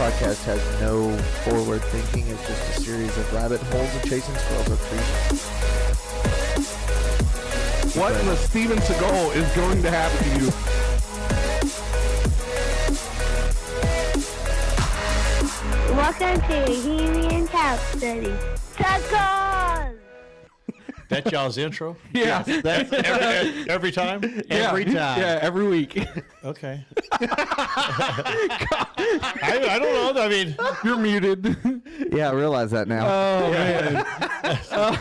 podcast has no forward thinking. It's just a series of rabbit holes of chasing squirrels up trees. What in the Steven Seagal is going to happen to you? Welcome to Bohemian House Study. Tacos! That's y'all's intro? Yeah. Yes, that's every time? Every time. Yeah, every week. Okay. I don't know. I mean, you're muted. Yeah, I realize that now. Oh, man.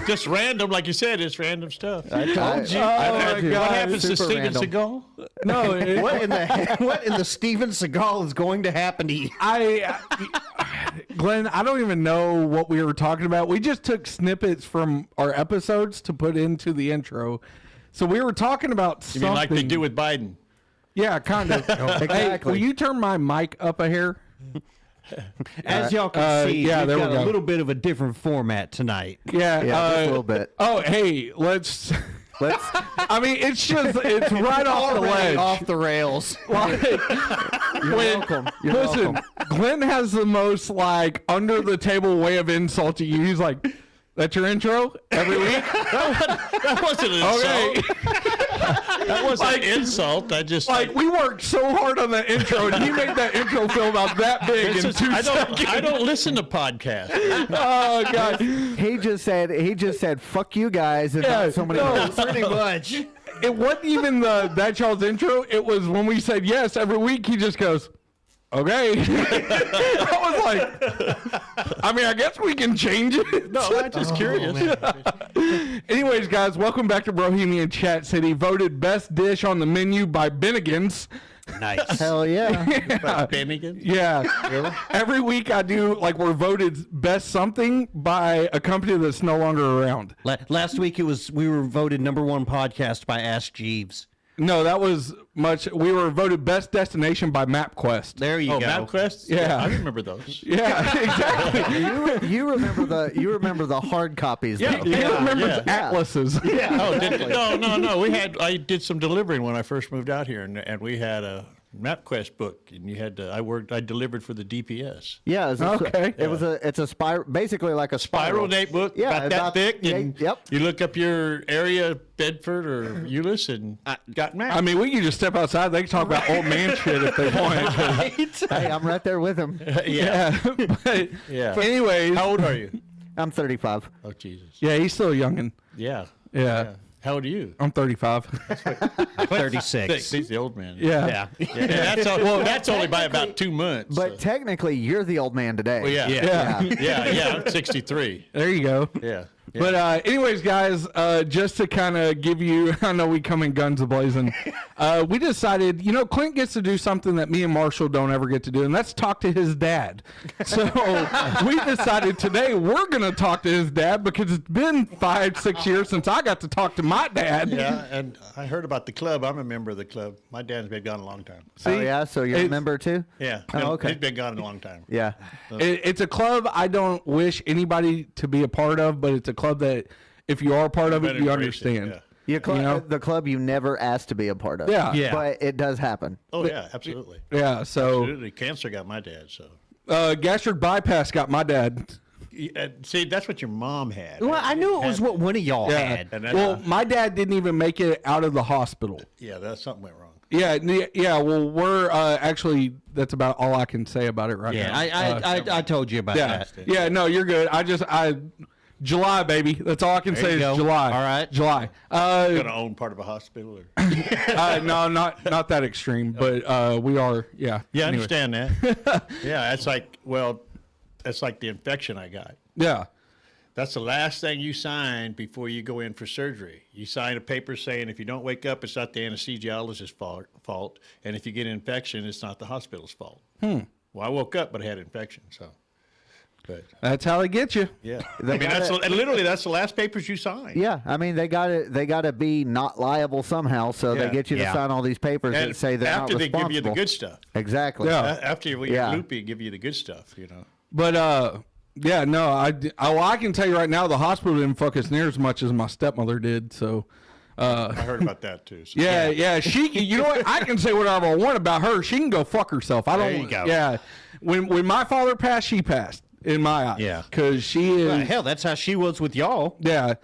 Just random, like you said, it's random stuff. I told you. My God. What happens to Super Steven random. Seagal? No, What in the Steven Seagal is going to happen to you? Glenn, I don't even know what we were talking about. We just took snippets from our episodes to put into the intro. So we were talking about You something. mean like they do with Biden? Yeah, kind of. Exactly. Hey, will you turn my mic up a hair? As y'all can see, yeah, we've there we got go. a little bit of a different format tonight. Yeah, Yeah, just a little bit. Oh, hey, let's. I mean, it's right off the ledge. Off the rails. Like, You're welcome. You're listen, welcome. Glenn has the most like under the table way of insulting you. He's like, "That's your intro every week." That wasn't an insult. That wasn't an insult. I just Like we worked so hard on that intro, and he made that intro feel about that big in 2 seconds. I don't listen to podcasts. Oh God! He just said, "Fuck you guys," and Yeah, not so many. no. Pretty much. It wasn't even that y'all's intro. It was when we said yes every week. He just goes, "Okay." I was like, I mean, I guess we can change it. No, I'm just curious. Anyways, guys, welcome back to Bohemian Chat City. Voted best dish on the menu by Bennigan's. Nice. Hell yeah! Yeah. Bennigan? Yeah. Every week I do, like, we're voted best something by a company that's no longer around. Last week we were voted #1 podcast by Ask Jeeves. No, that was we were voted best destination by MapQuest. There you go. MapQuest? Yeah. I remember those. Yeah, exactly. you remember the hard copies. Yeah. though. He remembers yeah. atlases. Oh, no. I did some delivering when I first moved out here, and we had a MapQuest book, and you had to. I delivered for the DPS. Yeah, it's Okay. it's a spiral, basically like a Spiral date book, Yeah, about that thick, and yep. you look up your area, Bedford or Euless, and got maps. I mean, we can just step outside. They can talk about old man shit if they want. Hey, I'm right there with him. Yeah. But Yeah. anyways, How old are you? I'm 35. Oh, Jesus. yeah, he's still a youngin'. Yeah. Yeah. How old are you? I'm 35. 36. He's the old man. Yeah. Yeah, that's only by about 2 months. But technically, you're the old man today. well, yeah. Yeah. Yeah. I'm 63. There you go. Yeah. But anyways, guys, just to kind of give you, I know we come in guns a-blazing. We decided, Clint gets to do something that me and Marshall don't ever get to do, and that's talk to his dad. So we decided today we're going to talk to his dad because it's been 5-6 years since I got to talk to my dad. Yeah, and I heard about the club. I'm a member of the club. My dad's been gone a long time. Oh, yeah? So you're a it's- member too? Yeah. Oh, okay. He's been gone a long time. Yeah. It's a club I don't wish anybody to be a part of, but it's a club that if you are a part of it, Better you embrace it, understand. yeah. The club you never asked to be a part of. Yeah. Yeah. But it does happen. Oh, yeah, absolutely. Yeah, so Absolutely. Cancer got my dad, so. gastric bypass got my dad. See, that's what your mom had. Well, I knew it was what one of y'all had. And then, Well, my dad didn't even make it out of the hospital. yeah, that's something went wrong. Yeah. Well, we're actually that's about all I can say about it right Yeah, now. I told you about Yeah, that. yeah. No, you're good. July, baby. That's all I can There say you is go. July. All right. July. Gonna own part of a hospital, or No, not that extreme, but we are. Yeah. yeah, I Anyway. understand that. Yeah, that's like the infection I got. Yeah. That's the last thing you sign before you go in for surgery. You sign a paper saying if you don't wake up, it's not the anesthesiologist's fault, and if you get an infection, it's not the hospital's fault. Well, I woke up, but I had an infection, so. But That's how they get you. yeah, They that's the last papers you sign. Yeah, I mean they got to be not liable somehow, so Yeah. they get you to Yeah. sign all these papers And that say they're after not they responsible. give you the good stuff. Exactly. Yeah. After you're Yeah. loopy, give you the good stuff. But yeah, no, I can tell you right now, the hospital didn't fuck us near as much as my stepmother did. So I heard about that too. So. Yeah. She, you know what? I can say whatever I want about her. She can go fuck herself. I don't. There you go. Yeah. When my father passed, she passed in my eyes. Yeah. Because she is. Well, hell, that's how she was with y'all. Yeah.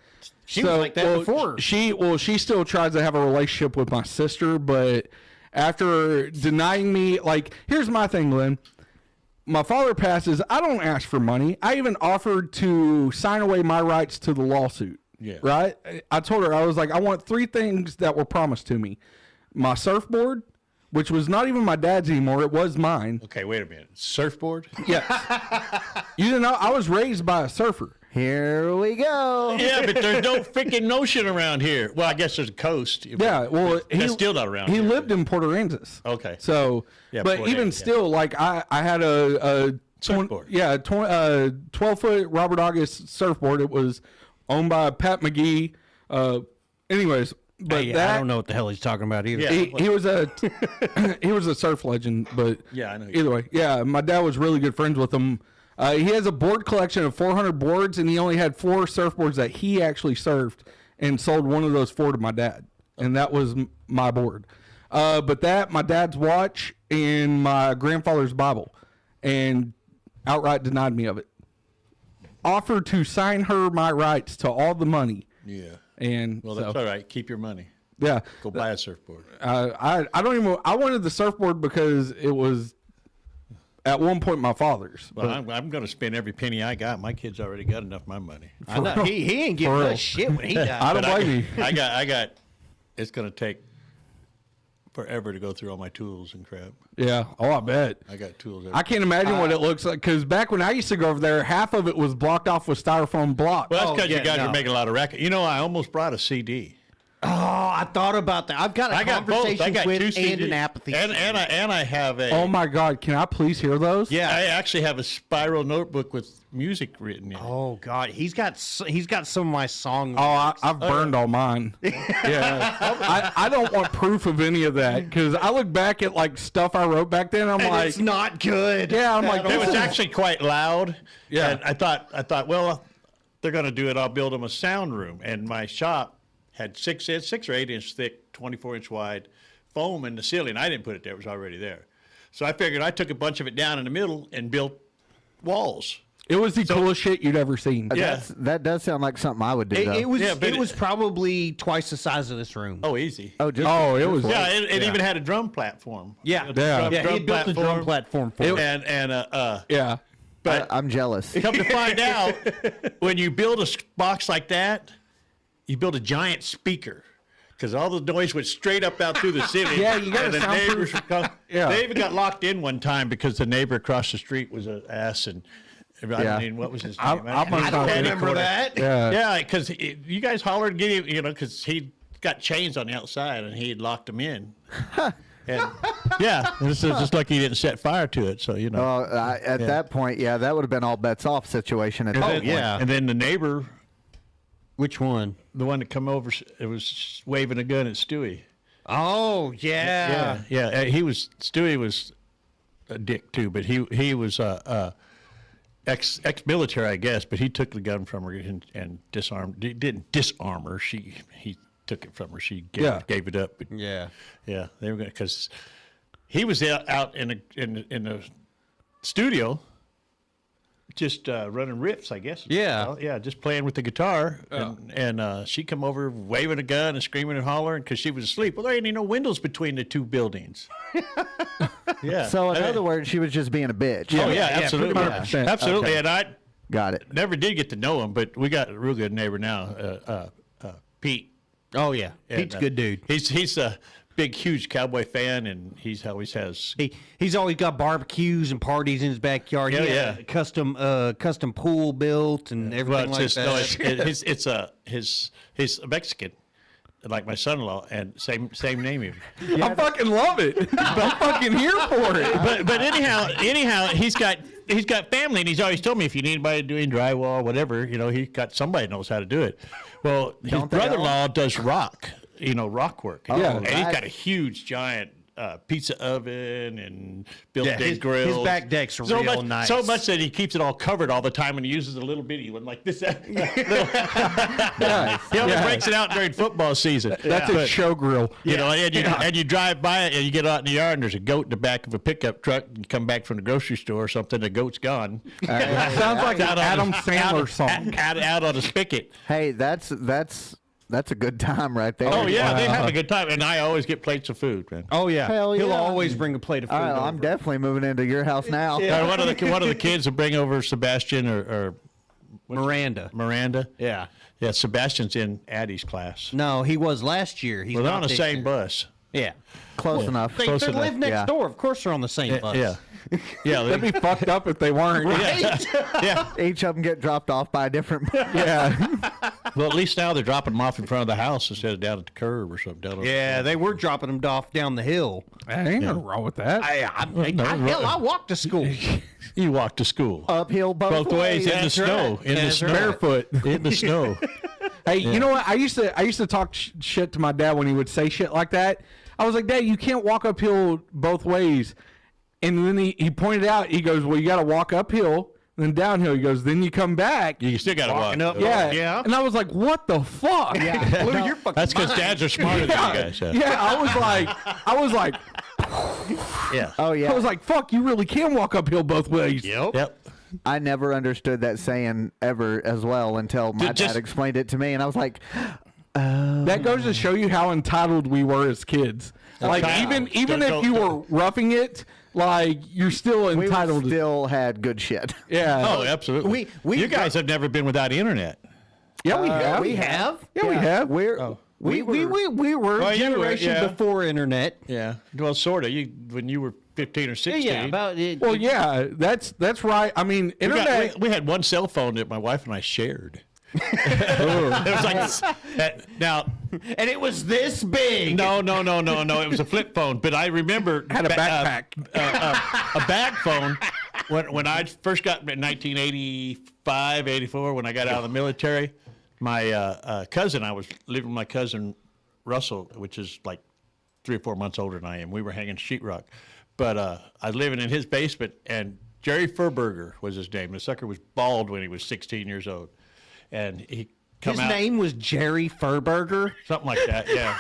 She was like that before. She still tries to have a relationship with my sister, but after denying me, like, here's my thing, Glenn. My father passes. I don't ask for money. I even offered to sign away my rights to the lawsuit. Yeah. Right? I told her, I was like, I want 3 things that were promised to me. My surfboard, which was not even my dad's anymore. It was mine. Okay, wait a minute. Surfboard? Yes. You didn't know? I was raised by a surfer. Here we go. Yeah, but there's no freaking notion around here. Well, I guess there's a coast. Yeah, well, that's still not around. He here. lived in Port Aransas. Okay. So, Yeah, but Port even Aransas, still, like I had a Surfboard. 12-foot Robert August surfboard. It was owned by Pat McGee. Anyways, but Hey, that I don't know what the hell he's talking about either. Yeah. he was a he was a surf legend. But Yeah, I know. either way, yeah, my dad was really good friends with him. He has a board collection of 400 boards, and he only had 4 surfboards that he actually surfed, and sold one of those 4 to my dad, and that was my board. But that, my dad's watch, and my grandfather's Bible, and outright denied me of it. Offered to sign her my rights to all the money, Yeah. and Well, so, that's all right. Keep your money. yeah. Go buy a surfboard. I don't even. I wanted the surfboard because it was at one point my father's. Well, I'm going to spend every penny I got. My kid's already got enough of my money. I know. He ain't giving For real. us shit when he died. I don't But blame you. I got. It's going to take forever to go through all my tools and crap. Yeah. Oh, I bet. I got tools. I can't imagine what it looks like because back when I used to go over there, half of it was blocked off with styrofoam blocks. Well, that's because yeah, you guys no. are making a lot of racket. You know, I almost brought a CD. Oh, I thought about that. I've got a I got both. conversation I got 2 with CDs. and an apathy. And I have a. Oh my God! Can I please hear those? Yeah. I actually have a spiral notebook with music written in it. Oh God, he's got some of my song. Oh, I've burned all mine. Yeah. I don't want proof of any of that because I look back at like stuff I wrote back then. I'm and like, it's not good. yeah. I'm like, It was actually quite loud. Yeah. And I thought, well, they're going to do it. I'll build them a sound room. And my shop had 6 or 8 inch thick, 24-inch wide foam in the ceiling. I didn't put it there. It was already there. So I figured I took a bunch of it down in the middle and built walls. It was the coolest shit you'd ever seen. Yeah. That does sound like something I would do. though. It was Yeah, but it was probably twice the size of this room. Oh, easy. Oh, just Oh, it was. Yeah, it even had a drum platform. Yeah. A Yeah. Yeah, he built the drum platform for it. And Yeah. but I'm jealous. come to find out, when you build a box like that, you build a giant speaker. Because all the noise went straight up out through the ceiling. Yeah, you gotta and the soundproof- neighbors would come. Yeah. They even got locked in one time because the neighbor across the street was an ass. And I Yeah. mean, what was his name? I'm I not don't remember that. Yeah. Yeah, because you guys hollered, get him, because he got chains on the outside and he had locked them in. And yeah, this is just like he didn't set fire to it. So, At that point, yeah, that would have been all bets off situation. At that point. yeah. And then the neighbor, Which one? the one that come over, it was waving a gun at Stewie. Oh yeah. Yeah. Stewie was a dick too, but he was ex-military, I guess. But he took the gun from her and disarmed. He didn't disarm her. He took it from her. She gave it up. But Yeah. yeah, they were because he was out in the studio. Just running riffs, I guess. Yeah. Well, yeah, just playing with the guitar. And she come over waving a gun and screaming and hollering because she was asleep. Well, there ain't no windows between the 2 buildings. Yeah. So in other words, she was just being a bitch. Oh, yeah, pretty absolutely. much. 100%. Absolutely. Okay. And I Got it. never did get to know him, but we got a real good neighbor now, Pete. Oh yeah. And, Pete's a good dude. He's a big, huge Cowboy fan, and he's always has. He's always got barbecues and parties in his backyard. Yeah, He had yeah. a custom pool built and everything like that. He's a Mexican, like my son-in-law, and same name even. I fucking love it. I'm fucking here for it. But anyhow, he's got family, and he's always told me if you need anybody doing drywall, whatever, he's got somebody that knows how to do it. Well, his Don't they brother-in-law does rock work. Yeah. And he's got a huge, giant pizza oven and built-in his grills. his back deck's so real much, nice. So much that he keeps it all covered all the time, and he uses a little bitty one like this. He only breaks it out during football season. That's a show grill. You know, and you drive by it, and you get out in the yard, and there's a goat in the back of a pickup truck, and you come back from the grocery store or something, the goat's gone. Sounds like an Adam Sandler song. Out on a spigot. Hey, that's a good time right there. Oh, yeah, they have a good time, and I always get plates of food, man. Oh yeah, Hell he'll yeah. always bring a plate of food. I'm over. definitely moving into your house now. One of the kids will bring over Sebastian or Miranda. Miranda. Yeah. Yeah, Sebastian's in Addie's class. No, he was last year. He's Well, they're not on the this same year. bus. Yeah. Close enough. They Close enough. live next Yeah. door. Of course, they're on the same bus. Yeah. Yeah. That'd be fucked up if they weren't. Yeah. Each of them get dropped off by a different. Yeah. Well, at least now they're dropping them off in front of the house instead of down at the curb or something. Down Yeah, they were dropping them off down the hill. Ain't nothing wrong with that. I walked to school. You walk to school. Uphill both ways in the That's snow. right. In the That's snow. right. Barefoot. In the snow. Hey, you know what? I used to talk shit to my dad when he would say shit like that. I was like, Dad, you can't walk uphill both ways. And then he pointed out, he goes, well, you got to walk uphill, then downhill. He goes, then you come back. You still got to walk. Walking up. Yeah. Yeah. And I was like, what the fuck? Yeah. Blew your fucking That's because mind. dads are smarter than you guys. Yeah, I was like, Yeah. Oh yeah. I was like, fuck, you really can walk uphill both ways. Yep. I never understood that saying ever as well until my Just- dad explained it to me, and I was like, That goes to show you how entitled we were as kids. Like Entitled. even Don't- if you were roughing it, like you're still we entitled. still had good shit. Yeah. Oh, absolutely. You guys have never been without internet. yeah, we have. We have. Yeah, we have. We We were Well, a you were, generation yeah. before internet. Yeah. Well, sort of. When you were 15 or 16. Yeah, about it. Well, yeah, that's right. I mean, internet. We had one cell phone that my wife and I shared. It was like now. and it was this big. No. It was a flip phone. But I remember Had a backpack. a bag phone when I first got in 1985, 84, when I got out of the military. My cousin, I was living with my cousin Russell, which is like 3 or 4 months older than I am. We were hanging sheetrock, but I was living in his basement, and Jerry Furberger was his name. The sucker was bald when he was 16 years old, and he come His out name was Jerry Furberger. something like that. Yeah,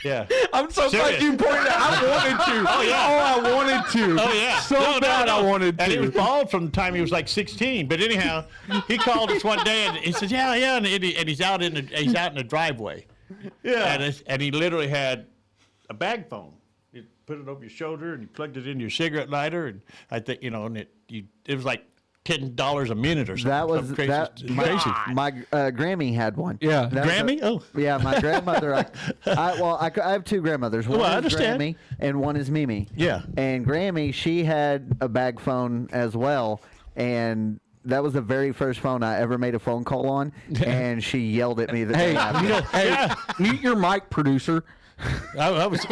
yeah. I'm so glad Serious. you pointed out. I wanted to. Oh, yeah. Oh, I wanted to. Oh yeah, So bad I wanted to. And he was bald from the time he was like 16. But anyhow, he called us one day and he said, "Yeah, and he's out in the driveway." Yeah, and he literally had a bag phone. You put it over your shoulder and you plugged it into your cigarette lighter, and I think and it was like $10 a minute or something. That was something crazy. that. My Grammy had one. Yeah. That was Grammy? Oh. Yeah, my grandmother. I have two grandmothers. One I is understand. Grammy and one is Mimi. Yeah. And Grammy, she had a bag phone as well, and that was the very first phone I ever made a phone call on, and she yelled at me the Hey, day after. hey, mute your mic, producer. I was a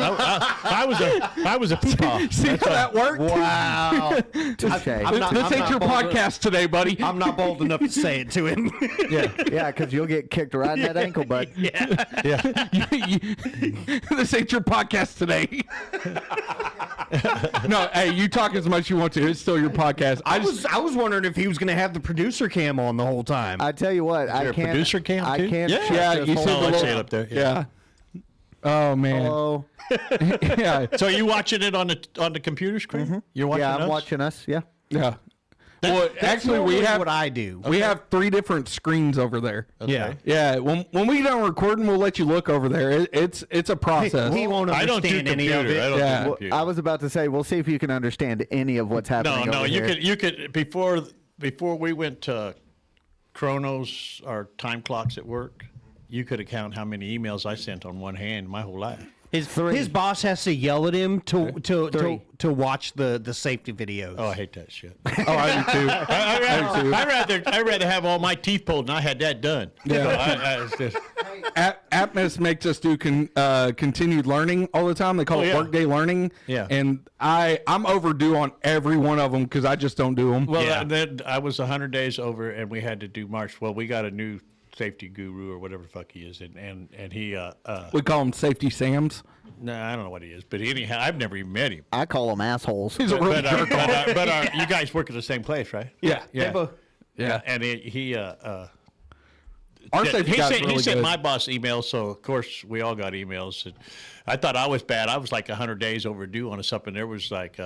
peepaw. See how that worked? Wow. Touche. I'm not- This ain't not your bold podcast today, buddy. I'm not bold enough to say it to him. Yeah, because you'll get kicked right in that ankle, bud. This ain't your podcast today. No, hey, you talk as much as you want to. It's still your podcast. I was wondering if he was going to have the producer cam on the whole time. I tell you what, I there a can't. producer cam, I too? can't. Yeah. shut Yeah, this you whole- said Oh, the I little- see it up there. Yeah. Oh man. Hello. Yeah. So are you watching it on the computer screen? You're watching Yeah, I'm us? watching us. Yeah. Yeah. Well, actually, we Normally have what I do. we have 3 different screens over there. Yeah. Yeah. When we done recording, we'll let you look over there. It's a process. He won't I don't do understand any computer. of it. I don't Yeah. do Well, computer. I was about to say, we'll see if you can understand any of what's happening. No, over here. you could before we went to Chronos or time clocks at work, you could account how many emails I sent on one hand my whole life. His boss has to yell at him to watch the safety videos. Oh, I hate that shit. Oh, I do too. I'd rather have all my teeth pulled, and I had that done. Yeah. It's just, Atmos makes us do continued learning all the time. They call it yeah. workday learning. Yeah. And I'm overdue on every one of them because I just don't do them. well, Yeah. then I was 100 days over, and we had to do March. Well, we got a new safety guru or whatever the fuck he is, and he We call them Safety Sams. no, I don't know what he is, but anyhow, I've never even met him. I call them assholes. He's a real jerk. But you guys work at the same place, right? Yeah, They yeah. both- Yeah. And he Our safety he guy's sent, really he sent good. my boss emails, so of course we all got emails. And I thought I was bad. I was like 100 days overdue on something. There was like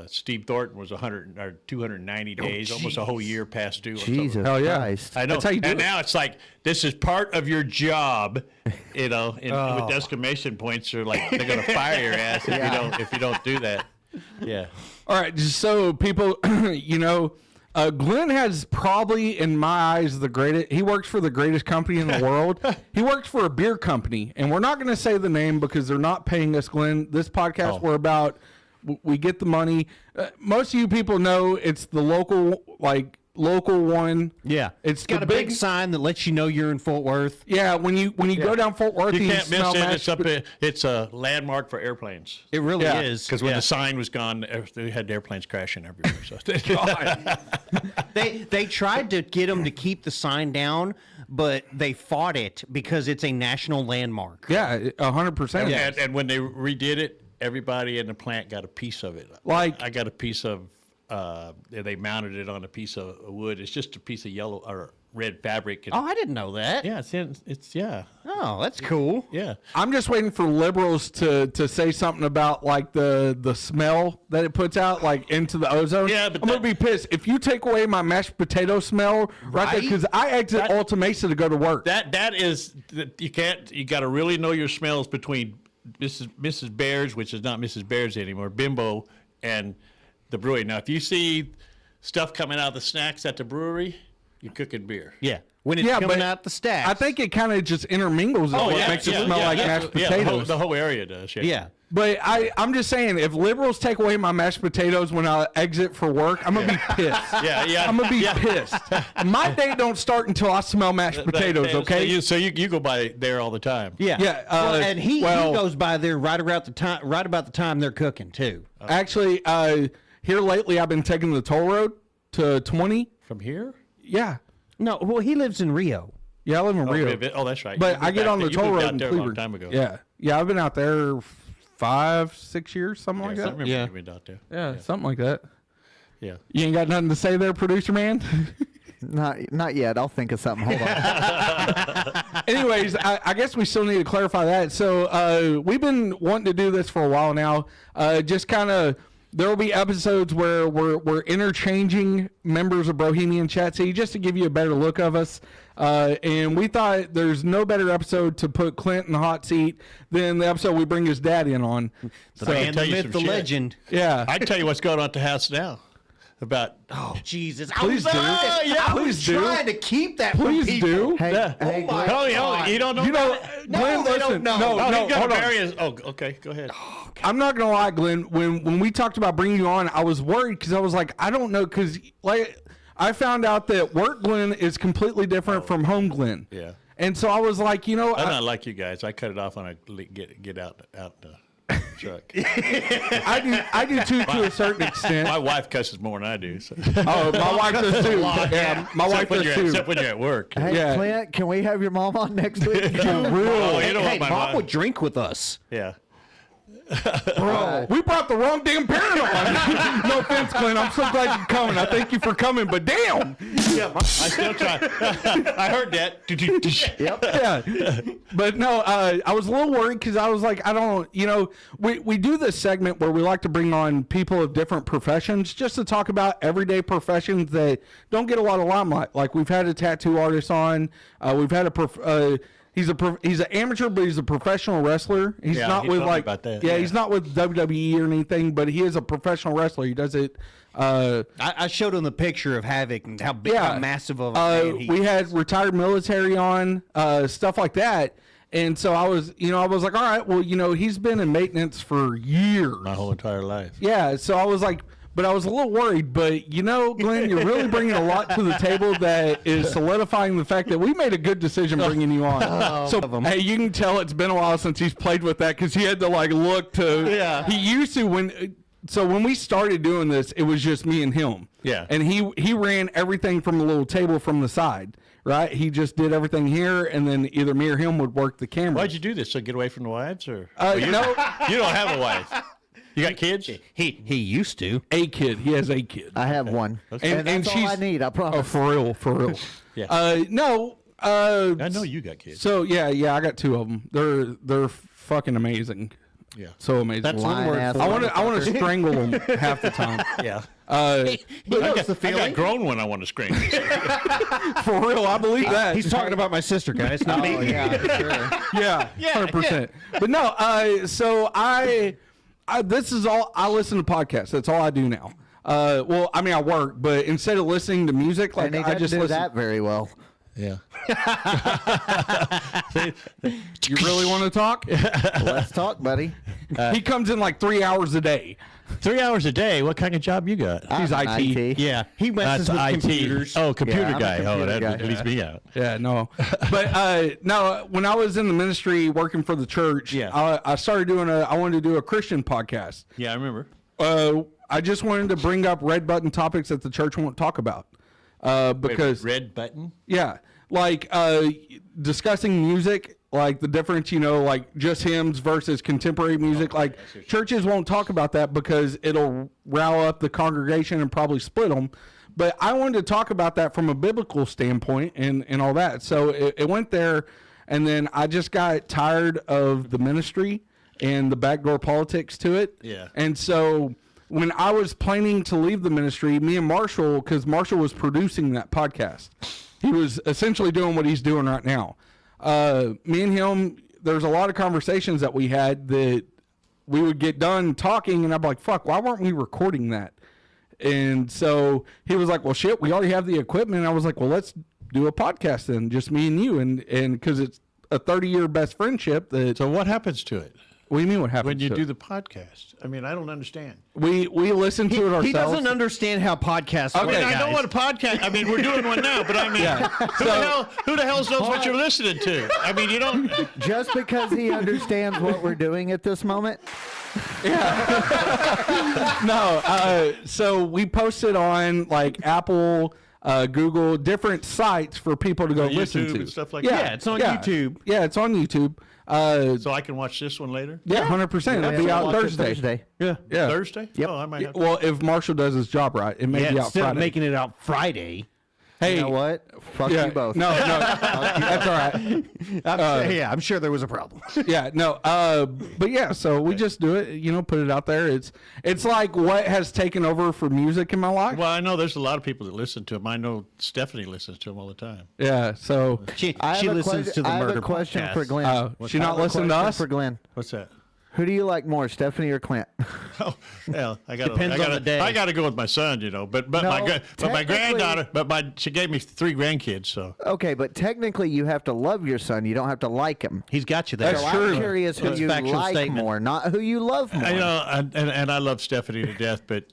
Steve Thornton was 100 or 290 days, almost a whole year past due. Or Jesus something. Hell yeah. Christ. I know. That's how you do and it. now it's like this is part of your job, you know. And with exclamation points, are like they're gonna fire your ass if you don't do that. Yeah. All right, so people, you know, Glenn has probably, in my eyes, the greatest. He works for the greatest company in the world. He works for a beer company, and we're not going to say the name because they're not paying us, Glenn. This podcast, we're about, we get the money. Most of you people know it's the local one. Yeah, It's got the a big sign that lets you know you're in Fort Worth. Yeah, when you go down Fort Worth, You and can't miss smell it. It's a landmark for airplanes. It really Yeah, is. Because when the sign was gone, they had airplanes crashing everywhere. So They tried to get them to keep the sign down, but they fought it because it's a national landmark. Yeah, 100%. and when they redid it, everybody in the plant got a piece of it. Like- I got a piece of. They mounted it on a piece of wood. It's just a piece of yellow or red fabric. And, Oh, I didn't know that. yeah, it's yeah. Oh, that's cool. Yeah. I'm just waiting for liberals to say something about like the smell that it puts out like into the ozone. Yeah, but I'm gonna be pissed if you take away my mashed potato smell right there, because I exit Alta Mesa to go to work. That is you can't. You got to really know your smells between Mrs. Baird's, which is not Mrs. Baird's anymore, Bimbo, and the brewery. Now, if you see stuff coming out of the snacks at the brewery, you're cooking beer. Yeah. When it's Yeah, coming but out the stacks. I think it kind of just intermingles. Is what makes it smell like mashed potatoes. The whole area does. Yeah. But I'm just saying, if liberals take away my mashed potatoes when I exit for work, I'm gonna be pissed. Yeah. I'm gonna be pissed. My day don't start until I smell mashed potatoes. Okay. So you go by there all the time. Yeah. Yeah, And he goes by there right about the time they're cooking too. Actually, here lately, I've been taking the toll road to 20. From here? Yeah. No, well, he lives in Rio. Yeah, I live in Rio. Oh, that's right. But You I get moved on back the there- toll you moved road out in there a long Cleveland. time ago. Yeah. Yeah, I've been out there 5-6 years, something like I that. remember Yeah. you moved out there. Yeah, something like that. Yeah. You ain't got nothing to say there, producer man? Not yet. I'll think of something. Hold on. Anyways, I guess we still need to clarify that. So we've been wanting to do this for a while now. Just kind of, there will be episodes where we're interchanging members of Bohemian Chat City just to give you a better look of us. And we thought there's no better episode to put Clint in the hot seat than the episode we bring his dad in on. The So, man, tell the you myth, some the shit. legend. yeah. I can tell you what's going on at the house now. About Oh, Jesus. Please do. I Please was do. trying to keep that from Please people. do. Hey, Yeah. hey, my Glenn, God. you don't know. You know, No, Glenn, they listen. don't know. No, Oh, no, he's got hold on. various. Oh, okay. Go ahead. I'm not gonna lie, Glenn. When we talked about bringing you on, I was worried because I was like, I don't know, because like I found out that work Glenn is completely different from home Glenn. Yeah. And so I was like, you know, I'm not like you guys. I cut it off when I get out the truck. I do too to a certain extent. My wife cusses more than I do. So. Oh, my wife does too. Yeah, my wife does too. Except when you're at work. hey, Yeah. Clint, can we have your mom on next week? Oh, you know Hey, what my Mom would drink with us. Yeah. Bro, we brought the wrong damn parent on. No offense, Clint. I'm so glad you're coming. I thank you for coming, but damn. I still try. I heard that. Yep. Yeah, but no, I was a little worried because I was like, I don't, you know, we do this segment where we like to bring on people of different professions just to talk about everyday professions that don't get a lot of limelight. Like we've had a tattoo artist on, we've had he's an amateur, but he's a professional wrestler. He's Yeah, not he with told me like, about that. yeah, Yeah. he's not with WWE or anything, but he is a professional wrestler. He does it. I showed him the picture of Havoc and how big, how massive of a man he we is. had retired military on, stuff like that. And so I was like, all right, well, you know, he's been in maintenance for years. My whole entire life. Yeah. So I was like, but I was a little worried. But, you know, Glenn, you're really bringing a lot to the table that is solidifying the fact that we made a good decision bringing you on. So, hey, you can tell it's been a while since he's played with that because he had to, like, look to. Yeah. He used to when. so when we started doing this, it was just me and him. Yeah. And he ran everything from a little table from the side, right? He just did everything here, and then either me or him would work the camera. Why'd you do this? So get away from the wives, or No, you don't have a wife? You got kids? He used to. a kid. He has a kid. I have one, And and that's all I she's- need. I promise. Oh, for real. Yeah. No. I know you got kids. So yeah, I got 2 of them. They're fucking amazing. Yeah. So amazing. That's one Lying word. ass I want to strangle them half the time. Yeah. He knows the I got a feeling. grown one I want to scream. For real, I believe that. He's talking about my sister, guys. Not me. Oh, yeah, sure. Yeah, 100%. But no, so I this is all I listen to podcasts. That's all I do now. Well, I mean, I work, but instead of listening to music, like And he I doesn't just do listen. that very well. Yeah. You really want to talk? Let's talk, buddy. He comes in like 3 hours a day. 3 hours a day. What kind of job you got? He's I'm IT. Yeah, he messes with computers. Oh, computer Yeah, I'm a guy. computer That guy. leaves me out. Yeah, no. But no, when I was in the ministry working for the church, Yeah. I started doing I wanted to do a Christian podcast. Yeah, I remember. I just wanted to bring up red button topics that the church won't talk about. Because red button. yeah, like discussing music, like the difference, like just hymns versus contemporary music. Like churches won't talk about that because it'll rile up the congregation and probably split them. But I wanted to talk about that from a biblical standpoint and all that. So it went there, and then I just got tired of the ministry and the backdoor politics to it. Yeah. And so when I was planning to leave the ministry, me and Marshall, because Marshall was producing that podcast, he was essentially doing what he's doing right now. Me and him, there's a lot of conversations that we had that we would get done talking, and I'd be like, fuck, why weren't we recording that? And so he was like, well, shit, we already have the equipment. And I was like, well, let's do a podcast then, just me and you. And because it's a 30-year best friendship. So what happens to it What do you mean what happens when you to do it? the podcast? I mean, I don't understand. We listen to it ourselves. He doesn't understand how podcasts work, Okay, I know guys. what a podcast. I mean, we're doing one now, but I mean, Yeah. who the hell knows what you're listening to? I mean, you don't. Just because he understands what we're doing at this moment. No, so we posted on like Apple, Google, different sites for people to go listen YouTube to and stuff like yeah, that. Yeah, it's on YouTube. Yeah, it's on YouTube. So I can watch this one later. Yeah, 100%. It'll be Yeah, out watch it Thursday. Yeah. Yeah. Thursday. Yep. Oh, I might have. Well, if Marshall does his job right, it may Yeah, be out instead of Friday. making it out Friday. Hey, You know what? Fuck yeah, you both. No, that's all right. I'm sure there was a problem. Yeah, no, but yeah, so we just do it, put it out there. It's like what has taken over for music in my life. Well, I know there's a lot of people that listen to him. I know Stephanie listens to him all the time. Yeah, so She I have a listens to the I have murder a question podcast. for Glenn. she I not have a listening to question us? For Glenn, What's that? who do you like more, Stephanie or Clint? Oh, hell, Depends on the day. I got to go with my son, But No, my technically- granddaughter, she gave me 3 grandkids, so. Okay, but technically you have to love your son. You don't have to like him. He's got you there. That's So true. I'm curious who That's you factual like statement. more, not who you love more. And I love Stephanie to death, but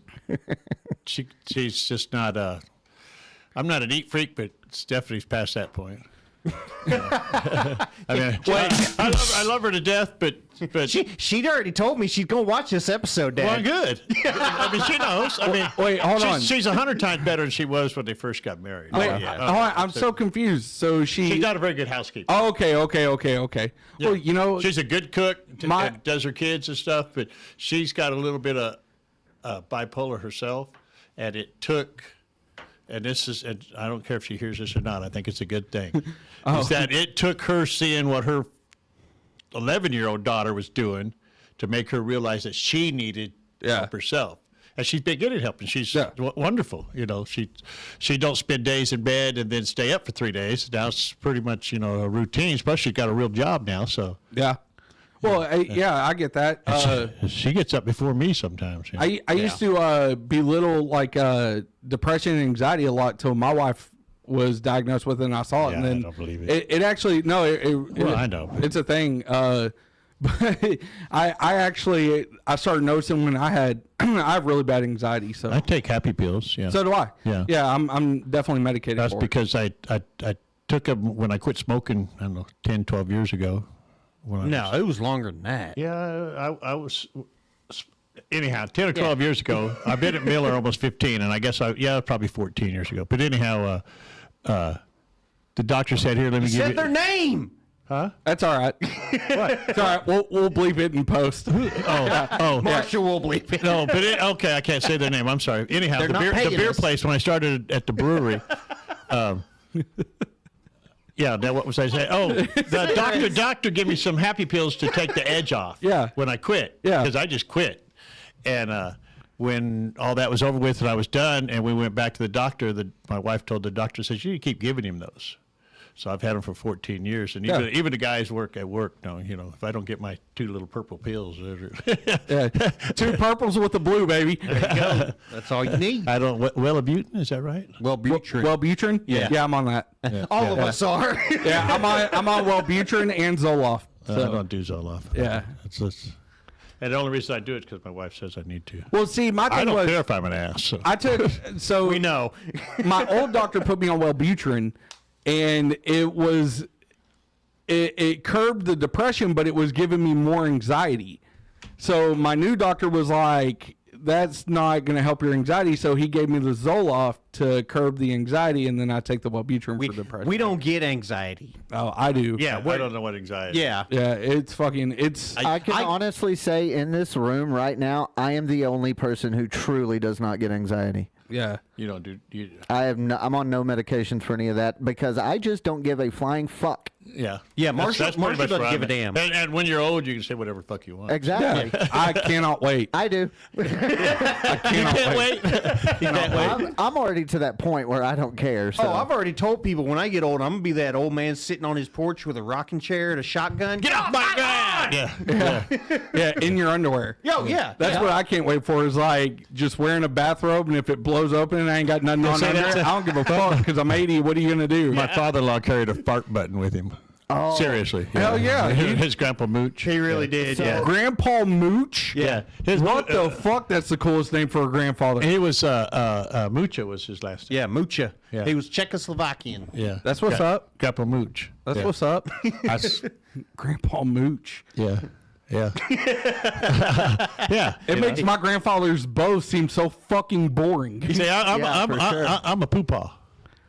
she's just not I'm not a neat freak, but Stephanie's past that point. I mean, I love her to death, but She'd already told me she's going to watch this episode, Dad. well, good. I mean, she knows. I mean, wait, hold on. She's 100 times better than she was when they first got married. Wait, Oh, yeah. hold on, I'm so confused. So She's not a very good housekeeper. Oh, okay. Yeah. Well, she's a good cook, My- and does her kids and stuff, but she's got a little bit of bipolar herself, and it took. And I don't care if she hears this or not. I think it's a good thing. Is that it took her seeing what her 11-year-old daughter was doing to make her realize that she needed help herself. And she's been getting help, and she's wonderful. She don't spend days in bed and then stay up for 3 days. Now it's pretty much a routine. Plus, she's got a real job now, so yeah. Well, I get that. she gets up before me sometimes. I used to belittle like depression and anxiety a lot till my wife was diagnosed with it and I saw it. Yeah, and then I don't believe it. It actually no. Well, I know. It's a thing. But I started noticing when I have really bad anxiety. So I take happy pills. Yeah. so do I. Yeah. Yeah. I'm definitely medicated. That's for because I took them when I quit smoking, I don't know, 10, 12 years ago. No, it was longer than that. Yeah, I was anyhow, 10 or 12 years ago, I've been at Miller almost 15, and I guess probably 14 years ago. But anyhow, the doctor said, "Here, let me give you." Said their name. That's all right. What? It's all right. We'll bleep it in post. Marshall will bleep it. No, but okay, I can't say their name. I'm sorry. Anyhow, They're the not beer paying us. place when I started at the brewery. Yeah, now what was I saying? Oh, the doctor gave me some happy pills to take the edge off. Yeah. When I quit. Yeah. Because I just quit. And when all that was over with and I was done and we went back to the doctor, my wife told the doctor, says, you keep giving him those. So I've had them for 14 years. And even the guys at work know, if I don't get my 2 little purple pills. 2 purples with the blue, baby. There you go. That's all you need. I don't, Wellbutrin, is that right? Wellbutrin. Wellbutrin? Yeah. I'm on that. All of us are. Yeah, I'm on Wellbutrin and Zoloft. I don't do Zoloft. Yeah. And the only reason I do it is because my wife says I need to. Well, see, my I thing don't was care if I'm an ass. So. we know. My old doctor put me on Wellbutrin, and it curbed the depression, but it was giving me more anxiety. So my new doctor was like, that's not going to help your anxiety. So he gave me the Zoloft to curb the anxiety, and then I take the Wellbutrin for depression. We don't get anxiety. Oh, I do. Yeah, I don't know what anxiety is. Yeah. Yeah, it's fucking, I can honestly say in this room right now, I am the only person who truly does not get anxiety. yeah. You don't do. I'm on no medications for any of that because I just don't give a flying fuck. Yeah. Yeah, Marshall pretty much doesn't where give I'm a at. damn. And when you're old, you can say whatever the fuck you want. Exactly. Yeah, I cannot wait. I do. I cannot wait. You can't wait. I'm already to that point where I don't care. So. Oh, I've already told people when I get old, I'm going to be that old man sitting on his porch with a rocking chair and a shotgun. Get off my god! Yeah, in your underwear. Yo, yeah. That's what I can't wait for is like just wearing a bathrobe, and if it blows open and I ain't got nothing on See, under that's it, I don't give a fuck because I'm 80. What are you going to do? My father-in-law carried a fart button with him. Oh. Seriously. Hell yeah. His grandpa Mooch. He really did, yeah. Grandpa Mooch? Yeah. What the fuck? That's the coolest name for a grandfather. He was Mucha was his last name. Yeah, Mucha. Yeah. He was Czechoslovakian. Yeah. That's what's up. Grandpa Mooch. That's Yeah. what's up. Grandpa Mooch. Yeah. Yeah. Yeah. It makes my grandfathers both seem so fucking boring. See, I'm a poopaw.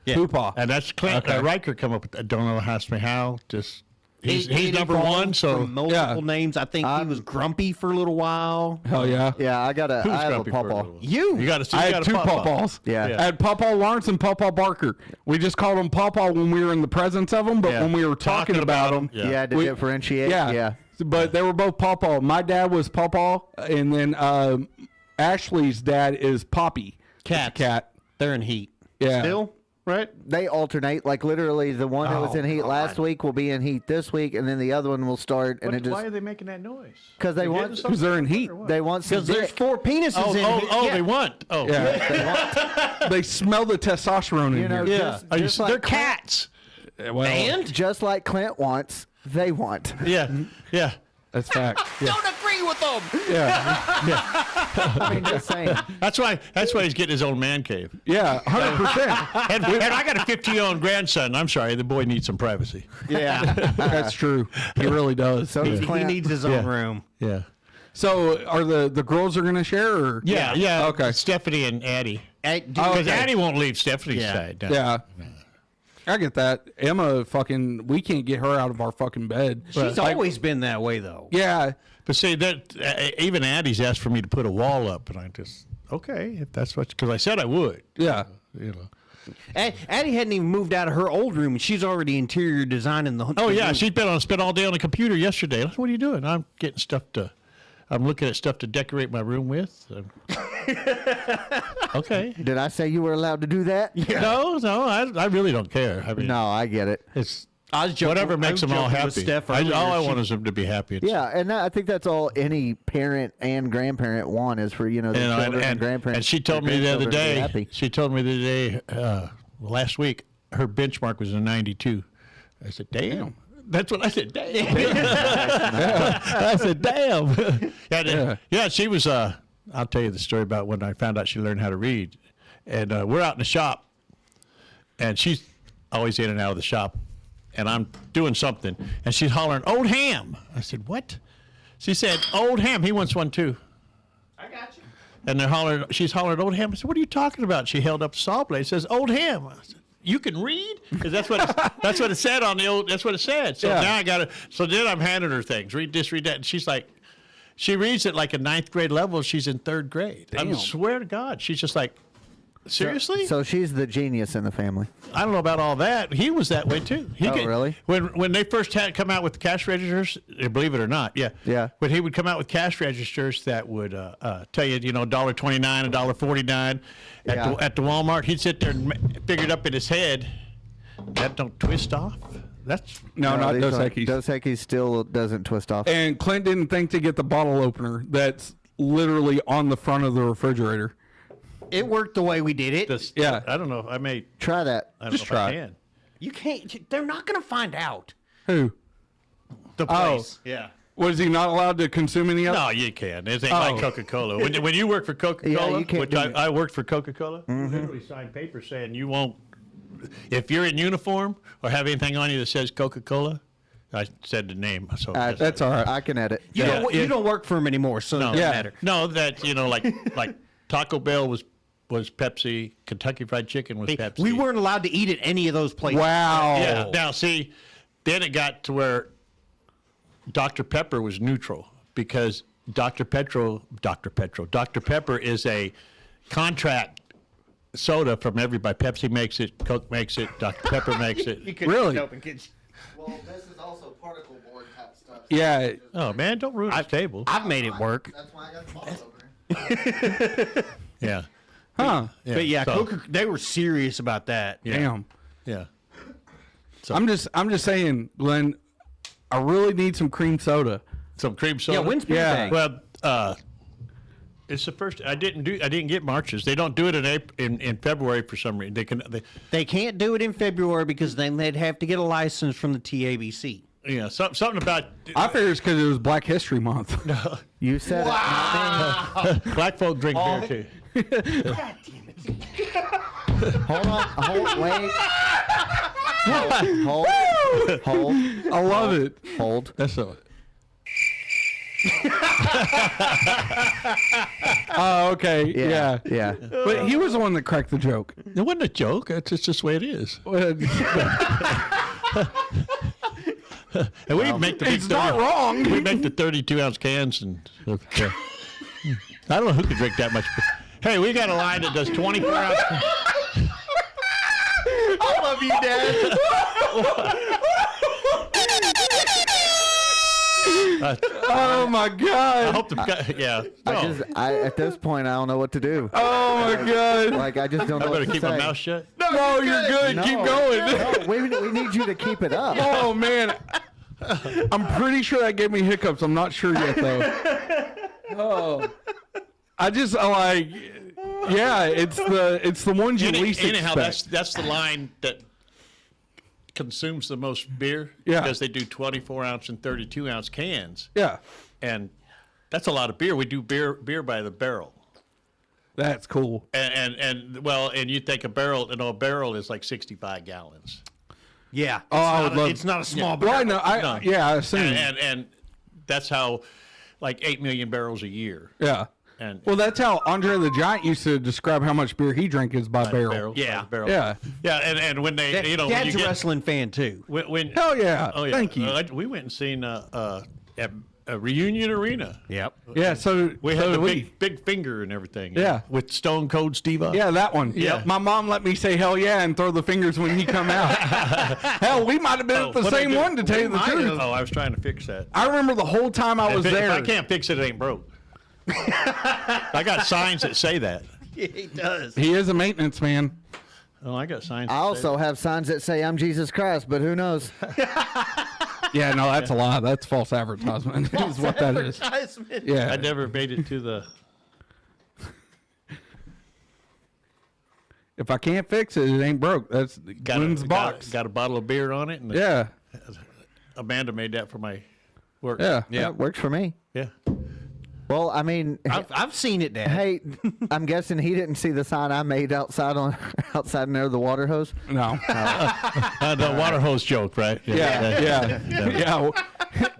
Yeah. Poopaw. And that's Clint. Okay. Riker come up with, I don't know, ask me how. Just he's He number evolved one. So from multiple Yeah. names. I think he was grumpy for a little while. Hell yeah. Yeah, I have a grumpy for a pawpaw. little while? You. You got to. I had 2 pawpaws. Yeah. I had Pawpaw Lawrence and Pawpaw Barker. We just called them Pawpaw when we were in the presence of them, but Yeah. when we were talking about them, You had to differentiate. yeah. But they were both Pawpaw. My dad was Pawpaw, and then Ashley's dad is Poppy. Cats. Cat. They're in heat. Yeah. Still? Right? They alternate. Like literally, the one that was in heat last week will be in heat this week, and then the other one will start. And it Why just are they making that noise? because they want Because they're in heat. they want some Because there's dick. 4 penises in heat. Yeah. They want. Oh, Yeah. They smell the testosterone in You know, here. just like they're Clint- cats. Well, And? Just like Clint wants, they want. Yeah. Yeah. that's fact. Yeah. Don't agree with them. Yeah. I mean, just saying. That's why he's getting his own man cave. Yeah. 100%. And I got a 50-year-old grandson. I'm sorry, the boy needs some privacy. Yeah. That's true. He really does. So does He Clint. needs his own room. Yeah. So are the girls are going to share? Or? Yeah. Yeah. Okay. Stephanie and Addie. Dude, Because Addie won't leave Stephanie's Yeah. side. No. Yeah. I get that. Emma we can't get her out of our fucking bed. She's always been that way, though. Yeah. But see, that even Addie's asked for me to put a wall up, and I just, okay, if that's what, because I said I would. Yeah. You know. Addie hadn't even moved out of her old room, and she's already interior designing the. Oh, yeah, room. she's spent all day on the computer yesterday. I said, what are you doing? I'm getting I'm looking at stuff to decorate my room with. Okay. Did I say you were allowed to do that? No, I really don't care. I mean, No, I get it. it's I was joking. whatever makes I was them all joking with happy. Steph All earlier. I She- want is them to be happy. It's- Yeah, and I think that's all any parent and grandparent want is for their children and grandparents. And she told their me the other grandchildren to be day. happy. She told me the other day last week her benchmark was a 92. I said, "Damn." That's what I said. Damn. I said, "Damn." Yeah. She was. I'll tell you the story about when I found out she learned how to read, and we're out in the shop, and she's always in and out of the shop, and I'm doing something, and she's hollering, "Old Ham!" I said, "What?" She said, "Old Ham." He wants one too. I got you. And they're hollering. She's hollering, "Old Ham!" I said, "What are you talking about?" She held up the saw blade. It says, "Old Ham." I said, "You can read?" Because that's what it said on the old. That's what it said. So Yeah. now I got to. So then I'm handing her things. Read this, read that, and she's like, she reads it like a 9th grade level. She's in 3rd grade. I Damn. swear to God, she's just like, seriously. So she's the genius in the family. I don't know about all that. He was that way too. Really? When they first had come out with the cash registers, believe it or not, yeah. Yeah. When he would come out with cash registers that would tell you, $1.29, $1.49 Yeah. at the Walmart, he'd sit there and figure it up in his head. That don't twist off. That's No, not these Dos aren't- Equis. Dos Equis still doesn't twist off. And Clint didn't think to get the bottle opener that's literally on the front of the refrigerator. It worked the way we did it. this. Yeah. I don't know. I may. Try that. I don't Just know if I try it. can. You can't. They're not going to find out. Who? The Oh. place. Yeah. Was he not allowed to consume any of it? No, you can. It ain't like Coca-Cola. When you work for Coca-Cola, Yeah, you can't which do I worked for Coca-Cola, you literally signed papers saying you won't, if you're in uniform or have anything on you that says Coca-Cola, I said the name. So That's all right. I can edit. You Yeah, don't. yeah. You don't work for them anymore, so it doesn't Yeah. matter. No, that, like Taco Bell was Pepsi, Kentucky Fried Chicken was Pepsi. We weren't allowed to eat at any of those places. Wow. Yeah. Now, see, then it got to where Dr. Pepper was neutral because Dr. Pepper is a contract soda from everybody. Pepsi makes it, Coke makes it, Dr. Pepper makes it. Really? Well, this is also particle board type stuff. Yeah. Oh, man, don't ruin the table. I've made it work. That's why I got the bottle opener. Yeah. Huh. But yeah, so- they were serious about that. Damn. Yeah. I'm just saying, Glenn, I really need some cream soda. Some cream soda. Yeah, when's beer Yeah. day? Well, it's the first. I didn't get Marches. They don't do it in April, in February for some reason. They can't do it in February because then they'd have to get a license from the TABC. Something about I figured it's because it was Black History Month. You said black folk drink beer too. it. Hold on. Wait. Hold. I love it. Hold. That's so. Oh, okay. Yeah. Yeah. But he was the one that cracked the joke. It wasn't a joke. It's just the way it is. And we make the big It's not 30 wrong. We make the 32-ounce cans, and I don't know who could drink that much. Hey, we got a line that does 24 ounce. I love you, Dad. Oh my I God. hope the yeah. At this point, I don't know what to do. Oh my God. Like, I just don't I know what better to keep say. my mouth shut. No, you're good. No. Keep going. No, we need you to keep it up. Oh man. I'm pretty sure that gave me hiccups. I'm not sure yet though. Oh. I like yeah, it's the ones you least Anyhow, expect. that's the line that consumes the most beer. Yeah. Because they do 24-ounce and 32-ounce cans, Yeah. and that's a lot of beer. We do beer by the barrel. That's cool. And you think a barrel is like 65 gallons. Yeah. Oh, I would love. It's not a small Well, I barrel. know. I assume. And that's how, like 8 million barrels a year. Yeah. And Well, that's how Andre the Giant used to describe how much beer he drank is by barrel. Yeah. Yeah. Yeah, and when they, when Dad's you a get, wrestling fan too. when Hell yeah. oh yeah, Thank you. We went and seen at a Reunion Arena. Yep. Yeah. So We so had the did we. big finger and everything. Yeah. With Stone Cold Steve Austin. Yeah, that one. Yeah. My mom let me say hell yeah and throw the fingers when he come out. Hell, we might have been at the What'd I same do? one to tell you the truth. Oh, I was trying to fix that. I remember the whole time I was If there. I can't fix it, it ain't broke. I got signs that say that. Yeah, he does. He is a maintenance man. Oh, I got signs. I also have signs that say I'm Jesus Christ, but who knows? Yeah, no, that's a lie. That's false advertisement. is what that is. Advertisement. Yeah. I never made it to the. If I can't fix it, it ain't broke. That's Glenn's box. Got a bottle of beer on it, and Yeah. Amanda made that for my work. Yeah. That works for me. Yeah. Well, I mean, I've seen it, Dad. hey, I'm guessing he didn't see the sign I made outside near the water hose. No. The water hose joke, right? Yeah. Yeah. Yeah.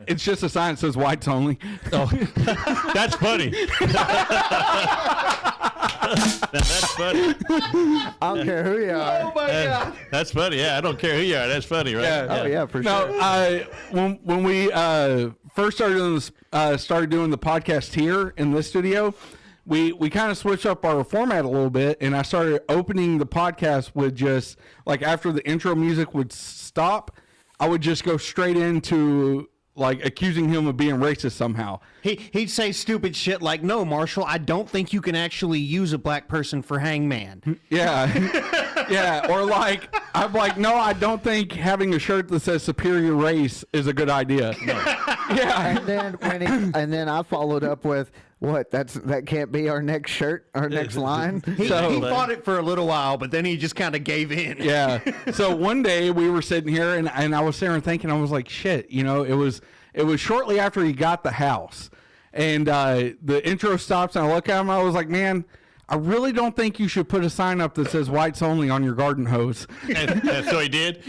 It's just a sign that says whites only. Oh, that's funny. That's funny. I don't care who you are. Oh my God. That's funny. Yeah, I don't care who you are. That's funny, right? Oh yeah, for No, sure. when we first started doing the podcast here in this studio, we kind of switched up our format a little bit, and I started opening the podcast with just like after the intro music would stop, I would just go straight into like accusing him of being racist somehow. He'd say stupid shit like, "No, Marshall, I don't think you can actually use a black person for hangman." Yeah. Yeah. Or like, I'm like, no, I don't think having a shirt that says superior race is a good idea. No. Yeah. And then I followed up with, what? That can't be our next shirt, our next line. He fought it for a little while, but then he just kind of gave in. Yeah. So one day we were sitting here and I was sitting there thinking, I was like, shit, it was shortly after he got the house. And the intro stops and I look at him, I was like, man, I really don't think you should put a sign up that says whites only on your garden hose. And so he did?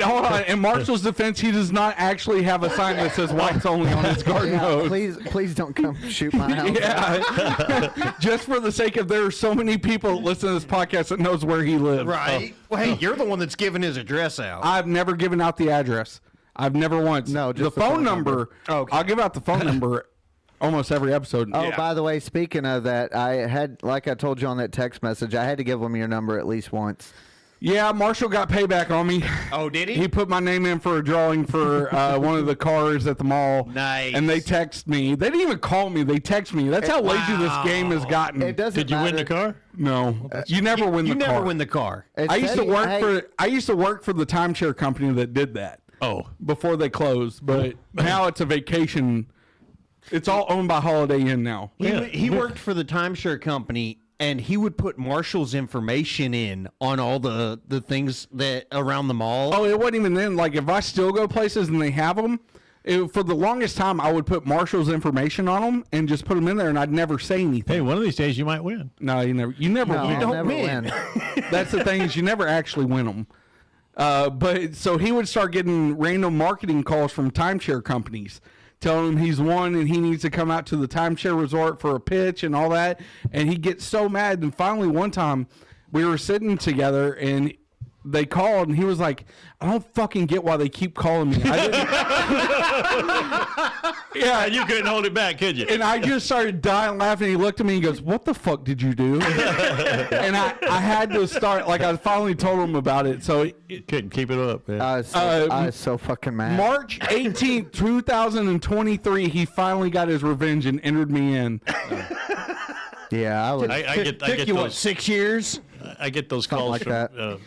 Hold on. In Marshall's defense, he does not actually have a sign that says whites only on his garden hose. Please don't come shoot my house. Yeah. Just for the sake of there are so many people that listen to this podcast that knows where he lives. Right. Well, hey, you're the one that's giving his address out. I've never given out the address. I've never once. No, just the phone number. Okay. I'll give out the phone number almost every episode. Oh, by the way, speaking of that, I had, like I told you on that text message, I had to give them your number at least once. Yeah, Marshall got payback on me. Oh, did he? He put my name in for a drawing for one of the cars at the mall. Nice. And they text me. They didn't even call me. They text me. That's how lazy this game has gotten. It doesn't Did you win the matter. car? No, you never win the You car. never win the car. It I used said to work hey, I used to work for the timeshare company that did that. Oh. Before they closed, but now it's a vacation. It's all owned by Holiday Inn now. He worked for the timeshare company, and he would put Marshall's information in on all the things that around the mall. Oh, it wasn't even then. Like if I still go places and they have them, for the longest time I would put Marshall's information on them and just put them in there, and I'd never say anything. Hey, one of these days you might win. No, you never No, win. I'll never win. That's the thing is you never actually win them. But so he would start getting random marketing calls from timeshare companies telling him he's won and he needs to come out to the timeshare resort for a pitch and all that. And he gets so mad. And finally, one time we were sitting together and they called and he was like, I don't fucking get why they keep calling me. Yeah, you couldn't hold it back, could you? And I just started dying laughing. He looked at me and goes, what the fuck did you do? And I had to start, like I finally told him about it. So Couldn't keep it up, man. I was so fucking mad. March 18th, 2023, he finally got his revenge and entered me in. Yeah, I was. I get you, those 6 years? I get those Something calls like from that.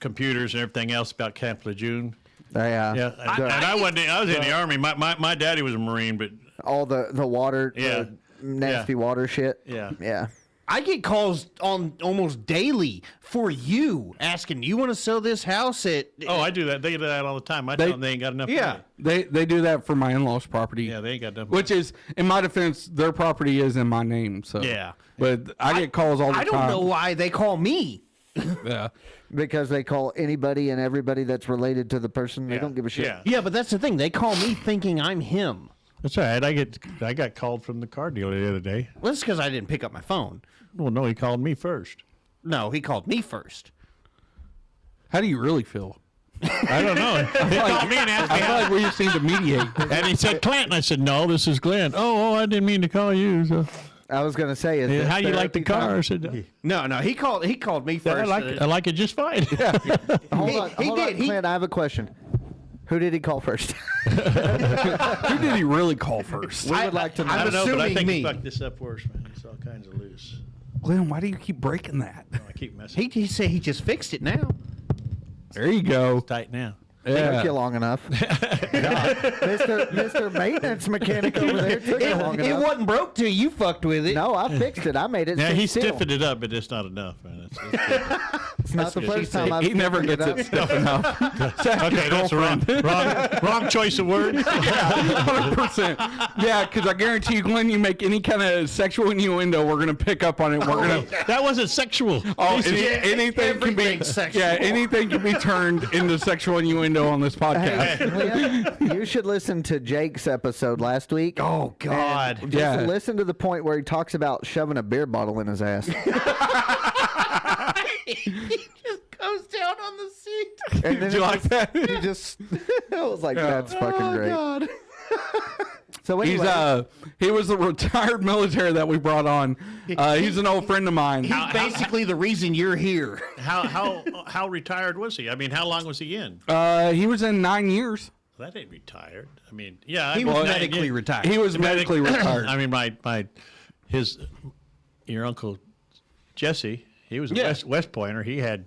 computers and everything else about Camp Lejeune. Yeah. Yeah, and I was in the Army. My daddy was a Marine, but All the water, Yeah. the nasty water shit. Yeah. Yeah. I get calls on almost daily for you asking, you want to sell this house at... oh, I do that. They do that all the time. I tell them they ain't got enough Yeah. money. They do that for my in-laws' property. Yeah, they ain't got enough Which is, in my defense, their property is in my name. So Yeah. But I get calls all the I time. don't know why they call me. Yeah. Because they call anybody and everybody that's related to the person. They don't give a shit. Yeah. Yeah, but that's the thing. They call me thinking I'm him. That's all right. I got called from the car dealer the other day. Well, that's because I didn't pick up my phone. Well, no, he called me first. No, he called me first. How do you really feel? I don't know. He called me and asked I me feel how. like we just need to mediate. And he said, Clint. And I said, no, this is Glenn. Oh, I didn't mean to call you. So. I was gonna say, is this How you like the therapy car? I time? said, No, he called me first. I like it just fine. Hold on, Clint. I have a question. Who did he call first? Who did he really call first? We would like to know. I don't know, but I assuming think me. he fucked this up for us, man. It's all kinds of loose. Glenn, why do you keep breaking that? I keep messing. He said he just fixed it now. There you go. Tight now. Took you long enough. Mr. Maintenance Mechanic over there took you long It enough. wasn't broke till you fucked with it. No, I fixed it. I made it. Yeah, sit he still. stiffened it up, but it's not enough, man. It's not the first time I've He never figured gets out. it stiff enough. Okay, that's wrong choice of words. 100%. Yeah, because I guarantee you, Glenn, you make any kind of sexual innuendo, we're gonna pick up on it. We're gonna. That wasn't sexual. Oh, anything can be sexual. Yeah, anything can be turned into sexual innuendo on this podcast. Leah, you should listen to Jake's episode last week. Oh God. Just Yeah. listen to the point where he talks about shoving a beer bottle in his ass. He just goes down on the seat. And then Did you like that? he just I was like, that's fucking great. God. So He's anyway, he was a retired military that we brought on. He's an old friend of mine. He's basically the reason you're here. How retired was he? I mean, how long was he in? He was in 9 years. That ain't retired. I mean, yeah, He was medically retired. He was medically retired. I mean, your uncle Jesse, he was a Yeah. West Pointer. He had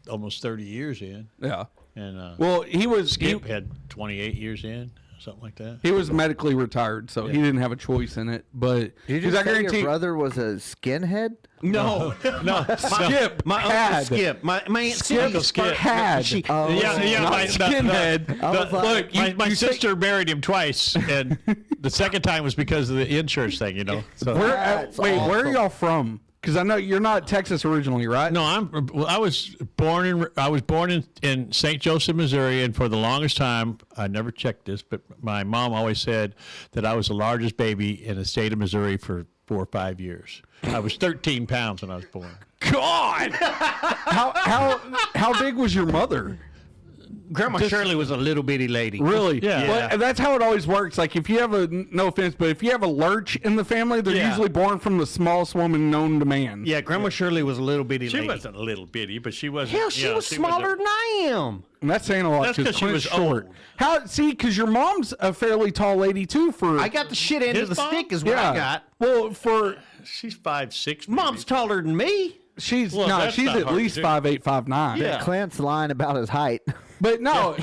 almost 30 years in, Yeah. and Well, he was Skip had 28 years in, something like that. he was medically retired, so he didn't have a choice in it. But did you because just say your brother was a skinhead? No. No, Skip My had uncle Skip. My aunt Skip Skip. had. She, yeah. not My, skinhead. I was like, Look, my you say- sister married him twice, and the second time was because of the insurance thing, you know. So That's where are awesome. y'all from? Because I know you're not Texas originally, right? no, I was born in St. Joseph, Missouri, and for the longest time, I never checked this, but my mom always said that I was the largest baby in the state of Missouri for 4 or 5 years. I was 13 pounds when I was born. God, how big was your mother? Grandma Shirley was a little bitty lady. Really? Yeah. Well, that's how it always works. Like if you have no offense, but if you have a lurch in the family, they're Yeah. usually born from the smallest woman known to man. Yeah, Grandma Shirley was a little bitty She lady. wasn't a little bitty, but she wasn't. Hell, she was smaller than I am. And that's saying a lot That's because 'cause she Clint's was short. old. How? See, because your mom's a fairly tall lady too. For I got the shit end His of the mom? stick is what I got. Well, for She's 5'6". Mom's taller than me. she's Well, no, that's she's not at hard least to do. 5'8", 5'9". Yeah. Clint's lying about his height. But no,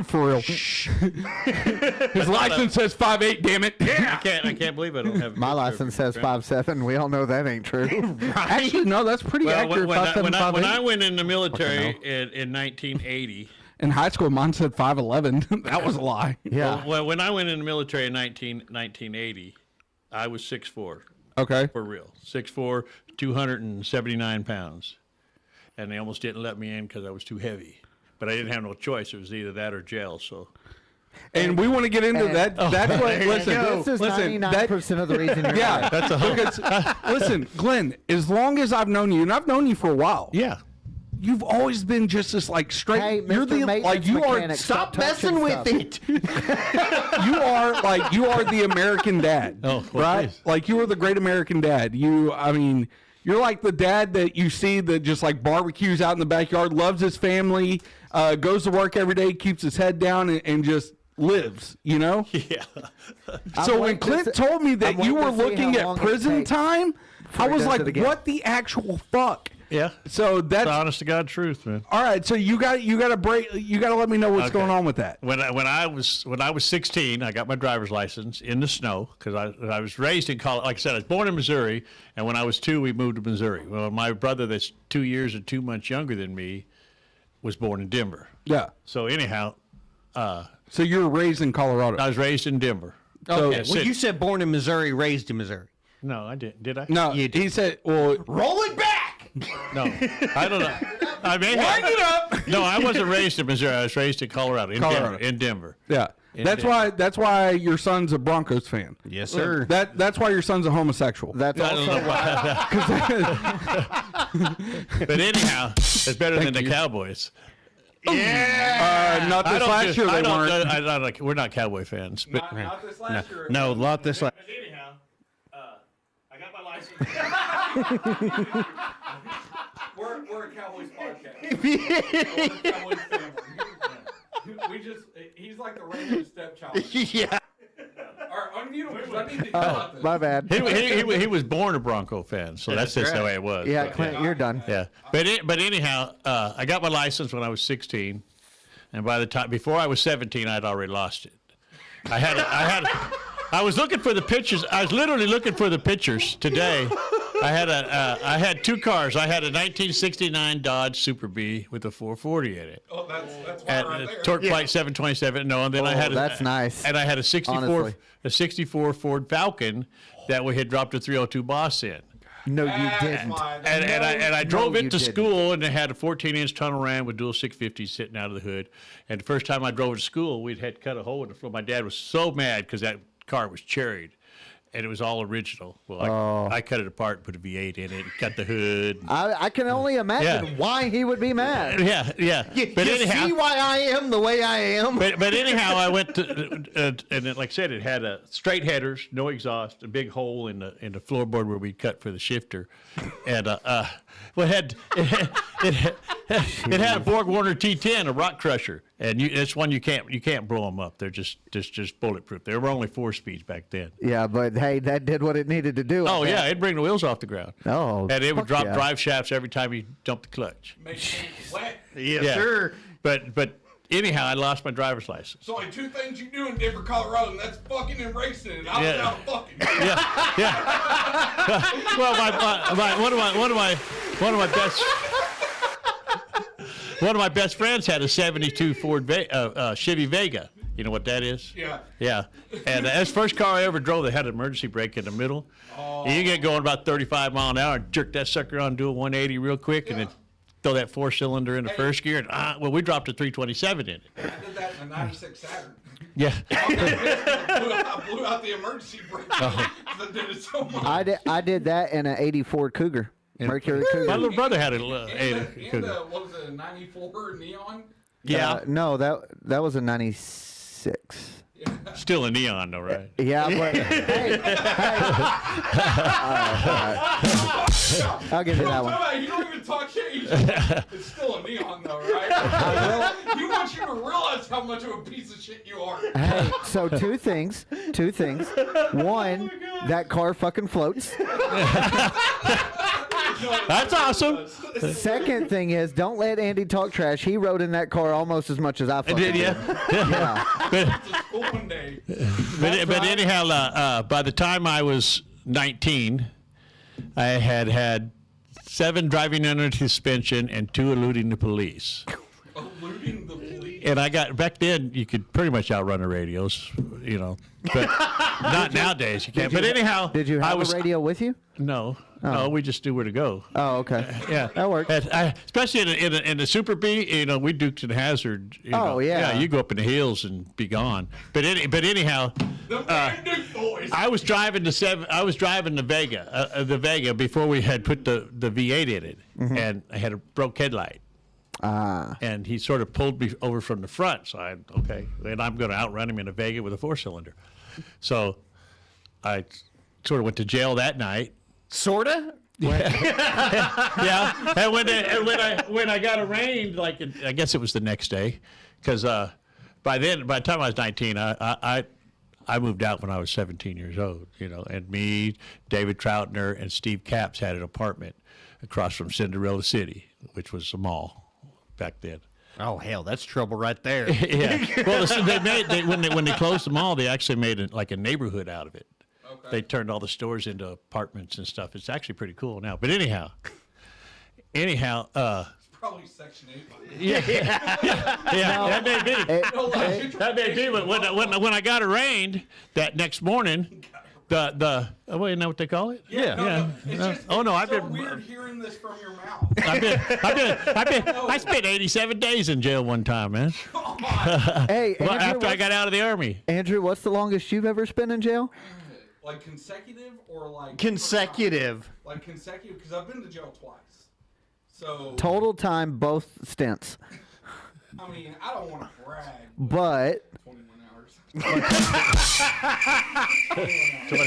for real. His license says 5'8". Damn it. I can't believe I don't have. My license says 5'7". We all know that ain't true. Actually, no, that's pretty Well, accurate. when 5'7", I 5'8". went in the military in 1980. In high school, mine said 5'11". That was a lie. Yeah. Well, when I went in the military in 1980, I was 6'4", Okay. for real. 6'4", 279 pounds. And they almost didn't let me in because I was too heavy. But I didn't have no choice. It was either that or jail. So And we want to get into that. That's what. Listen, This is listen. 99% of the reason you're Yeah, right. that's a hope. listen, Glenn. As long as I've known you, and I've known you for a while, Yeah. you've always been just this like straight. Hey, you're Mr. the Maintenance like you are. Mechanic, Stop touching messing with stuff. it. You are like you are the American dad. Oh, well, right. please. Like you are the great American dad. I mean, you're like the dad that you see that just like barbecues out in the backyard, loves his family, goes to work every day, keeps his head down, and just lives. You know. Yeah. So when waiting to Clint see- told me that I'm you waiting were to see how looking long at it prison takes time, I he was does like, it again. what the actual fuck? Yeah. So It's that's the honest to God truth, man. all right. So you got to break. You got to let me know what's Okay. going on with that. When I was 16, I got my driver's license in the snow because I was raised in Colorado. Like I said, I was born in Missouri, and when I was 2, we moved to Missouri. Well, my brother, that's 2 years and 2 months younger than me, was born in Denver. Yeah. So anyhow, So you were raised in Colorado. I was raised in Denver. So- Yeah, Well, you said born in Missouri, raised in Missouri. No, I didn't. Did I? No, he said, well, Roll it back. No, I don't know. I mean, wind it up. no, I wasn't raised in Missouri. I was raised in Colorado. Colorado. In Denver. Yeah. That's why your son's a Broncos fan. Yes, sir. That's why your son's a homosexual. That's also But anyhow, it's better than the Cowboys. Not this last year they weren't. We're not Cowboy fans. But Not this last year. No, lot this. But anyhow, I got my license. We're a Cowboys podcast. We're a Cowboys family. He's like the random stepchild. Yeah. All right, unmute him because I need to hear about this. my bad. He was born a Bronco fan, so that's just the way it was. Yeah, But, Clint, you're done. yeah. But anyhow, I got my license when I was 16, and by the time before I was 17, I'd already lost it. I was looking for the pictures. I was literally looking for the pictures today I had two cars. I had a 1969 Dodge Super Bee with a 440 in it. Oh, that's At right there. Torque Flight 727. No, and then I had that's nice. And I had a 64 Honestly. a 64 Ford Falcon that we had dropped a 302 Boss in. No, you That's didn't. mine. And I drove no, it you to didn't. school, and it had a 14-inch tunnel ram with dual 650s sitting out of the hood. And the first time I drove it to school, we'd had to cut a hole in the floor. My dad was so mad because that car was cherried, and it was all original. Well, I cut it apart, put a V8 in it, and cut the hood. I can only imagine Yeah. why he would be mad. Yeah. But you anyhow, see why I am the way I am? But anyhow, I went to, and then, like I said, it had straight headers, no exhaust, a big hole in the floorboard where we cut for the shifter, and well, it had a Borg Warner T10, a rock crusher, and it's one you can't blow them up. They're just bulletproof. There were only 4 speeds back then. Yeah, but hey, that did what it needed to do. Oh yeah, it'd bring the wheels off the ground. Oh, and it would fuck drop yeah. drive shafts every time you dumped the clutch. Make things wet. Yes, Yeah. sir. But anyhow, I lost my driver's license. There's only 2 things you do in Denver, Colorado, and that's fucking and racing. And I was Yeah. out fucking. Yeah. Well, one of my best friends had a '72 Ford Chevy Vega. You know what that is? Yeah. Yeah. And that's the first car I ever drove that had an emergency brake in the middle. And you get going about 35 mile an hour and jerk that sucker on, do a 180 real quick, and then throw that 4-cylinder in the first gear. And well, we dropped a 327 in it. I did that in a '96 Saturn. Yeah. I blew out the emergency brake. I did it so much. I did that in an '84 Cougar, Mercury My Cougar. little brother had a And what was it, a '94 Neon? Yeah. No, that was a '96. Still a neon, though, right? Yeah, but hey, I'll give you that one. You don't even talk shit. It's still a Neon, though, right? You want you to realize how much of a piece of shit you are. Hey, so two things. One, that car fucking floats. That's awesome. Second thing is, don't let Andy talk trash. He rode in that car almost as much as I fucking Did you? Yeah. It's a school one day. But anyhow, by the time I was 19, I had 7 driving under suspension and 2 eluding the police. Eluding the police. And I got back then you could pretty much outrun the radios, but not nowadays you can't. But anyhow, Did you I have was, a radio with you? No, no, we just knew where to go. Oh, okay. Yeah, That worked. Especially in the Super B, we Dukes and Hazard. Oh, yeah. Yeah, you go up in the hills and be gone. But anyhow, The man Duke boys. I was driving the Vega before we had put the V8 in it, and I had a broke headlight. And he sort of pulled me over from the front, so and I'm going to outrun him in a Vega with a 4-cylinder. So I sort of went to jail that night. Sorta? Yeah, and when I got arraigned, I guess it was the next day, because by the time I was 19, I moved out when I was 17 years old, and me, David Troutner, and Steve Capps had an apartment across from Cinderella City, which was a mall back then. Oh, hell, that's trouble right there. Yeah. Well, when they closed the mall, they actually made a neighborhood out of it. Okay. They turned all the stores into apartments and stuff. It's actually pretty cool now. But anyhow, Probably Section 8 by now. yeah, that may be. No, like, you That may be. But when I got arraigned that next morning, you know what they call it? No, it's just, Oh no, it's so weird hearing this from your mouth. I spent 87 days in jail one time, man. Come on. Hey, Well, Andrew, after I got out of the army. Andrew, what's the longest you've ever spent in jail? Like consecutive or like Consecutive. Like consecutive, because I've been to jail twice. So Total time, both stints. I mean, I don't want to brag. But 21 hours.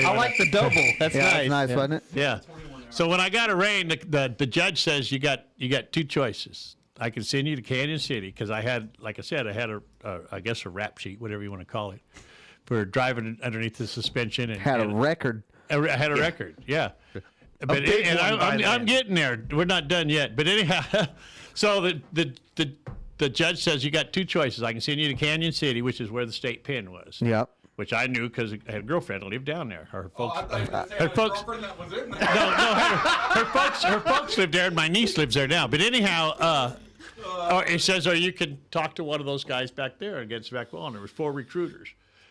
I like the double. That's yeah, nice. that's nice, wasn't it? Yeah. 21 hours. So when I got arraigned, the judge says you got 2 choices. I can send you to Canyon City because I had, like I said, a rap sheet, whatever you want to call it, for driving underneath the suspension. And Had a record. I had a record, yeah. But big one by I'm then. getting there. We're not done yet. But anyhow, so the judge says you got 2 choices. I can send you to Canyon City, which is where the state pen was. Yep. which I knew because I had a girlfriend that lived down there. Her folks, I thought you were gonna say her the folks, girlfriend that was in there. her folks live there, and my niece lives there now. But anyhow, it says, you can talk to one of those guys back there and get back on. There was 4 recruiters.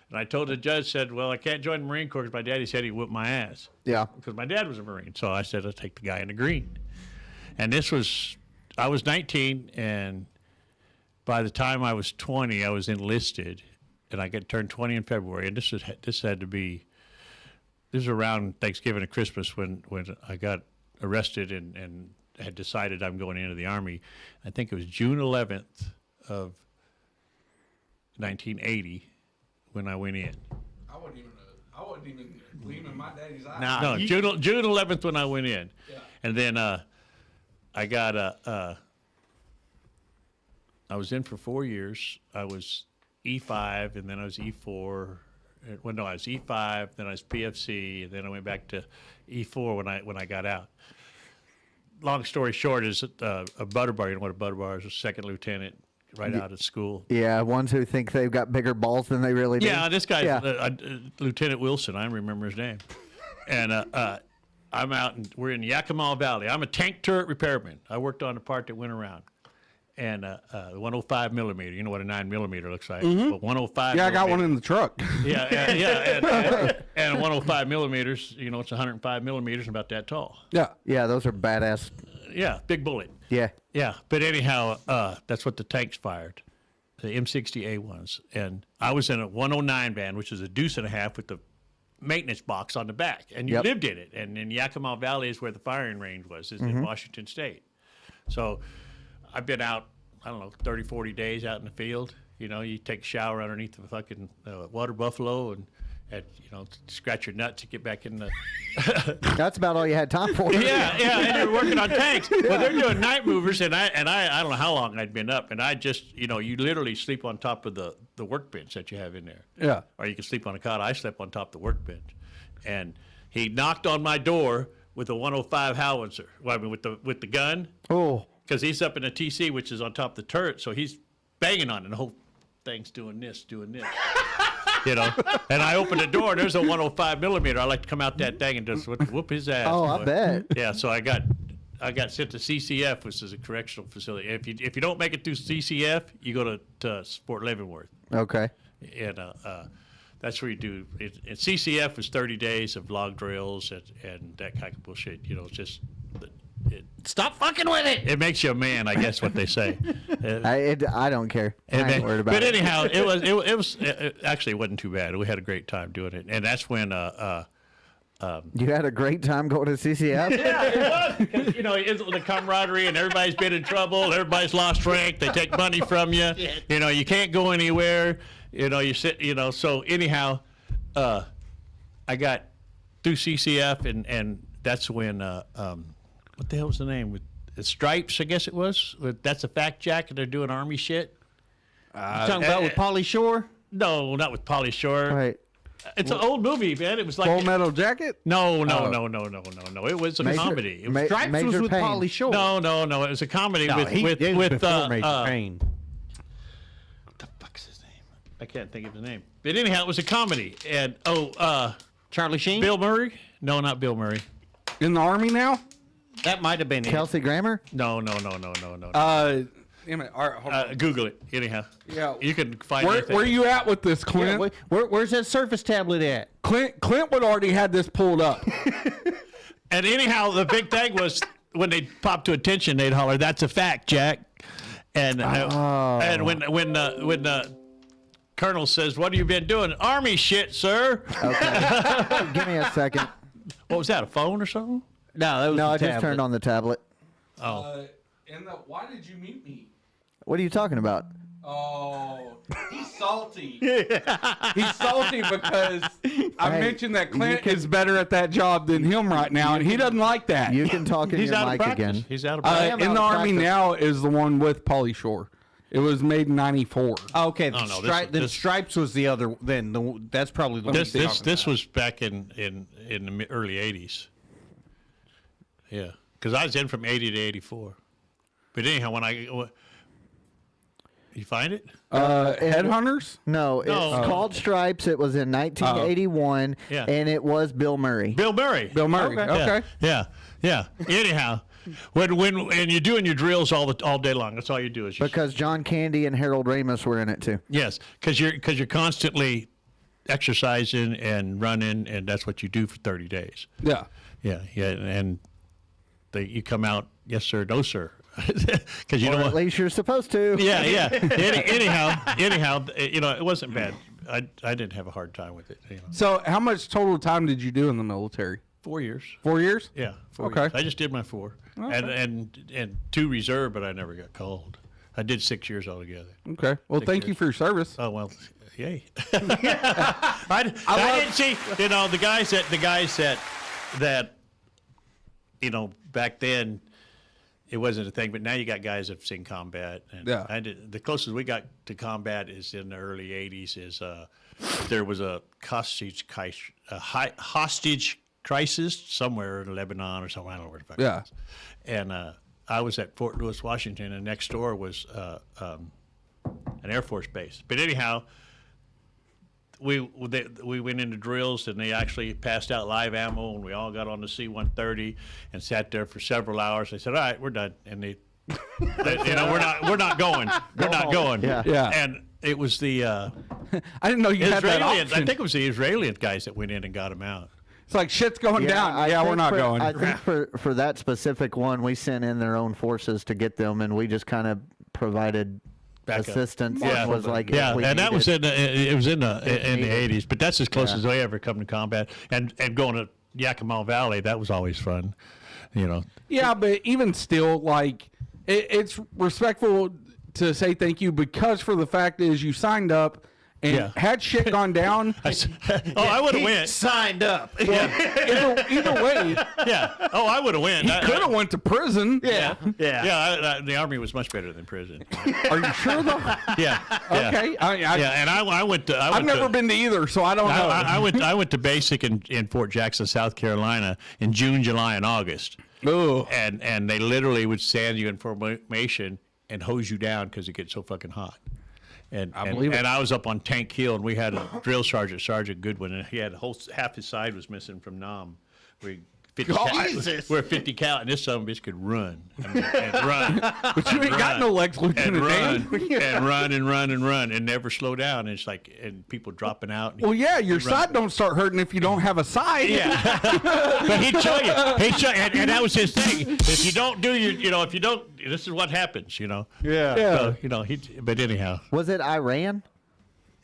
And I told the judge, said, well, I can't join the Marine Corps because my daddy said he whipped my ass. Yeah. Because my dad was a Marine. So I said, I'll take the guy in the green. And I was 19, and by the time I was 20, I was enlisted. And I turned 20 in February. And this was around Thanksgiving and Christmas when I got arrested and had decided I'm going into the Army. I think it was June 11th of 1980 when I went in. I wasn't even gleaming my daddy's eye. No, June 11th when I went in. Yeah. And then I got I was in for 4 years. I was E5, and then I was E4. Well, no, I was E5, then I was PFC, and then I went back to E4 when I got out. Long story short is a butter bar. You know what a butter bar is? A second lieutenant right out of school. Yeah, ones who think they've got bigger balls than they really do. Yeah, this guy's Lieutenant Wilson. I remember his name. And I'm out, and we're in Yakima Valley. I'm a tank turret repairman. I worked on the part that went around. And 105 millimeter. You know what a 9 millimeter looks like. But 105. Yeah, I got one in the truck. Yeah. And 105 millimeters. You know, it's 105 millimeters and about that tall. Yeah. Yeah, those are badass. Yeah, big bullet. Yeah. Yeah, but anyhow, that's what the tanks fired, the M60A ones. And I was in a 109 van, which is a deuce and a half with the maintenance box on the back. And you lived in it. And in Yakima Valley is where the firing range was, is in Washington State. So I've been out, I don't know, 30, 40 days out in the field. You know, you take a shower underneath the fucking water buffalo and you know, scratch your nuts to get back in the... That's about all you had time for. Yeah, and you're working on tanks. Well, they're doing night movers, and I don't know how long I'd been up, and I just, you know, you literally sleep on top of the workbench that you have in there. Yeah. Or you can sleep on a cot. I slept on top of the workbench. And he knocked on my door with a 105 howitzer. Well, I mean, with the gun. Oh. Because he's up in a TC, which is on top of the turret, so he's banging on it, and the whole thing's doing this. You know, and I open the door, and there's a 105 millimeter. I like to come out that thing and just whoop his ass. Oh, boy. I bet. Yeah, so I got sent to CCF, which is a correctional facility. If you don't make it through CCF, you go to Fort Leavenworth. Okay. And that's where you do it. And CCF was 30 days of log drills and that kind of bullshit. You know, it's just Stop fucking with it. it makes you a man, I guess what they say. I don't care. I ain't worried about but it. anyhow, it actually wasn't too bad. We had a great time doing it, and that's when You had a great time going to CCF? yeah, it was. 'Cause, you know, it's the camaraderie, and everybody's been in trouble. Everybody's lost rank. They take money from you. You know, you can't go anywhere. You know, you sit. You know, so anyhow, I got through CCF, and that's when what the hell was the name with the Stripes? I guess it was. That's a fact, Jack, and they're doing Army shit. You talking about with Pauly Shore? No, not with Pauly Shore. Right. It's an old movie, man. It was like Full Metal Jacket? No. It was a comedy. It was, Stripes Major was with Payne. Pauly Shore. no. It was a comedy with it was before Major what Payne. the fuck's his name? I can't think of his name. But anyhow, it was a comedy. And Charlie Sheen? Bill Murray? No, not Bill Murray. In the Army now? That might have been it. Kelsey Grammer? No. Damn it. All right, hold on. Google it. Anyhow, Yeah. you can find Where you at with this, Yeah, Clint? where's that Surface tablet at? Clint would already had this pulled up. And anyhow, the big thing was when they popped to attention, they'd holler, "That's a fact, Jack." And and when the colonel says, "What have you been doing?" "Army shit, sir." Okay. Give me a second. What was that? A phone or something? No, that was No, the I just tablet. turned on the tablet. Why did you mute me? What are you talking about? Oh, he's salty. He's salty because I Hey, mentioned that Clint is better at that job than him right now, and he doesn't like that. You can talk in He's your out of mic practice. again. He's out of practice. am in out the of Army practice. now is the one with Pauly Shore. It was made in '94. Okay, Oh, no, then this- Stripes was the other. That's probably the one. This was back in the early '80s. Yeah, because I was in from '80 to '84. But anyhow, You find it? Headhunters? No, it's No. called Stripes. It was in 1981, Yeah. and it was Bill Murray. Bill Murray. Bill Murray. Okay. Yeah. Anyhow, when and you're doing your drills all day long. That's all you do is you Because John Candy and Harold Ramis were in it too. yes, because you're constantly exercising and running, and that's what you do for 30 days. Yeah. Yeah, and you come out, yes sir, no sir, because you Or know at what. least you're supposed to. Yeah. Anyhow, it wasn't bad. I didn't have a hard time with it. So how much total time did you do in the military? 4 years. 4 years? Yeah. 4 Okay. years. I just did my 4, and 2 reserve, but I never got called. I did 6 years altogether. Okay. Well, thank you for your service. Oh well, yay! I didn't see. The guys that back then it wasn't a thing, but now you got guys that've seen combat. And Yeah. I did. The closest we got to combat is in the early '80s. Is there was a hostage crisis somewhere in Lebanon or somewhere. I don't know where the fuck it Yeah. was. And I was at Fort Lewis, Washington, and next door was an Air Force base. But anyhow, we went into drills, and they actually passed out live ammo, and we all got on the C-130 and sat there for several hours. They said, "All right, we're done," and they we're not going. We're not going. Yeah. Yeah. And it was the I didn't know you had that Israelis. option. I think it was the Israeli guys that went in and got him out. It's like shit's going down. I Yeah, we're think not going. I think for that specific one, we sent in their own forces to get them, and we just kind of provided Backup. assistance. Yeah, It was like yeah, if we and that was needed- it was in the needed. '80s, but that's as close Yeah. as I ever come to combat. And going to Yakima Valley, that was always fun. Yeah, but even still, like, it's respectful to say thank you, because for the fact is you signed up and Yeah. had shit gone down. I would have went. Signed up. Either way, Yeah. Oh, I would have went. he could have went to prison. Yeah. The Army was much better than prison. Are you sure though? Yeah. Okay. Yeah, and I went to. I've never been to either, so I don't know. I went to basic in Fort Jackson, South Carolina, in June, July, and August. Ooh. And they literally would stand you in formation and hose you down because it gets so fucking hot. And believe it. and I was up on Tank Hill, and we had a drill sergeant, Sergeant Goodwin, and he had half his side was missing from Nam. We 50 we're 50 cal, and this son of a bitch could run and run. But you ain't got no legs, And Lieutenant run Dan. and run and run and run and never slow down. And it's like, and people dropping out. And Well, yeah, your he'd run. side don't start hurting if you don't have a side. Yeah, but he'd show you. And that was his thing. If you don't do if you don't, this is what happens. Yeah. So, but anyhow, Was it Iran?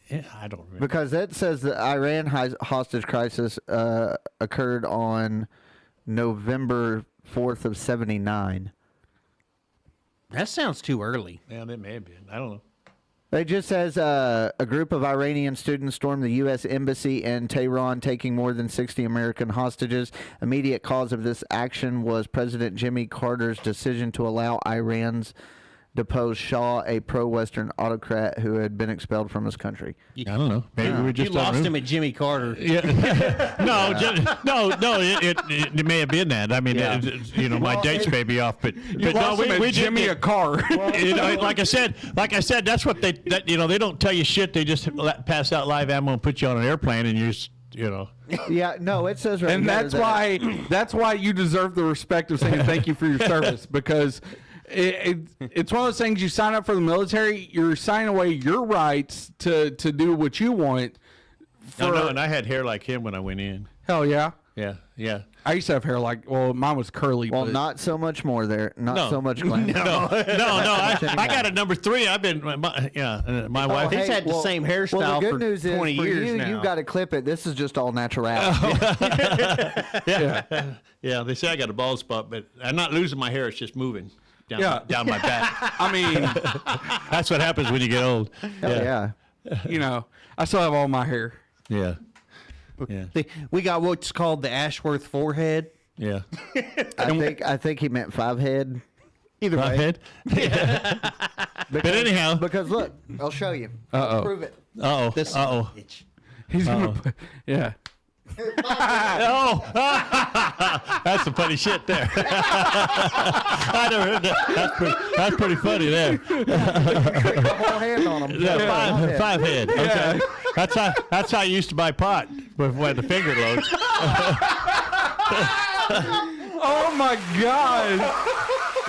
yeah, I don't remember. Because it says the Iran hostage crisis occurred on November 4th of '79. That sounds too early. Yeah, that may have been. I don't know. It just says a group of Iranian students stormed the U.S. Embassy in Tehran, taking more than 60 American hostages. Immediate cause of this action was President Jimmy Carter's decision to allow Iran's deposed Shah, a pro-Western autocrat who had been expelled from his country. I don't know. Maybe we were You just lost him at Jimmy Carter. Yeah. no. It may have been that. I mean, Yeah. my dates may be off, but You lost him at Jimmy a car. like I said, that's what they don't tell you shit. They just pass out live ammo and put you on an airplane, and Yeah, no, it says right And here that- that's why you deserve the respect of saying thank you for your service, because it's one of those things. You sign up for the military, you're signing away your rights to do what you want. and I had hair like him when I went in. Hell yeah. Yeah. I used to have hair mine was curly. Well, but not so much more there. Not No. so much glam. No. I got a number 3. I've been, my wife. He's had the same hairstyle well, the good for news 20 is for years you, now. You've got to clip it. This is just all natural. Yeah, they say I got a bald spot, but I'm not losing my hair. It's just moving down my back. I mean, That's what happens when you get old. Yeah. I still have all my hair. Yeah. We got what's called the Ashworth forehead. Yeah. I think he meant 5 head. Either My way. head. But anyhow. Because look, I'll show you. Uh-oh. Prove it. Uh-oh. This Uh-oh. bitch. He's gonna put, yeah. Oh, that's some funny shit there. I never heard that. That's pretty funny there. The whole hand on him. Yeah, five head. Okay. That's how you used to buy pot with the finger loads. Oh my God!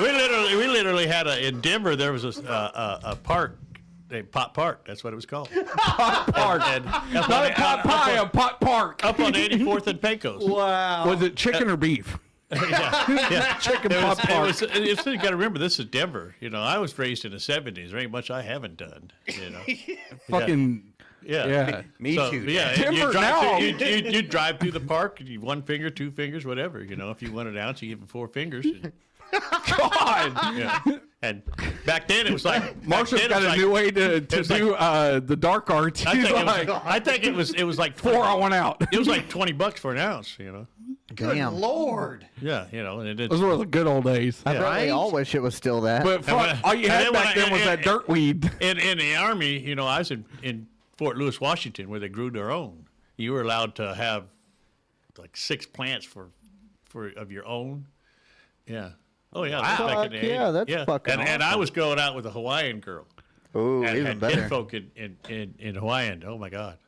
We literally had in Denver. There was a park. Pot Park, that's what it was called. Pot Park. Not a pot pie, a pot park. Up on 84th and Pecos. Wow. Was it chicken or beef? Yeah. Chicken pot park. You got to remember, this is Denver. You know, I was raised in the 70s. There ain't much I haven't done. You know. Fucking. Yeah. Yeah. Me too. Yeah, Denver you now. you drive through the park, you 1 finger, 2 fingers, whatever. You know, if you want an ounce, you give them 4 fingers. God. Yeah. And back then it was like Marshall's got a new way to do the dark arts. He's like, I think it was like 4 on 1 out. It was like $20 for an ounce, you know. Damn. Lord. Yeah, you know, and it Those were the good old days. I probably Right? all wish it was still that. But fuck, all you had back then was that dirt weed. in the Army, you know, I was in Fort Lewis, Washington, where they grew their own. You were allowed to have like 6 plants for of your own. Yeah. Oh yeah. That's back in the Fuck yeah, 80s. that's fucking and I awesome. was going out with a Hawaiian girl. Ooh, And even had better. kinfolk in Hawaiian. Oh my God.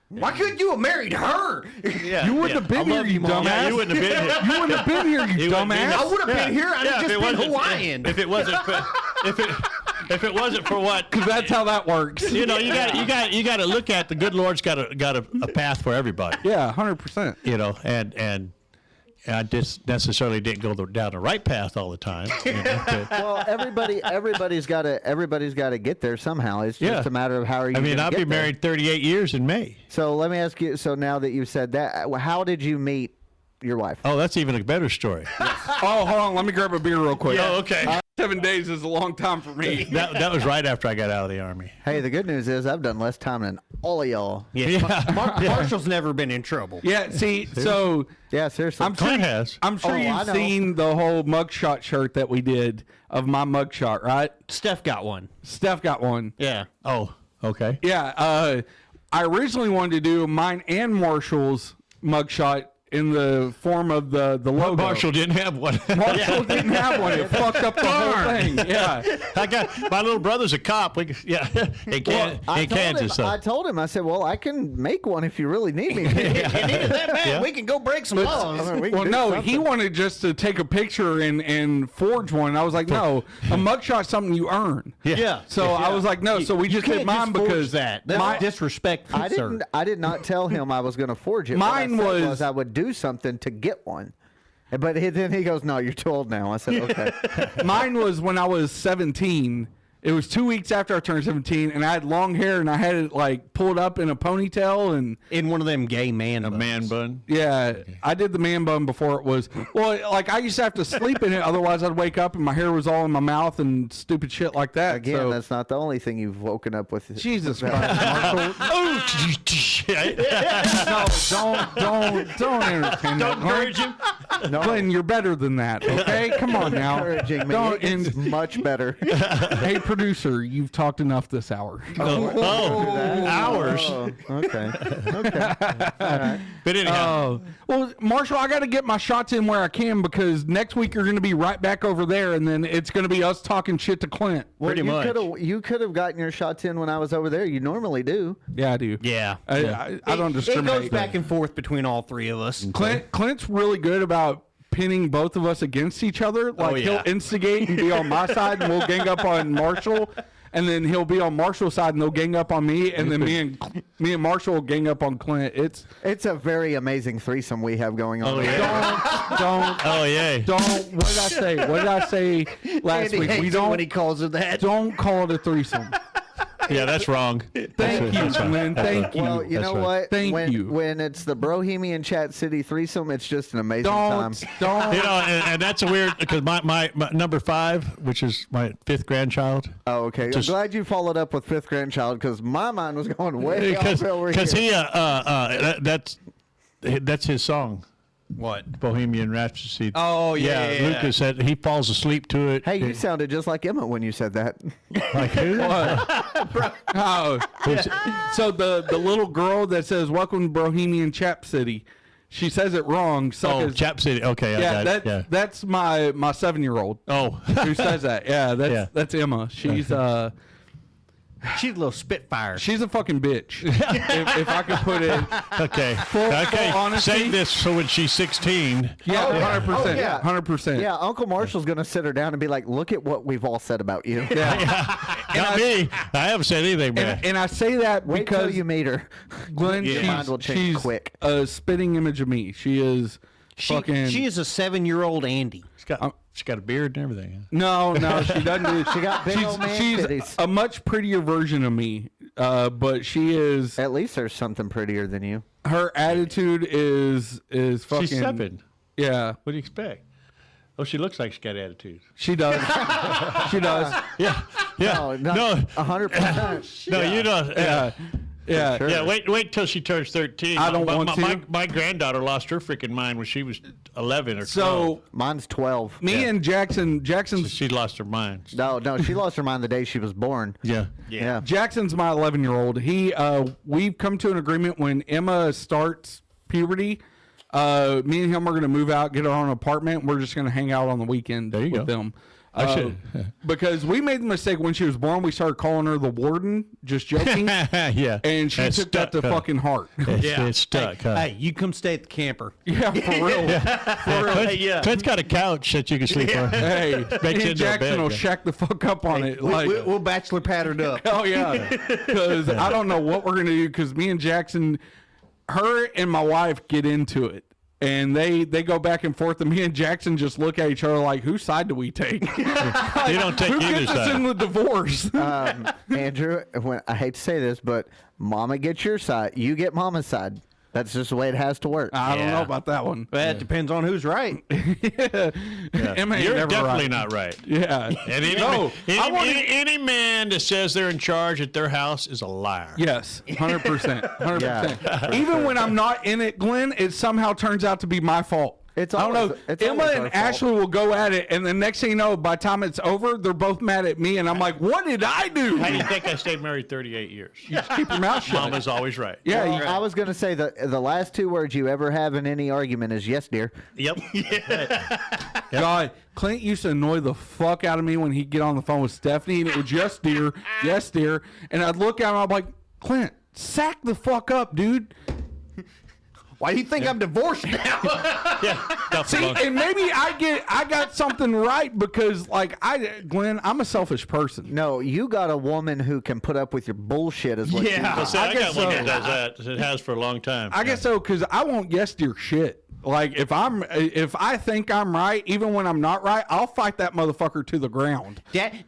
Why couldn't you have married her? Yeah. You wouldn't have been here, you dumbass. Yeah, you wouldn't have been here. You wouldn't have been here, you You wouldn't be dumbass. here. I would have been here. I'd have if just it been wasn't- Hawaiian. If it wasn't for, if it wasn't for what, Because that's how that works. you know, you got to look at the good Lord's got a path for everybody. Yeah, 100%. You know, and I just necessarily didn't go down the right path all the time. You know, Well, everybody's got to get there somehow. It's just Yeah. a matter of how are you. I mean, gonna I'll get be there. married 38 years in May. So let me ask you. So now that you've said that, how did you meet your wife? Oh, that's even a better story. Oh, hold on. Let me grab a beer real quick. Oh, okay. 7 days is a long time for me. That was right after I got out of the Army. Hey, the good news is I've done less time than all of y'all. Yeah. Marshall's never been in trouble. Yeah, see, so Yeah, seriously. I'm sure, Clint has. I'm sure Oh, I you've know. seen the whole mugshot shirt that we did of my mugshot, right? Steph got one. Steph got one. Yeah. Oh, okay. Yeah, I originally wanted to do mine and Marshall's mugshot in the form of the logo. Marshall didn't have one. Marshall didn't have one. It fucked up the whole thing. Yeah. I got my little brother's a cop. In Kansas. I told him. I said, "Well, I can make one if you really need me." You needed that bad. Yeah. We can go break some laws. Well, no, he wanted just to take a picture and forge one. I was like, no, a mugshot's something you earn. Yeah. So I was like, no. So we just did Can't mine just forge because that. That's my- disrespectful, I sir. didn't. I did not tell him I was going to forge it. Mine what I said was- I would do something to get one. But then he goes, "No, you're too old now." I said, "Okay." Mine was when I was 17. It was 2 weeks after I turned 17, and I had long hair, and I had it like pulled up in a ponytail, and In one of them gay man buns. man bun. yeah, I did the man bun before it was. Well, like I used to have to sleep in it, otherwise I'd wake up and my hair was all in my mouth and stupid shit like that. Again, so, that's not the only thing you've woken up with. Jesus Christ, Marshall. No, don't entertain that. Don't encourage him. Glenn, you're better than that, okay? Come on now. Encouraging me. Don't, It's much better. hey, producer, you've talked enough this hour. Hours. Oh, okay. But anyhow, Well, Marshall, I got to get my shots in where I can because next week you're going to be right back over there, and then it's going to be us talking shit to Clint. pretty much. You could have gotten your shots in when I was over there. You normally do. Yeah, I do. Yeah. I don't It discriminate. goes back and forth between all three of us. Clint's really good about pinning both of us against each other. Like yeah. he'll instigate and be on my side, and we'll gang up on Marshall, and then he'll be on Marshall's side, and they'll gang up on me, and then me and Marshall will gang up on Clint. It's a very amazing threesome we have going on. Oh, yeah. Don't. Oh yeah. What did I say? What did I say last Andy week? hates We it don't. when he calls it that. Don't call it a threesome. Yeah, that's wrong. Thank you, Glenn. Thank you. Well, you know right. what? Thank when, you. When it's the Brohemian Chat City threesome, it's just an amazing time. Don't. You know, and that's a weird because my number 5, which is my 5th grandchild, Oh, okay. Just- I'm glad you followed up with 5th grandchild because my mind was going way off because over here. he that's his song. What? Bohemian Rhapsody. Oh, yeah. Lucas said he falls asleep to it. Hey, you sounded just like Emma when you said that. Like who? Oh, so the little girl that says "Welcome to Bohemian Chap City," she says it wrong. Oh, Chap City. Okay, I got it. That's my 7-year-old Oh, who says that. Yeah, that's Emma. She's She's a little spitfire. she's a fucking bitch. if I could put it. okay. Full honesty. Save this so when she's 16. Yeah, 100%. Oh, yeah. 100%. Yeah, Uncle Marshall's going to sit her down and be like, look at what we've all said about you. Not me. I haven't said anything, man. And I say that Wait till because you meet her. Glenn, Your mind will change she's quick. a spitting image of me. She is fucking. She is a 7-year-old Andy. She's got a beard and everything. No, she doesn't. She got big old man she's titties. a much prettier version of me, but she is. At least there's something prettier than you. Her attitude is fucking. She's 7. Yeah, What do you expect? Oh, she looks like she's got attitude. she does. She does. Yeah. No, No. 100%. No, you don't. Yeah. Sure. Yeah, wait till she turns 13. I don't want to. My granddaughter lost her freaking mind when she was 11 or 12. So Mine's 12. me and Jackson's She lost her mind. No, she lost her mind the day she was born. Yeah. Yeah. Jackson's my 11-year-old. We've come to an agreement when Emma starts puberty. Me and him are going to move out, get our own apartment. We're just going to hang out on the weekend There you with go. them. I should. Because we made the mistake when she was born. We started calling her the warden, just joking, Yeah. and she It's took that to stuck, huh? fucking heart. It's stuck. Hey, huh? hey, you come stay at the camper. Yeah, for real. For real. Clint's got a couch that you can sleep on. Hey, Makes me it and into a Jackson bed, will yeah. shack the fuck up on it. Like, We'll bachelor patterned up. oh yeah, because I don't know what we're gonna do. Because me and Jackson, her and my wife get into it. And they go back and forth, and me and Jackson just look at each other like, whose side do we take? You don't take Who either gets us in side. the divorce? Andrew, I hate to say this, but Mama gets your side. You get Mama's side. That's just the way it has to work. I don't Yeah. know about that one. Well, it depends on who's right. Emma ain't You're never definitely right. not right. Yeah. And any, No, I wanna- any man that says they're in charge at their house is a liar. Yes, 100%. 100%. Yeah. Even when I'm not in it, Glenn, it somehow turns out to be my fault. It's I don't always- know. it's Emma always and our fault. Ashley will go at it, and the next thing you know, by the time it's over, they're both mad at me, and I'm like, "What did I do?" How do you think I stayed married 38 years? You just keep your mouth shut. Mama's always right. Yeah, Well, you- I was going to say the last two words you ever have in any argument is yes, dear. Yep. God, Clint used to annoy the fuck out of me when he'd get on the phone with Stephanie, and it was yes, dear, and I'd look at him, I'm like, Clint, sack the fuck up, dude. Why do you think I'm divorced now? Yeah. Tough See, luck. and maybe I got something right because, like, Glenn, I'm a selfish person. No, you got a woman who can put up with your bullshit is what you Yeah. got. See, I got guess one so. that does that. It has for a long time. I guess so, because I won't yes dear shit. Like if I think I'm right, even when I'm not right, I'll fight that motherfucker to the ground.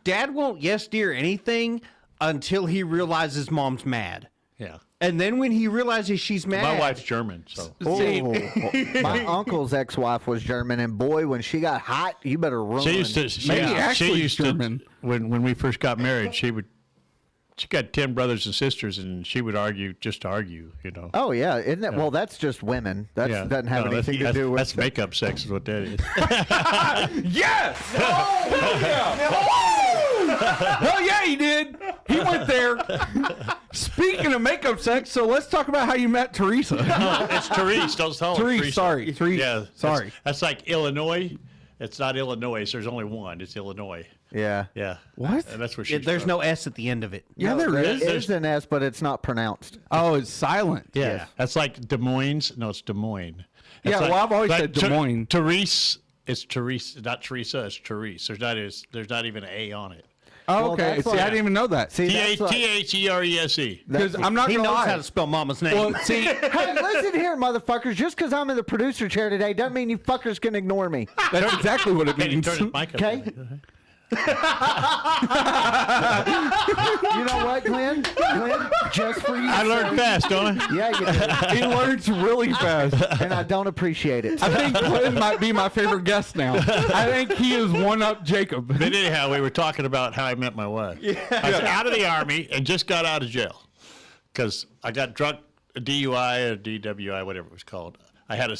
Dad won't yes dear anything until he realizes mom's mad. Yeah. And then when he realizes she's mad. My wife's German, so. See, My uncle's ex-wife was German, and boy, when she got hot, you better run. She used to. She, Maybe she Ashley's used German. to. When we first got married, she got 10 brothers and sisters, and she would argue just to argue. You know. Oh yeah, isn't that? Well, that's just women. That doesn't have No, anything to do with. That's makeup sex, is what that is. yes! Oh, hell yeah! Hell yeah, he did. He went there. Speaking of makeup sex, so let's talk about how you met Teresa. No, it's Therese. Don't tell her. Therese, sorry. Therese, Yeah. sorry. That's like Illinois. It's not Illinois. So there's only one. It's Illinois. Yeah. Yeah. What? And that's where she's There's from. no S at the end of it. Yeah, there is. It is an S, but it's not pronounced. Oh, it's silent. Yeah. That's like Des Moines. No, it's Des Moines. Yeah, That's well, I've always like said Des Moines. Therese. It's Therese, not Teresa. It's Therese. There's not even an A on it. Oh, Well, okay. that's See, like- I didn't even know that. See, that's like, T-H-E-R-E-S-E. Because I'm not He going to knows lie. how to spell mama's name. Well, see, hey, listen here, motherfuckers. Just because I'm in the producer chair today doesn't mean you fuckers can ignore me. that's exactly what it Hey, means. turn his mic up. Okay. You know what, Glenn? Glenn, just for you. I learned fast, don't I? Yeah, you did. He learns really fast. And I don't appreciate it. I think Glenn might be my favorite guest now. I think he is one up Jacob. But anyhow, we were talking about how I met my wife. I was out of the Army and just got out of jail because I got drunk, a DUI or DWI, whatever it was called. I had a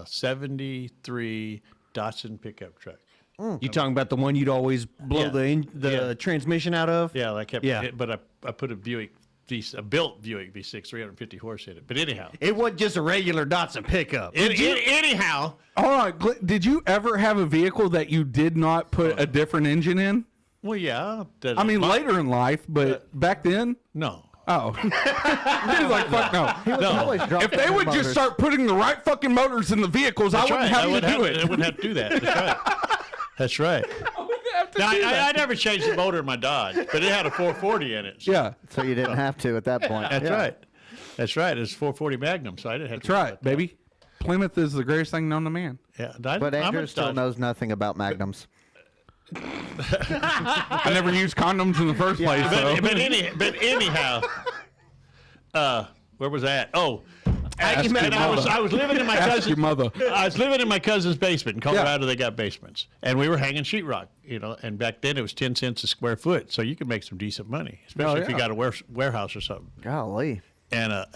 73 Datsun pickup truck. You talking about the one you'd always blow Yeah. the transmission out of? Yeah, I kept. Yeah. But I put a built Buick V6, 350 horse in it. But anyhow, It wasn't just a regular Datsun pickup. anyhow, Hold on, did you ever have a vehicle that you did not put a different engine in? well, yeah. I mean, later in life, but back then, No. oh, he's like, fuck no. Always If dropping they new would just motors. start putting the right fucking motors in the vehicles, I wouldn't have you do it. I wouldn't have to do that. That's right. That's right. Now, I never changed the motor in my Dodge, but it had a 440 in it. So Yeah, So you didn't have to at that point. That's Yeah. right. That's right. It's 440 Magnum, so I didn't have that's to. worry right, about that. baby. Plymouth is the greatest thing known to man. Yeah, But I'm Andrew a still Dodge. knows nothing about Magnums. I never used condoms in the first place, so. But anyhow, where was I at? Oh, Ask your I was mother. living in my Ask cousin. your mother. I was living in my cousin's basement in Colorado. They got basements, and we were hanging sheetrock. And back then it was 10 cents a square foot, so you could make some decent money, especially if you yeah. got a warehouse or something. Golly. And a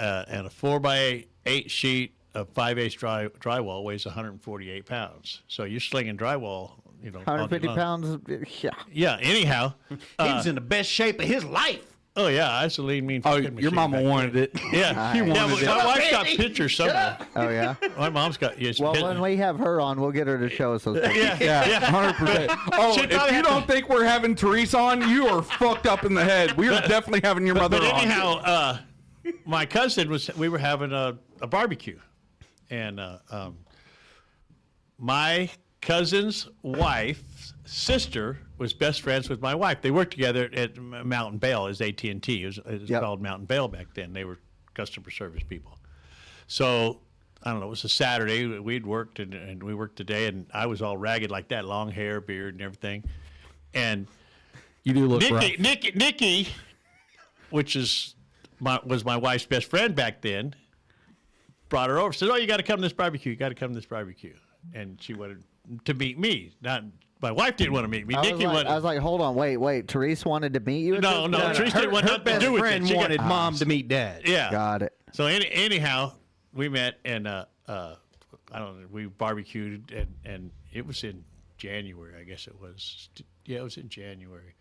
4x8 sheet of 5/8 drywall weighs 148 pounds. So you're slinging drywall. 150 all day long. pounds. Yeah. Yeah. Anyhow. He was in the best shape of his life. Oh yeah, I used to lean mean. Oh, fucking your machine mama back wanted it. then. Yeah, You wanted my it. wife's got pictures somewhere. Oh, yeah. My mom's got. Yes, Well, when we have her on, we'll get her to show us those pictures. Yeah, 100%. Oh, She'd if probably you have don't think we're having Teresa on, you are fucked up in the head. We are definitely having your mother But on. anyhow, my cousin we were having a barbecue, and my cousin's wife's sister was best friends with my wife. They worked together at Mountain Bell, as AT&T. It was Yep. called Mountain Bell back then. They were customer service people. So I don't know. It was a Saturday. We'd worked and we worked today, and I was all ragged like that, long hair, beard, and everything. And You do look rough. Nikki, which was my wife's best friend back then, brought her over. Said, "Oh, you got to come to this barbecue. You got to come to this barbecue." And she wanted to meet me. Not my wife didn't want to meet me. Nikki wanted. I was like, hold on, wait. Therese wanted to meet you? At No, this no, point? Teresa didn't want Her nothing to best do with friend it. She got- wanted mom to meet dad. Yeah. Got it. So anyhow, we met and I don't know. We barbecued and it was in January. I guess it was. Yeah, it was in January.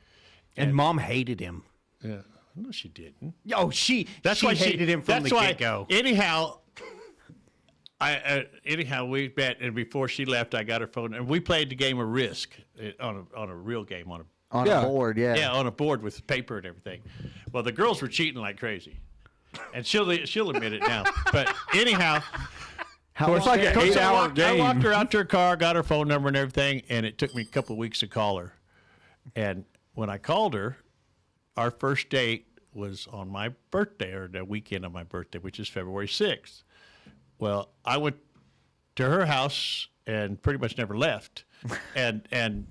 And mom hated him. Yeah. No, she didn't. Oh, That's she why hated him from the that's why- get-go. Anyhow, anyhow we met, and before she left, I got her phone, and we played the game of Risk on a real game on On Yeah. a board, yeah. on a board with paper and everything. Well, the girls were cheating like crazy, and she'll admit it now. But anyhow. How it's long like did- an So I 8-hour I game. walked her out to her car, got her phone number and everything, and it took me a couple of weeks to call her. And when I called her, our first date was on my birthday, or the weekend of my birthday, which is February 6th. Well, I went to her house and pretty much never left. And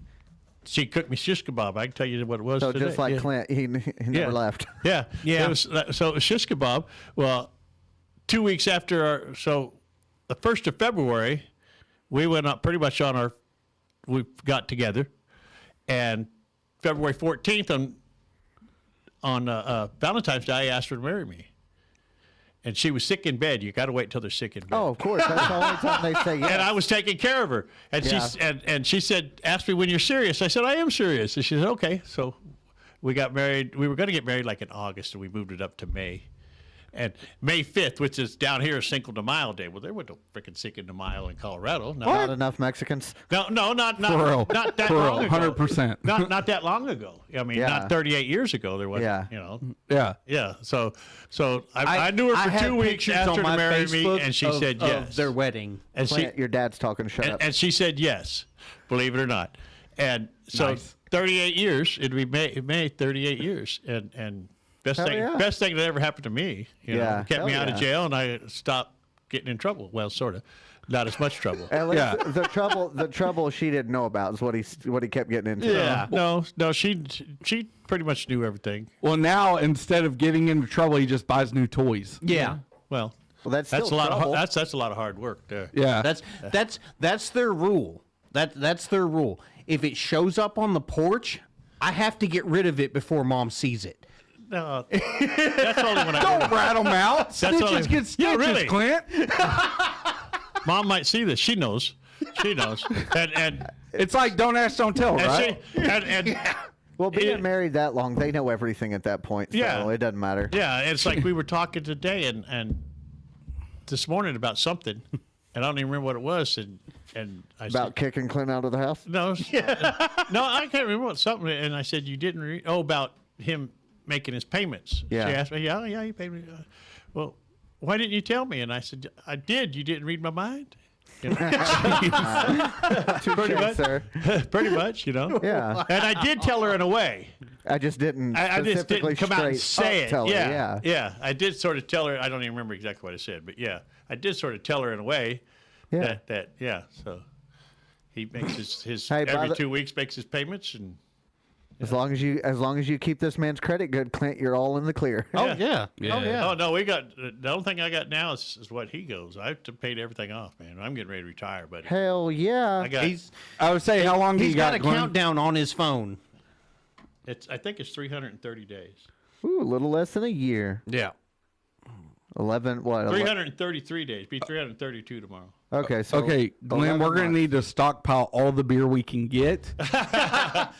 she cooked me shish kebab. I can tell you what it was So today. just like Yeah. Clint, he never left. Yeah, Yeah. It was, so it was shish kebab. Well, 2 weeks after the 1st of February, we went up pretty much we got together, and February 14th on Valentine's Day, I asked her to marry me, and she was sick in bed. You got to wait until they're sick in bed. Oh, of course. That's the only time they say yes. And I was taking care of her, and she said, "Ask me when you're serious." I said, "I am serious." And she said, "Okay." So we got married. We were going to get married like in August, and we moved it up to May. And May 5th, which is down here, is Cinco de Mayo Day. Well, there was no freaking Cinco de Mayo in Colorado. No, Not enough Mexicans. not For real. not that For real, long ago. 100%. Not that long ago. I mean, Yeah. not 38 years ago. There was, Yeah. Yeah. yeah. So I knew her for have 2 weeks, pictures asked on her to my marry Facebook me, and she of- said of yes. their wedding. And Clint, your dad's talking. Shut up. and she said yes, believe it or not. And so Nice. 38 years, it'd be May 38 years. And best Hell yeah. thing that ever happened to me. You know, Yeah, kept me hell out of yeah. jail, and I stopped getting in trouble. Well, sort of. Not as much trouble. At least Yeah. the trouble she didn't know about is what he kept getting into. Yeah. No, she pretty much knew everything. Well, now instead of getting into trouble, he just buys new toys. Yeah. Well, Well, that's that's a still lot trouble. of that's a lot of hard work there. Yeah. That's their rule. That's their rule. If it shows up on the porch, I have to get rid of it before mom sees it. No, that's only when I Don't rat them out. That's Snitches only- get stitches, Yeah, really. Clint. Mom might see this. She knows. She knows. And It's like don't ask, don't tell, right? and Well, being married that long, they know everything at that point. So Yeah. it doesn't matter. yeah, it's like we were talking today and this morning about something, and I don't even remember what it was. And I About said, kicking Clint out of the house. no, no, I can't remember what something. And I said, you didn't read. Oh, about him making his payments. Yeah. She asked me, yeah, he paid me. Well, why didn't you tell me? And I said, I did. You didn't read my mind. You know? Pretty much, sir. Pretty much, you know. Yeah. And I did tell her in a way. I just didn't. I just specifically didn't come out and straight say up it. tell her, Yeah, yeah. I did sort of tell her. I don't even remember exactly what I said, but yeah, I did sort of tell her in a way. Yeah. That yeah. So he makes his Hey, by every the- 2 weeks makes his payments, and As long as you keep this man's credit good, Clint, you're all in the clear. Oh yeah. oh no, we got the only thing I got now is what he goes. I've paid everything off, man. I'm getting ready to retire, but Hell yeah. I got I would say, how long do He's you got got, a Glenn? countdown on his phone. I think it's 330 days. Ooh, a little less than a year. Yeah. 11. What? 333 days. Be 332 tomorrow. Okay. So Okay, Glenn, 11 we're going to months. need to stockpile all the beer we can get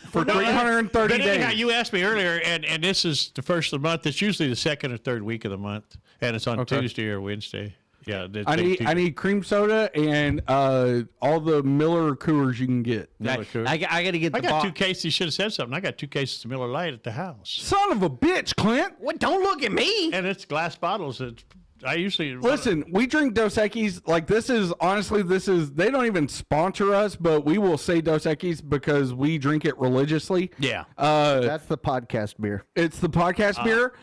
for 330 But anyhow, days. you asked me earlier, and this is the first of the month. It's usually the second or third week of the month, and it's on Okay. Tuesday or Wednesday. Yeah, I need cream soda and all the Miller Coors you can get. Miller Coors. I got to get the I got box. 2 cases. You should have said something. I got 2 cases of Miller Lite at the house, Son of a bitch, Clint. What? Don't look at me. and it's glass bottles. I usually Listen, we drink Dos Equis. Like, this is they don't even sponsor us, but we will say Dos Equis because we drink it religiously. Yeah. That's the podcast beer. It's the podcast beer.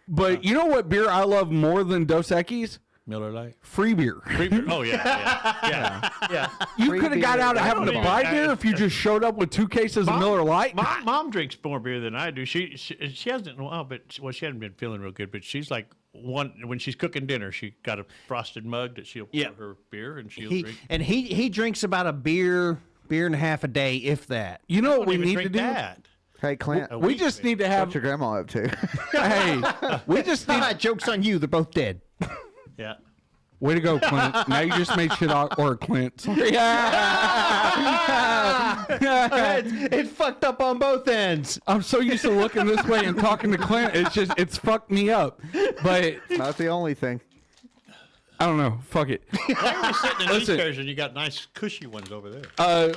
But you know what beer I love more than Dos Equis? Miller Lite. Free beer. Oh yeah. You Free could have got beer. out of I having to don't buy even- beer if you just showed up with 2 cases of Miller Lite. Mom drinks more beer than I do. She hasn't in a while, but she hasn't been feeling real good. But she's like when she's cooking dinner, she got a frosted mug that she'll pour her beer and she'll drink. He drinks about a beer and a half a day, if that. You know what Don't we even need to drink do? that. Hey, Clint. A We week, just maybe. need to have. What's your grandma up to? Hey, we just need. Joke's on you. They're both dead. Yeah. Way to go, Clint. Now you just made shit out, or Clint. Sorry. It's fucked up on both ends. I'm so used to looking this way and talking to Clint. It's fucked me up. But Not the only thing. I don't know. Fuck it. Why are you sitting in these Listen. chairs and you got nice cushy ones over there?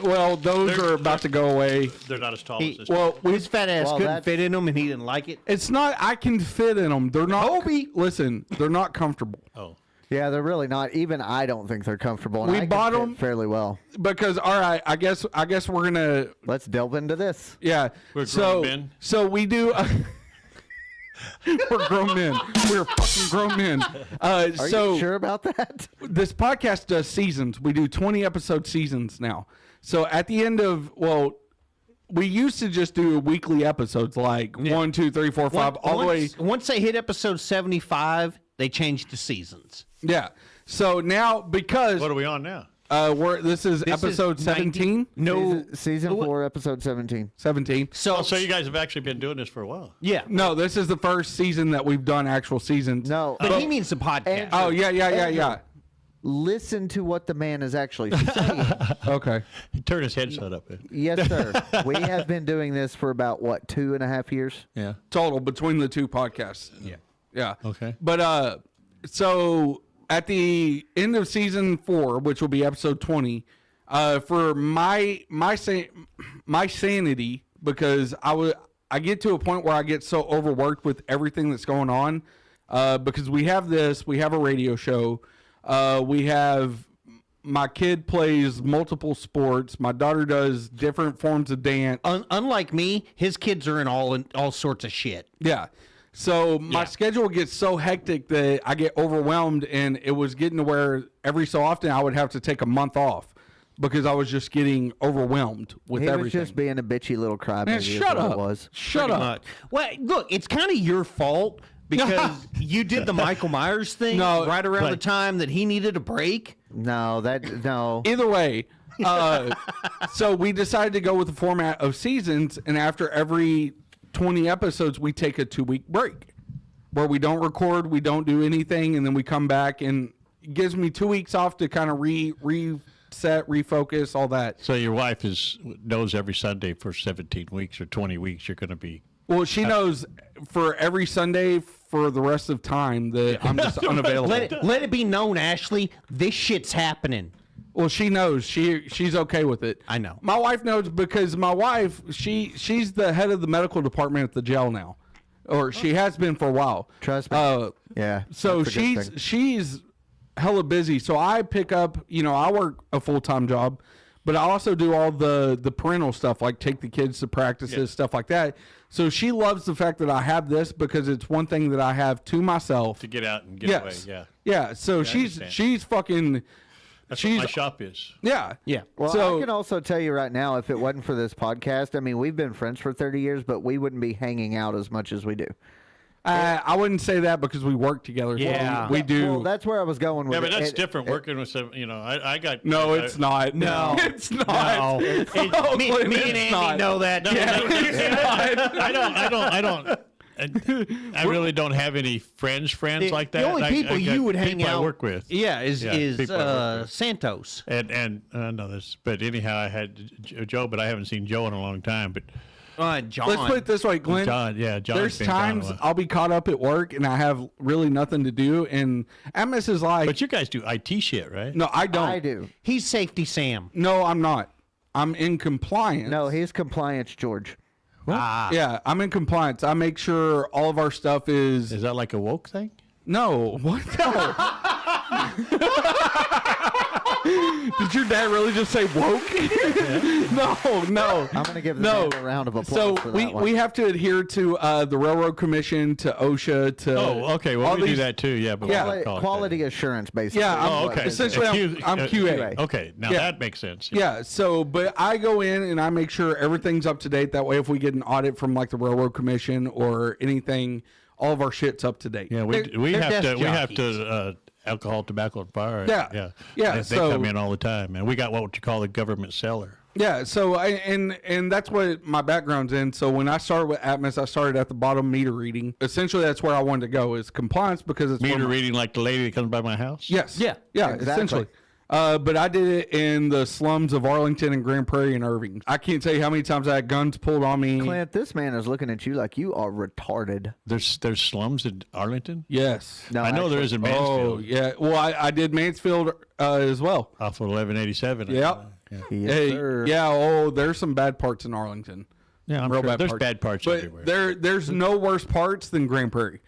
Well, those are about to go away. They're not as tall as this. Well, His fat ass Well, couldn't that's- fit in them, and he didn't like it. it's not. I can fit in them. They're not. Hobie. Listen, they're not comfortable. Oh. Yeah, they're really not. Even I don't think they're comfortable. And We I can bought fit 'em- fairly well. Because all right, I guess we're gonna. Let's delve into this. Yeah. We're so grown men. so we do. We're grown men. We're fucking grown men. Are So you sure about that? this podcast does seasons. We do 20 episode seasons now. So at the end of we used to just do weekly episodes like 1, 2, 3, 4, 5, all the way. Once they hit episode 75, they changed to seasons. Yeah. So now because What are we on now? this is episode 17. No, Season 4, episode 17. 17. so So you guys have actually been doing this for a while. yeah. No, this is the first season that we've done actual seasons. No. But he means the podcast. And- Oh yeah. Listen to what the man is actually saying. Okay. He turned his headset up. Yes, sir. We have been doing this for about, 2.5 years? Yeah. Total between the 2 podcasts. Yeah. Yeah. Okay. But so at the end of season 4, which will be episode 20, for my sanity, because I get to a point where I get so overworked with everything that's going on, because we have a radio show, we have my kid plays multiple sports, my daughter does different forms of dance. Unlike me, his kids are in all sorts of shit. Yeah. So my schedule gets so hectic that I get overwhelmed, and it was getting to where every so often I would have to take a month off because I was just getting overwhelmed with He was everything. just being a bitchy little crybaby. Man, is shut what up. It was. Shut Pretty up. much. Well, look, it's kind of your fault because you did the Michael Myers thing No, right around the time that he needed a break. No. Either way, so we decided to go with the format of seasons, and after every 20 episodes, we take a 2-week break where we don't record, we don't do anything, and then we come back, and it gives me 2 weeks off to kind of reset, refocus, all that. So your wife knows every Sunday for 17 weeks or 20 weeks you're going to be. Well, she knows for every Sunday for the rest of time that I'm just unavailable. Let it be known, Ashley, this shit's happening. Well, she knows. She's okay with it. I know. My wife knows because my wife, she's the head of the medical department at the jail now. Or she has been for a while. Trust me. Yeah. So that's a good thing. she's hella busy. So I pick up, I work a full-time job, but I also do all the parental stuff, like take the kids to practices, stuff like that. So she loves the fact that I have this because it's one thing that I have to myself. To get out and get away, yeah. Yeah, so she's fucking... That's what my shop is. Yeah. Yeah. Well, So- I can also tell you right now, if it wasn't for this podcast, I mean, we've been friends for 30 years, but we wouldn't be hanging out as much as we do. I wouldn't say that because we work together. Yeah. We do. Well, that's where I was going with Yeah, but it. that's different. Working with some, I got. No, it's not. No. It's not. No. No, me Clint, and it's Andy not. know that. I really don't have any friends like that. The only people I got you would hang people out I work with. Yeah, is people I work with. Santos. And I know this, but anyhow, I had Joe, but I haven't seen Joe in a long time. But John. Let's put it this way, Glenn. John, There's times I'll be caught up at work and I have really nothing to do, and Amos is like, But you guys do IT shit, right? no, I don't. I do. He's Safety Sam. No, I'm not. I'm in compliance. No, he's compliance, George. Yeah, I'm in compliance. I make sure all of our stuff is. Is that like a woke thing? No, what? No. Did your dad really just say woke? No. I'm going to give the No. man a round of applause So for that one. we have to adhere to the Railroad Commission, to OSHA, to Oh, okay. Well, all we do these- that too. Yeah, but Yeah. we don't call it Quality that. assurance, basically. Yeah, I'm- Oh, okay. essentially, I'm QA. Okay, now Yeah. that makes sense. Yeah, so but I go in and I make sure everything's up to date. That way, if we get an audit from like the Railroad Commission or anything, all of our shit's up to date. Yeah, we they're have desk to alcohol, tobacco, and fire. Yeah. They So- come in all the time, and we got what you call the government cellar. Yeah, so and that's what my background's in. So when I started with Atmos, I started at the bottom meter reading. Essentially, that's where I wanted to go is compliance because it's Meter one of my- reading like the lady that comes by my house. Yes. Yeah. Exactly. Essentially. But I did it in the slums of Arlington and Grand Prairie and Irving. I can't tell you how many times I had guns pulled on me. Clint, this man is looking at you like you are retarded. There's slums in Arlington. Yes. No, I know there is in Mansfield Oh, yeah. Well, I did Mansfield as well. off of 1187. Yeah. Yes, Hey, sir. yeah. Oh, there's some bad parts in Arlington. Yeah, I'm Real sure. bad There's parts. bad parts But everywhere. there's no worse parts than Grand Prairie.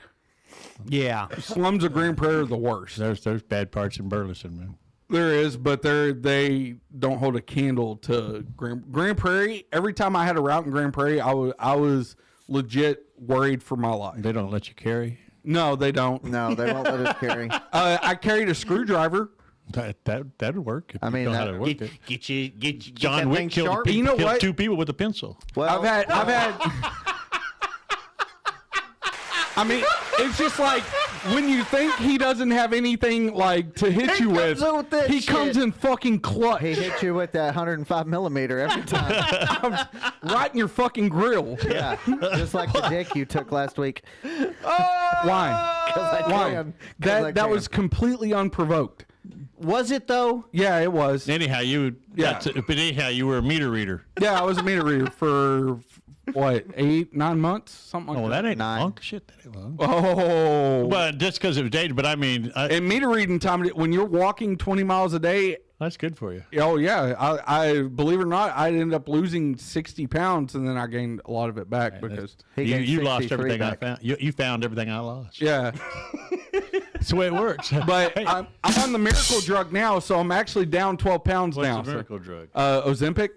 Yeah. Slums of Grand Prairie are the worst. There's bad parts in Burleson, man. There is, but they don't hold a candle to Grand Prairie. Every time I had a route in Grand Prairie, I was legit worried for my life. They don't let you carry. No, they don't. No, they won't let us carry. I carried a screwdriver. That'd work. If I mean, you know how that- to work Get, it. get you get John that Wick thing killed, sharp. You know killed what? 2 people with a pencil. Well, I've had. I mean, it's just like when you think he doesn't have anything like to hit He you comes with, in with that he shit. comes in fucking clutch, he hit you with that 105 millimeter every time. right in your fucking grill. Yeah, just like the dick you took last week. Why? Because I Why? can. 'Cause I That can. was completely unprovoked. Was it though? Yeah, it was. Anyhow, but anyhow, you were a meter reader. Yeah, I was a meter reader for what 8, 9 months, something like Oh, that. that ain't 9. long. Shit, that ain't long. Oh, But just because it was dated. But I mean, and meter reading time when you're walking 20 miles a day. that's good for you. Oh yeah, I believe it or not, I ended up losing 60 pounds, and then I gained a lot of it back because He You, gained you lost 63 everything I back. found. You found everything I lost. yeah. That's the way it works. But I'm on the miracle drug now, so I'm actually down 12 pounds What's now. the miracle drug? Ozempic.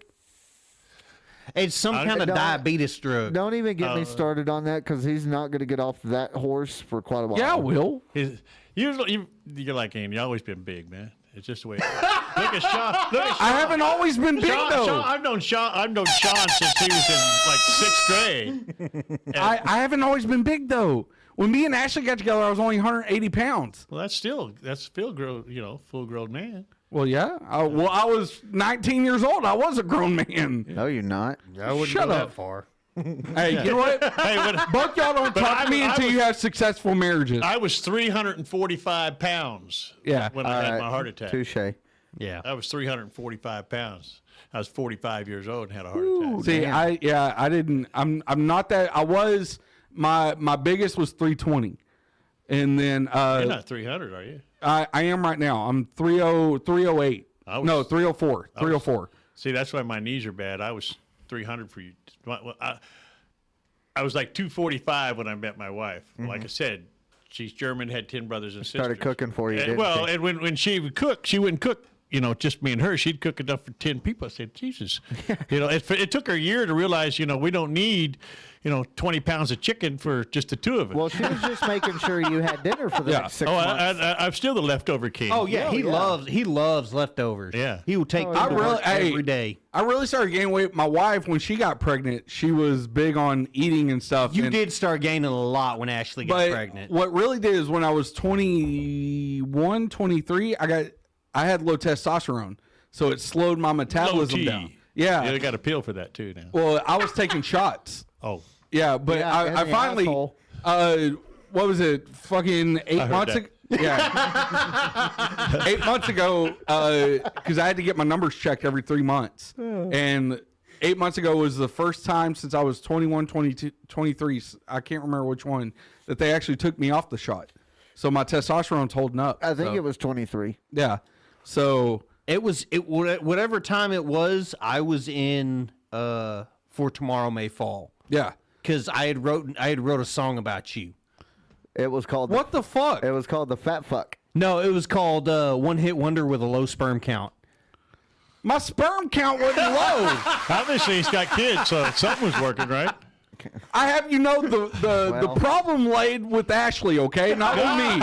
It's some kind of don't- diabetes drug. Don't even get me started on that because he's not going to get off that horse for quite a while. Yeah, I will. You're like Andy. You've always been big, man. It's just the way. Look at Sean. Look at Sean. I haven't always been big though. I've known Sean since he was in like 6th grade. I haven't always been big though. When me and Ashley got together, I was only 180 pounds. Well, that's full grown man. Well, yeah. I was 19 years old. I was a grown man. No, you're not. I wouldn't Shut go up. that far. Hey, you know what? Hey, Both y'all don't talk to me until you have successful marriages. I was 345 pounds. Yeah. When I had my heart attack. Touche. Yeah. I was 345 pounds. I was 45 years old and had a heart attack. See, I didn't. I'm not that. I was my biggest was 320, and then You're not 300, are you? I am right now. I'm 308. No, 304. 304. See, that's why my knees are bad. I was 300 for you. I was like 245 when I met my wife. Like I said, she's German, had 10 brothers and sisters. Started cooking for you, And, didn't well, she? and when she would cook, she wouldn't cook, just me and her. She'd cook enough for 10 people. I said, Jesus. It took her a year to realize, we don't need, 20 pounds of chicken for just the two of us. Well, she was just making sure you had dinner for the next 6 months. I'm still the leftover king. Oh yeah, he loves leftovers. Yeah. He will take them to work every day. I really started gaining weight. My wife, when she got pregnant, she was big on eating and stuff. You and, did start gaining a lot when Ashley got pregnant. What really did is when I was 21, 23, I had low testosterone, so it slowed my metabolism Low T. down. Yeah. They got a pill for that too now. Well, I was taking shots. Oh. Yeah, but Yeah, in I the finally, asshole. what was it? Fucking 8 months ago. Yeah, 8 months ago, because I had to get my numbers checked every 3 months, and 8 months ago was the first time since I was 21, 22, 23. I can't remember which one that they actually took me off the shot. So my testosterone's holding up. I think it was 23. Yeah. So whatever time it was, I was in For Tomorrow May Fall. yeah. Because I had wrote a song about you. It was called What the fuck? It was called the Fat Fuck. No, it was called One Hit Wonder with a Low Sperm Count. My sperm count wasn't low. Obviously, he's got kids, so something was working, right? I have the problem laid with Ashley, okay, not with me.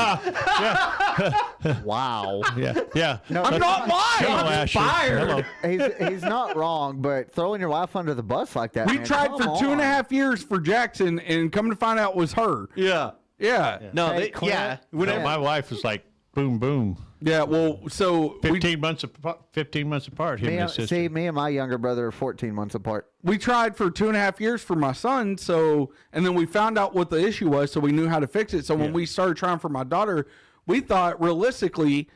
Wow. Yeah. No, I'm not lying. Hello, I'm Ashley. fired. Hello. he's not wrong, but throwing your wife under the bus like that. We man, tried come for on. 2.5 years for Jackson, and come to find out it was her. Yeah. Yeah. No, Hey, Clint. No, my wife was like, boom, boom. Yeah. Well, so 15 months apart, him and his sister. Me and my younger brother are 14 months apart. we tried for 2.5 years for my son. So, and then we found out what the issue was, so we knew how to fix it. So when we started trying for my daughter, we thought realistically,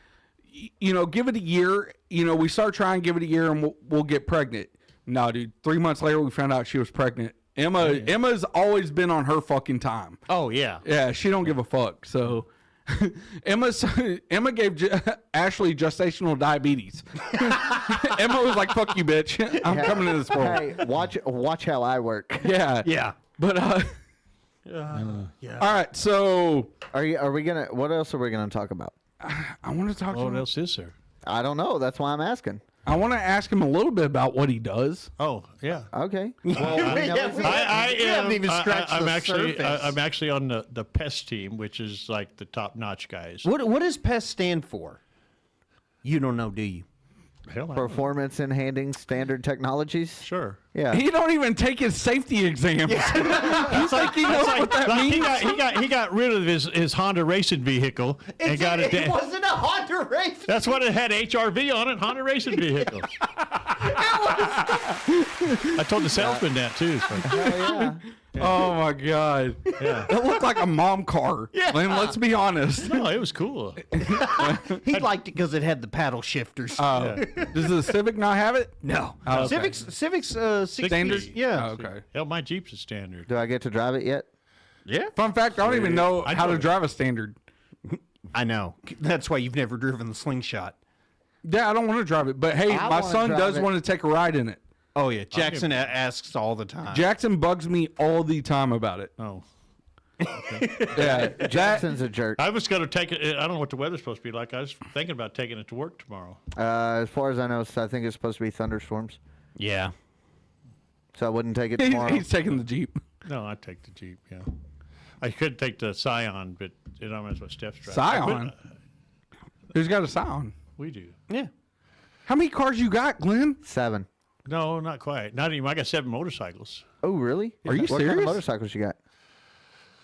give it a year. We start trying, give it a year, and we'll get pregnant. No, dude. 3 months later, we found out she was pregnant. Emma's always been on her fucking time. Oh, yeah. Yeah, she don't give a fuck. So Emma gave Ashley gestational diabetes. Emma was like, "Fuck you, bitch. I'm coming into this world." Hey, watch how I work. Yeah, Yeah. But Yeah. all right. So Are we gonna? What else are we gonna talk about? I want to talk to What him. else is there? I don't know. That's why I'm asking. I want to ask him a little bit about what he does. Oh, yeah. Okay. We haven't even scratched the surface. I'm actually on the PEST team, which is like the top-notch guys. What does PEST stand for? You don't know, do you? Hell, I don't know. Performance enhancing standard technologies. Sure. Yeah. He don't even take his safety exams. You think he knows what that Like, means? he got rid of his Honda racing vehicle and got it. It wasn't a Honda race. That's what it had HRV on it, Honda racing vehicle. I told the salesman that too. So. Hell yeah. Oh my god! Yeah. It looked like a mom car. Yeah. Lynn, let's be honest. No, it was cool. He liked it because it had the paddle shifters. Does the Civic not have it? no. Oh, okay. Civics Standards? Yeah. Oh, okay. Hell, my Jeep's a standard. Do I get to drive it yet? Yeah. Fun fact: I don't even know I how to know. drive a standard. I know. That's why you've never driven the Slingshot. Yeah, I don't want to drive it, but hey, I my wanna son drive does it. want to take a ride in it. Oh, yeah. Jackson asks all the time. Jackson bugs me all the time about it. Oh. Yeah, Jackson's a jerk. I was going to take it. I don't know what the weather's supposed to be like. I was thinking about taking it to work tomorrow. As far as I know, I think it's supposed to be thunderstorms. Yeah. So I wouldn't take it tomorrow. he's taking the Jeep. No, I'd take the Jeep, yeah. I could take the Scion, but that's what Steph's driving. Scion? Who's got a Scion? We do. Yeah. How many cars you got, Glenn? 7. No, not quite. Not even. I got 7 motorcycles. Oh, really? Are you what kind serious? of motorcycles you got?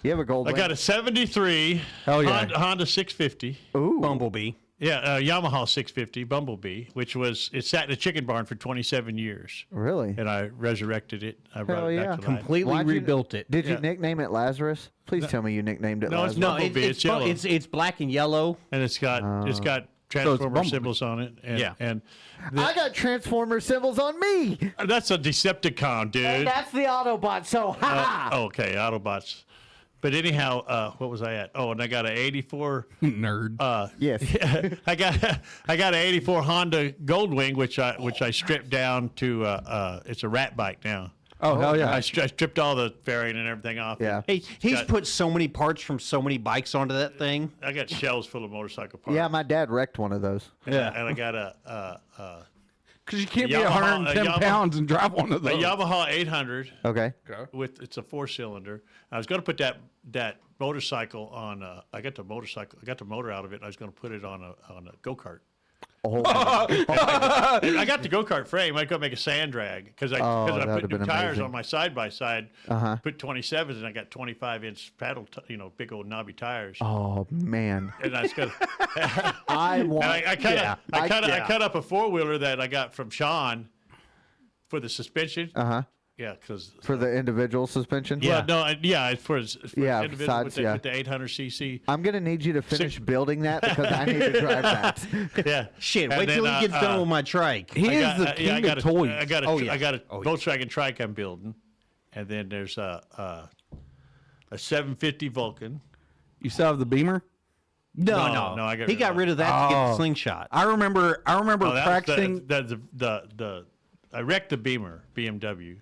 You have a gold. I got a 73 Hell yeah. Honda 650. Ooh. Bumblebee. Yeah, Yamaha 650 Bumblebee, it sat in a chicken barn for 27 years. Really? And I resurrected it. I brought Hell it yeah. back to life. Completely Why'd you- rebuilt it. Did you Yeah. nickname it Lazarus? Please tell me you nicknamed it No, it's Lazarus. No, Bumblebee, it's yellow. it's black and yellow. And it's got transformer Bumblebee. symbols on it. And, Yeah. And I got Transformer symbols on me. that's a Decepticon, dude. That's the Autobot, so ha! Okay, Autobots. But anyhow, what was I at? Oh, and I got an 84. Nerd. Yes. I got an 84 Honda Goldwing, which I stripped down to it's a rat bike now. Oh, hell yeah. I stripped all the fairing and everything off. Yeah. Hey, he's got- put so many parts from so many bikes onto that thing. I got shelves full of motorcycle parts. Yeah, my dad wrecked one of those. And I got a Because you can't be Yamaha- 110 Yamaha- pounds and drive one of those. Yamaha 800 Okay. it's a 4-cylinder. I was going to put that motorcycle on. I got the motor out of it. And I was going to put it on a go-kart. Oh, I got the go-kart frame. I could make a sand drag because I that put would've new been tires amazing. on my side-by-side. Put 27s and I got 25-inch paddle, big old knobby tires. oh man. And I was going I want. I cut up a 4-wheeler that I got from Sean for the suspension. Yeah, because For the individual suspension. it's for Yeah, individual sides, yeah. with the 800cc. I'm gonna need you to finish building that because I need to drive that. Yeah, Shit, And wait till then, he gets done with my trike. He is the I king got of toys. I got a Oh, yeah. I got a Oh, yeah. Volkswagen trike I'm building, and then there's a 750 Vulcan. You still have the Beamer? No, I got he rid got of rid of that to get the Oh. slingshot. I remember Oh, practicing. I wrecked the Beamer BMW.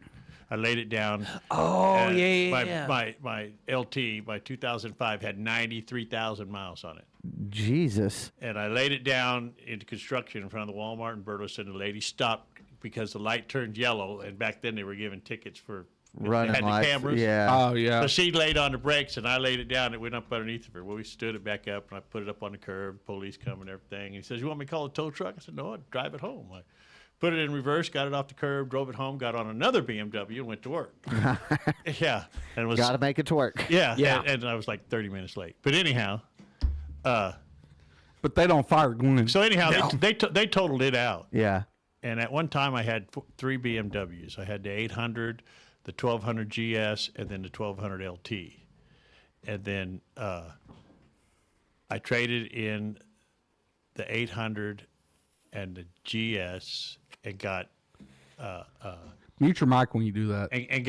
I laid it down. Oh, and yeah. My LT, my 2005 had 93,000 miles on it. Jesus. And I laid it down into construction in front of the Walmart in Burleson. The lady stopped because the light turned yellow, and back then they were giving tickets for Running had the lights. cameras. Yeah. Oh, yeah. So she laid on the brakes, and I laid it down. It went up underneath of her. Well, we stood it back up, and I put it up on the curb. Police come and everything. And he says, "You want me to call a tow truck?" I said, "No, I'd drive it home." I put it in reverse, got it off the curb, drove it home, got on another BMW, and went to work. Yeah, and it was Got to make it to work. yeah, Yeah. And I was like 30 minutes late. But anyhow, But they don't fire Glenn. so anyhow, they totaled it out. Yeah. And at one time, I had 3 BMWs. I had the 800, the 1200 GS, and then the 1200 LT. And then I traded in the 800 and the GS and got Mute your mic when you do that. and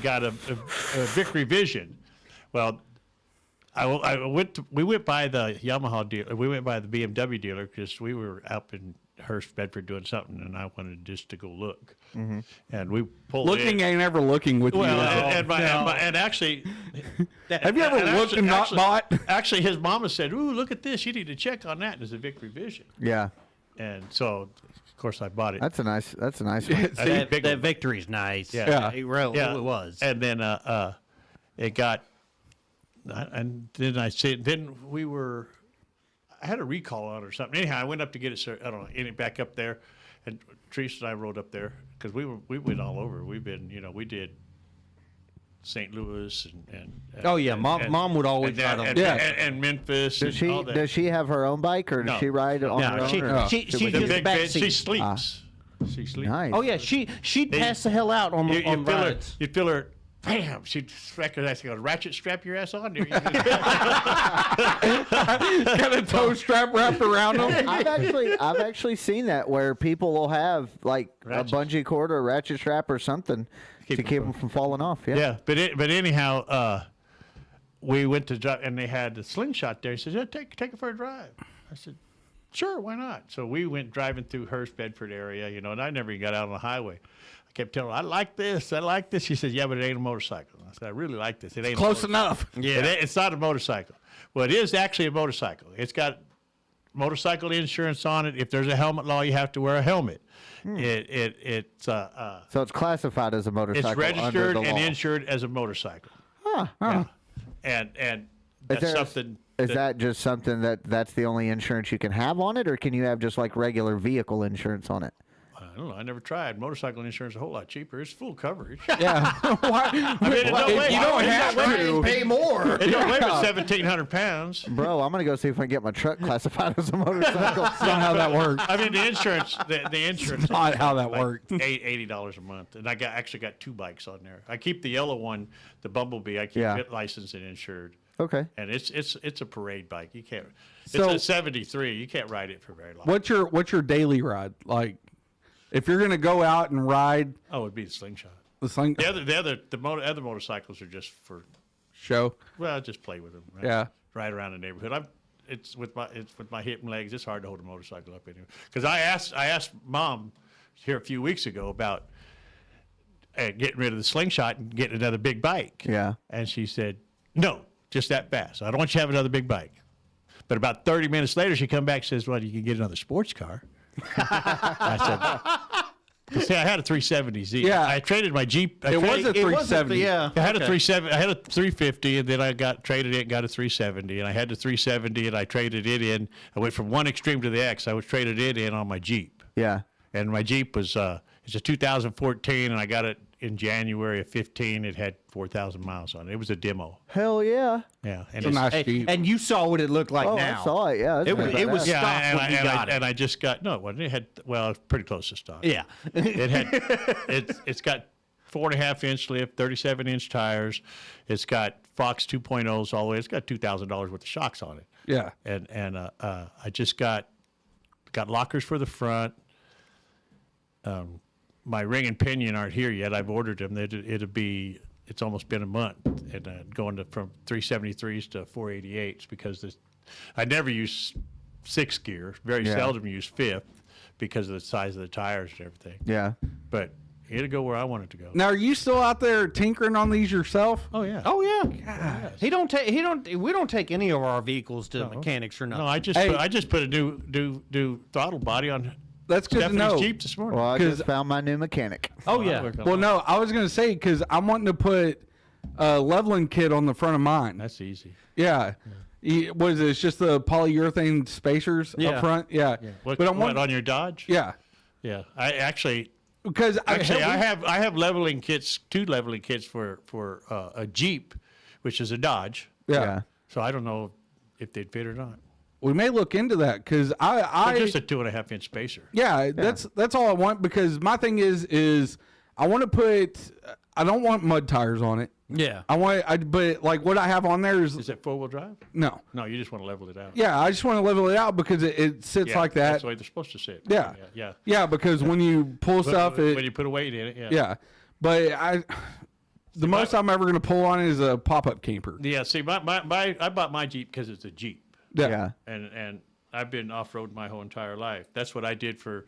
got a Victory Vision. Well, we went by the Yamaha dealer. We went by the BMW dealer because we were up in Hurst, Bedford, doing something, and I wanted just to go look. And we pulled Looking in. ain't ever looking with Well, you. and actually, Have you ever looked and not bought? Actually, his mama said, "Ooh, look at this! You need to check on that." There's a Victory Vision, Yeah. and so of course I bought it. That's a nice one. That big That one. victory's nice. Yeah. It really Yeah. it was. And then it got, and then I had a recall on it or something. Anyhow, I went up to get it. I don't know, back up there, and Teresa and I rode up there because we went all over. We've been, we did St. Louis and Oh, yeah, Mom would always try to- and Memphis. Does and all that. does she have her own bike or does No. she ride it on her No, own? she or- she Should she's we The do- just big back bed, she seat. sleeps. She sleeps. Nice. Oh yeah, she'd pass the hell out on You on feel her. rides. You feel her. Bam! She'd smack her ass. Go, ratchet strap your ass on. There. Got a toe strap wrapped around them. I've actually seen that where people will have like Ratchets. a bungee cord or a ratchet strap or something to keep them from falling off. Yeah. Yeah, but anyhow, we went to drive, and they had the slingshot there. He says, "Yeah, take it for a drive." I said, "Sure, why not?" So we went driving through Hurst, Bedford area, and I never even got out on the highway. I kept telling her, "I like this. She said, "Yeah, but it ain't a motorcycle." I said, "I really like this. It ain't Close a motorcycle." enough. Yeah, it's not a motorcycle. Well, it is actually a motorcycle. It's got motorcycle insurance on it. If there's a helmet law, you have to wear a helmet. It's So it's classified as a motorcycle. it's registered under the and law. insured as a motorcycle. Huh. Yeah. And that's there a- something. Is that just something that's the only insurance you can have on it, or can you have just like regular vehicle insurance on it? I don't know. I never tried. Motorcycle insurance is a whole lot cheaper. It's full coverage. Yeah. Why? I mean, it don't If weigh- you don't it have don't weigh- to. Pay more. It don't weigh but 1,700 pounds. Bro, I'm gonna go see if I can get my truck classified as a motorcycle. That's not how that works. I mean, the insurance. The insurance. Not how that like works. $80 a month, and I actually got 2 bikes on there. I keep the yellow one, the Bumblebee. I keep Yeah. it licensed and insured. Okay. And it's a parade bike. You can't. So- It's a 73. You can't ride it for very long. What's your daily ride like? If you're gonna go out and ride Oh, it'd be the slingshot. the sling Other motorcycles are just for, show, well, just play with them. Right? Yeah. Ride around the neighborhood. It's with my hip and legs. It's hard to hold a motorcycle up anyway. Because I asked Mom here a few weeks ago about getting rid of the slingshot and getting another big bike. Yeah. And she said, no, just that fast. I don't want you to have another big bike. But about 30 minutes later, she come back and says, well, you can get another sports car. I said, see, I had a 370Z. Yeah. I traded my Jeep. It was a 370. Yeah. I had a 370. I had a 350, and then I traded it and got a 370. And I had the 370, and I traded it in. I went from one extreme to the X. I was traded it in on my Jeep. Yeah. And my Jeep was it's a 2014, and I got it in January of 15. It had 4,000 miles on it. It was a demo. Hell yeah. Yeah, and It's a nice Hey, Jeep. and you saw what it looked like Oh, now. I saw it. Yeah. It was yeah, stock and, when you got it. I just got no. It wasn't. It had it's pretty close to stock. Yeah. It had it's got 4.5-inch lift, 37-inch tires. It's got Fox 2.0s all the way. It's got $2,000 worth of shocks on it. Yeah. And I just got lockers for the front. My ring and pinion aren't here yet. I've ordered them. It's almost been a month, and going from 373s to 488s because I never use 6th gear. Very Yeah. seldom use 5th because of the size of the tires and everything. Yeah. But it'll go where I want it to go. Now, are you still out there tinkering on these yourself? Oh yeah. Oh yeah. We don't take any of our vehicles to mechanics or nothing. No, I just put a new throttle body on That's good to Stephanie's know. Jeep this morning. Well, I 'Cause- just found my new mechanic. Oh I yeah. work on Well, that. no, I was going to say because I'm wanting to put a leveling kit on the front of mine. That's easy. Yeah. What is it? It's just the polyurethane spacers Yeah. up front. Yeah. What, But I'm what wondering. on your Dodge? Yeah. Yeah. I actually Because I have leveling kits, 2 leveling kits for a Jeep, which is a Dodge. Yeah. So I don't know if they'd fit or not. We may look into that because But just a 2.5-inch spacer. Yeah, that's all I want because my thing is I want to put I don't want mud tires on it. Yeah. But like what I have on there Is it 4-wheel drive? no. No, you just want to level it out. Yeah, I just want to level it out because it sits Yeah, like that. That's the way they're supposed to sit. Yeah. Yeah. Yeah, because when you pull stuff, when you put a weight in it, yeah. yeah. But the most I'm ever going to pull on is a pop-up camper. Yeah, see, I bought my Jeep because it's a Jeep. Yeah. And I've been off-road my whole entire life. That's what I did for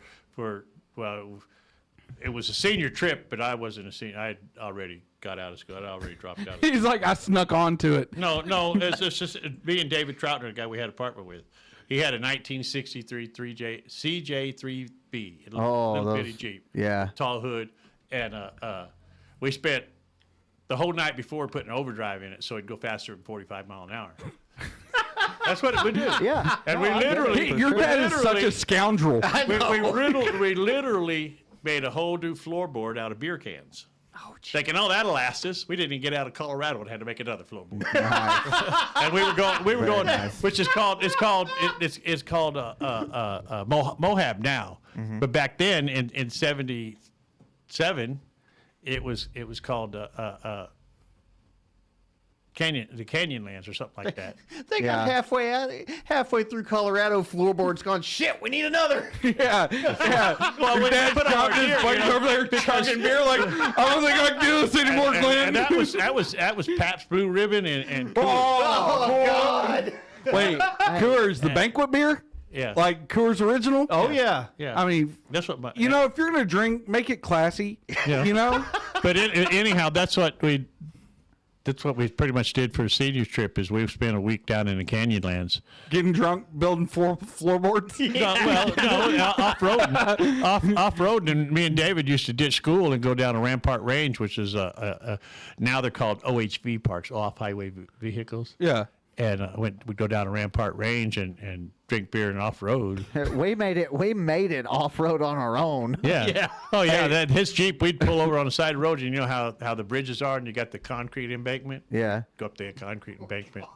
it was a senior trip, but I wasn't a senior. I had already got out of school. I'd already dropped out of school. He's like, I snuck onto it. No, it's just me and David Troutner, the guy we had an apartment with. He had a 1963 CJ3B, a little bitty Jeep. Yeah. Tall hood. And we spent the whole night before putting overdrive in it so it'd go faster than 45 mile an hour. That's what it would do. Yeah. And we literally... Your dad is such a scoundrel. we literally made a whole new floorboard out of beer cans. Thinking, that'll last us. We didn't even get out of Colorado and had to make another floorboard. And we were going, nice. which is called, it's called Mohab now. Mm-hmm. But back then in 77, it was called the Canyonlands or something like that. They got halfway through Colorado, floorboards gone. Shit, we need another. Yeah. Well, Your dad's put on our got his gear, buddies you know, over there chugging beer like, I don't think I can do this anymore, Clint. and that was Pabst Blue Ribbon and Oh God. Wait, Coors, the banquet beer? yeah, Like Coors Original? Oh yeah. yeah. I mean, that's what you know, if you're going to drink, make it classy. Yeah. You know? But anyhow, that's what we pretty much did for a seniors trip. Is we've spent a week down in the Canyonlands. Getting drunk, building floorboards. Off-roading, and me and David used to ditch school and go down to Rampart Range, which is now they're called OHV parks, off-highway vehicles. Yeah. and we'd go down to Rampart Range and drink beer and off road. We made it off road on our own. Yeah. Oh yeah. That his Jeep, we'd pull over on the side of the road. You know how the bridges are, and you got the concrete embankment. Yeah. Go up the concrete embankment.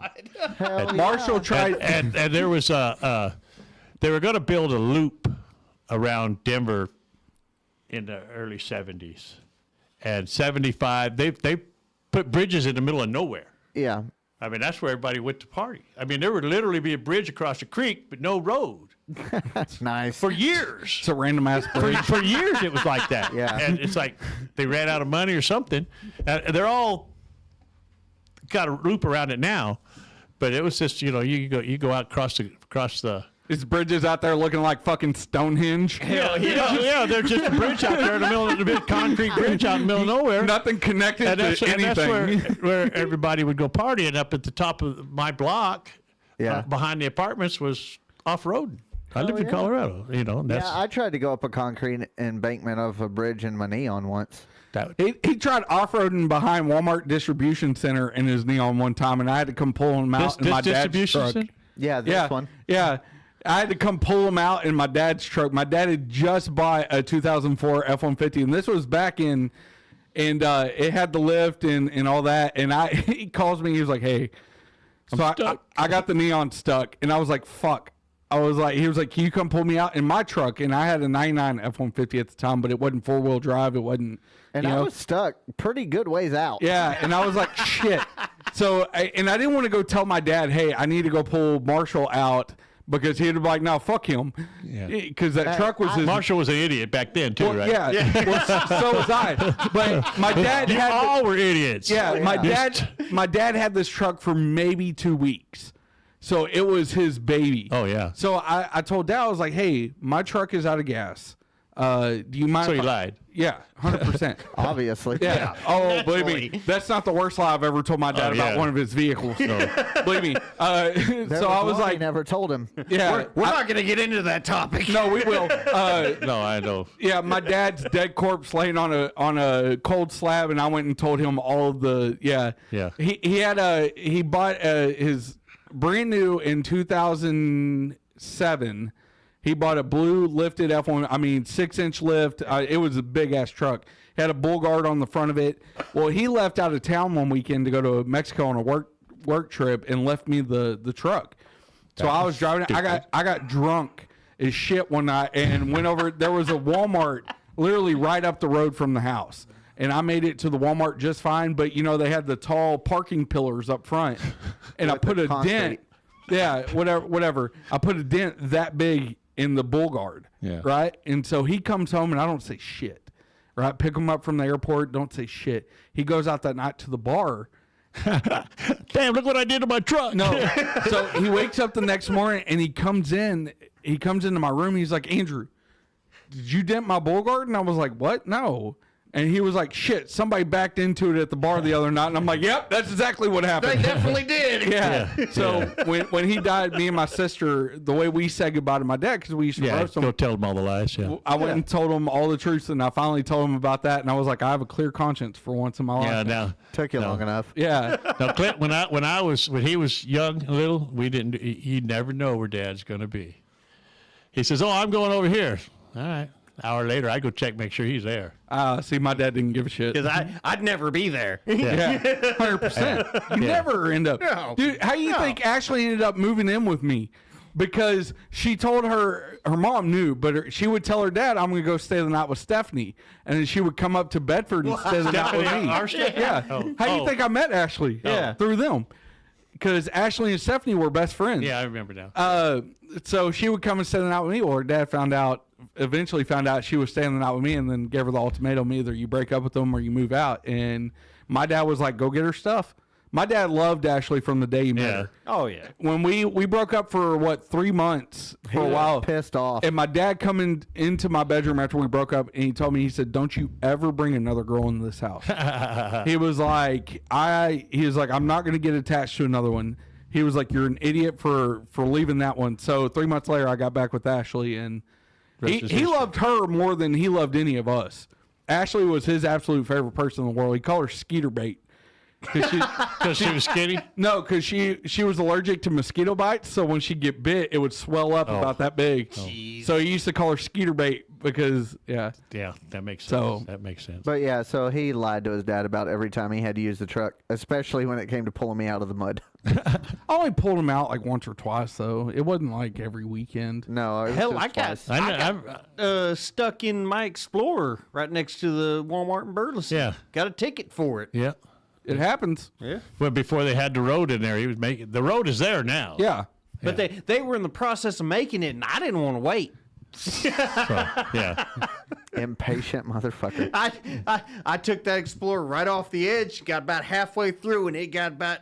Marshall tried. And there was they were going to build a loop around Denver in the early 70s, and 75. They put bridges in the middle of nowhere. Yeah. I mean, that's where everybody went to party. I mean, there would literally be a bridge across the creek, but no road That's nice. for years. It's a random ass bridge. For years, it was like that. Yeah. And it's like they ran out of money or something. They're all got a loop around it now, but it was just, you go out across the. These bridges out there looking like fucking Stonehenge. Yeah, they're just a bridge out there in the middle of the big concrete bridge out in the middle of nowhere. Nothing connected And to that's anything. where everybody would go partying up at the top of my block. Yeah. Behind the apartments was off-road. I lived in Colorado, and that's Yeah, I tried to go up a concrete embankment of a bridge in my Neon once. that. He tried off-roading behind Walmart Distribution Center in his Neon one time, and I had to come pull him out in my dad's distribution truck. center? Yeah, this one. Yeah. I had to come pull him out in my dad's truck. My dad had just bought a 2004 F-150, and this was back in, and it had the lift and all that. And he calls me. He was like, "Hey, so I got the Neon stuck," and I was like, "Fuck." He was like, "Can you come pull me out in my truck?" And I had a 99 F-150 at the time, but it wasn't 4-wheel drive. It wasn't. And I was stuck pretty good ways out. Yeah, and I was like, shit. So, I didn't want to go tell my dad, hey, I need to go pull Marshall out. Because he'd be like, no, fuck him. Because that truck was his. Marshall was an idiot back then, too, Well, right? yeah. Well, so was I. But my dad You had. all were idiots. Yeah, my dad had this truck for maybe 2 weeks. So it was his baby. Oh, yeah. So I told Dad, I was like, hey, my truck is out of gas. Do you mind? So if he I-" lied. Yeah, 100%. Obviously. Yeah. Oh, believe me, that's not the worst lie I've ever told my dad about yeah. one of his vehicles. Believe me. There So I was one I like, never told him. yeah. We're not going to get into that topic. No, we will. No, I know. Yeah, my dad's dead corpse laying on a cold slab, and I went and told him all of the Yeah. He bought his brand new in 2007. He bought a blue lifted F1. 6-inch lift. It was a big ass truck. Had a bull guard on the front of it. Well, he left out of town one weekend to go to Mexico on a work trip and left me the truck. So I was driving. I got drunk as shit one night and went over. There was a Walmart literally right up the road from the house, and I made it to the Walmart just fine. But they had the tall parking pillars up front, and I put a dent. Yeah, whatever. I put a dent that big in the bull guard. Yeah. Right. And so he comes home, and I don't say shit. Right. Pick him up from the airport. Don't say shit. He goes out that night to the bar. Damn, look what I did to my truck. No. So he wakes up the next morning and he comes into my room. He's like, Andrew, did you dent my bull guard? And I was like, what? No. And he was like, shit, somebody backed into it at the bar the other night. And I'm like, yep, that's exactly what happened. They definitely did. Yeah. So when he died, me and my sister, the way we said goodbye to my dad, because we used to roast him. Go tell them all the lies. Yeah. I went and told him all the truth, and I finally told him about that. And I was like, I have a clear conscience for once in my life. Yeah. Now Took you long enough. Yeah. Now, Clint, when he was young and little, he'd never know where Dad's going to be. He says, "Oh, I'm going over here." All right. Hour later, I go check, make sure he's there. See, my dad didn't give a shit. Because I'd never be there. Yeah, 100%. You never end up. No. Dude, how do you think Ashley ended up moving in with me? Because she told her mom knew, but she would tell her dad, I'm going to go stay the night with Stephanie. And then she would come up to Bedford and stay the night with me. Our Stephanie? Yeah. Oh. How do you think I met Ashley? Yeah. Through them. Because Ashley and Stephanie were best friends. Yeah, I remember now. So she would come and stay the night with me. Well, her dad eventually found out she was staying the night with me, and then gave her the ultimatum: either you break up with them or you move out. And my dad was like, go get her stuff. My dad loved Ashley from the day he met her. Oh, yeah. When we broke up for 3 months for a while, Pissed off. and my dad coming into my bedroom after we broke up, and he told me, he said, don't you ever bring another girl into this house. He was like, I'm not going to get attached to another one. He was like, you're an idiot for leaving that one. So 3 months later, I got back with Ashley, and he loved her more than he loved any of us. Ashley was his absolute favorite person in the world. He called her Skeeter Bait. Because she was skinny? No, because she was allergic to mosquito bites, so when she'd get bit, it would swell up about that big. So he used to call her skeeter bait because, Yeah, that makes sense. So- that makes sense. But yeah, so he lied to his dad about every time he had to use the truck, especially when it came to pulling me out of the mud. I only pulled him out like once or twice, though. It wasn't like every weekend. No, it was Hell, just I twice. got stuck in my Explorer right next to the Walmart in Burleson. Yeah. Got a ticket for it. Yeah. It happens. Yeah. Well, before they had the road in there, he was making the road is there now. Yeah. But they were in the process of making it, and I didn't want to wait. So, yeah. Impatient motherfucker. I took that Explorer right off the edge, got about halfway through, and it got about,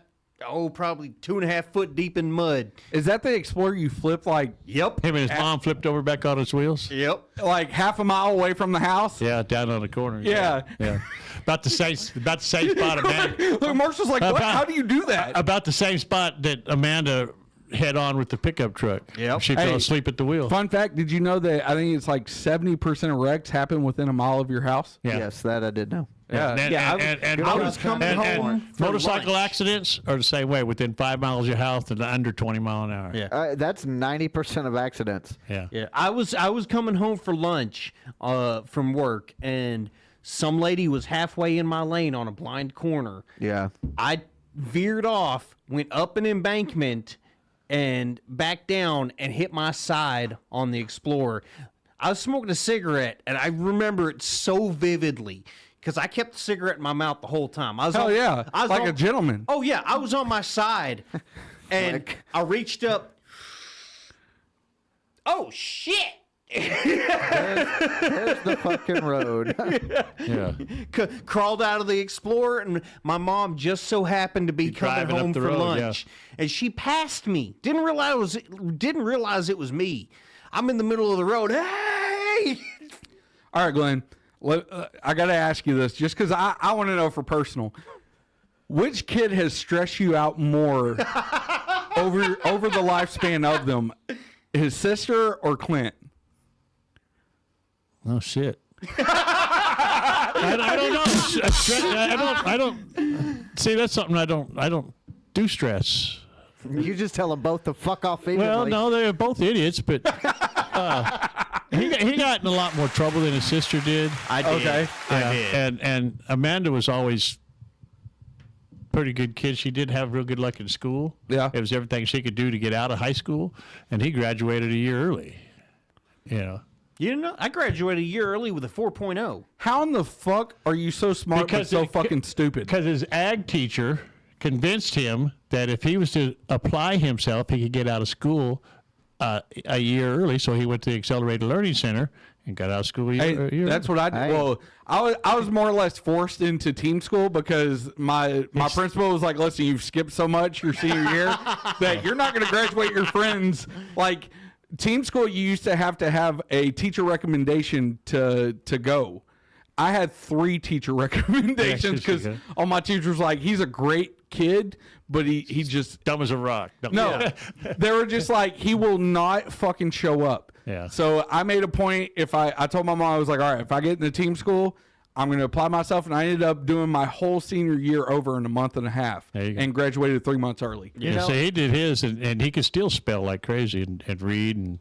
probably 2.5 foot deep in mud. Is that the Explorer you flip like Yep. Him and his mom flipped over back on his wheels. Yep. like half a mile away from the house? Yeah, down on the corner. Yeah. Yeah. About the same spot Amanda. Look, Marshall's like, what? About- How do you do that? About the same spot that Amanda head on with the pickup truck. Yep. She fell Hey, asleep at the wheel. Fun fact, did you know that I think it's like 70% of wrecks happen within a mile of your house? Yeah. Yes, that I did know. Yeah. I was coming home for motorcycle lunch. accidents are the same way, within 5 miles of your house and under 20 mile an hour. Yeah. That's 90% of accidents. Yeah. Yeah, I was coming home for lunch from work, and some lady was halfway in my lane on a blind corner. Yeah. I veered off, went up an embankment, and back down and hit my side on the Explorer. I was smoking a cigarette, and I remember it so vividly because I kept the cigarette in my mouth the whole time. I was Hell on, yeah. I was Like on- a gentleman. Oh yeah, I was on my side, and I reached up. Oh shit! There's the fucking road. Yeah. Crawled out of the Explorer, and my mom just so happened to be coming driving up home the for road, lunch, and she passed me. Didn't realize it was me. I'm in the middle of the road. Hey! All right, Glenn. I got to ask you this just because I want to know for personal. Which kid has stressed you out more over the lifespan of them? His sister or Clint? Oh shit. I don't know. I don't see. That's something I don't do stress. You just tell them both to fuck off evenly. Well, no, they're both idiots, but he got in a lot more trouble than his sister did. I did. Okay. I did. And Amanda was always pretty good kid. She did have real good luck in school. Yeah. It was everything she could do to get out of high school, and he graduated a year early. You know. You know, I graduated a year early with a 4.0. How in the fuck are you so smart but so fucking stupid? Because his ag teacher convinced him that if he was to apply himself, he could get out of school a year early. So he went to the Accelerated Learning Center and got out of school a year. Hey, that's what I did. Hey. Well, I was more or less forced into team school because my principal was like, listen, you've skipped so much your senior year that you're not going to graduate your friends. Like, team school, you used to have a teacher recommendation to go. I had 3 teacher recommendations because all my teachers was like, he's a great kid, but he just dumb as a rock. no. They were just like, he will not fucking show up. Yeah. So I made a point. If I told my mom, I was like, all right, if I get into team school, I'm going to apply myself. And I ended up doing my whole senior year over in a month and a half There you go. and graduated 3 months early. Yeah, so he did his, and he could still spell like crazy and read, and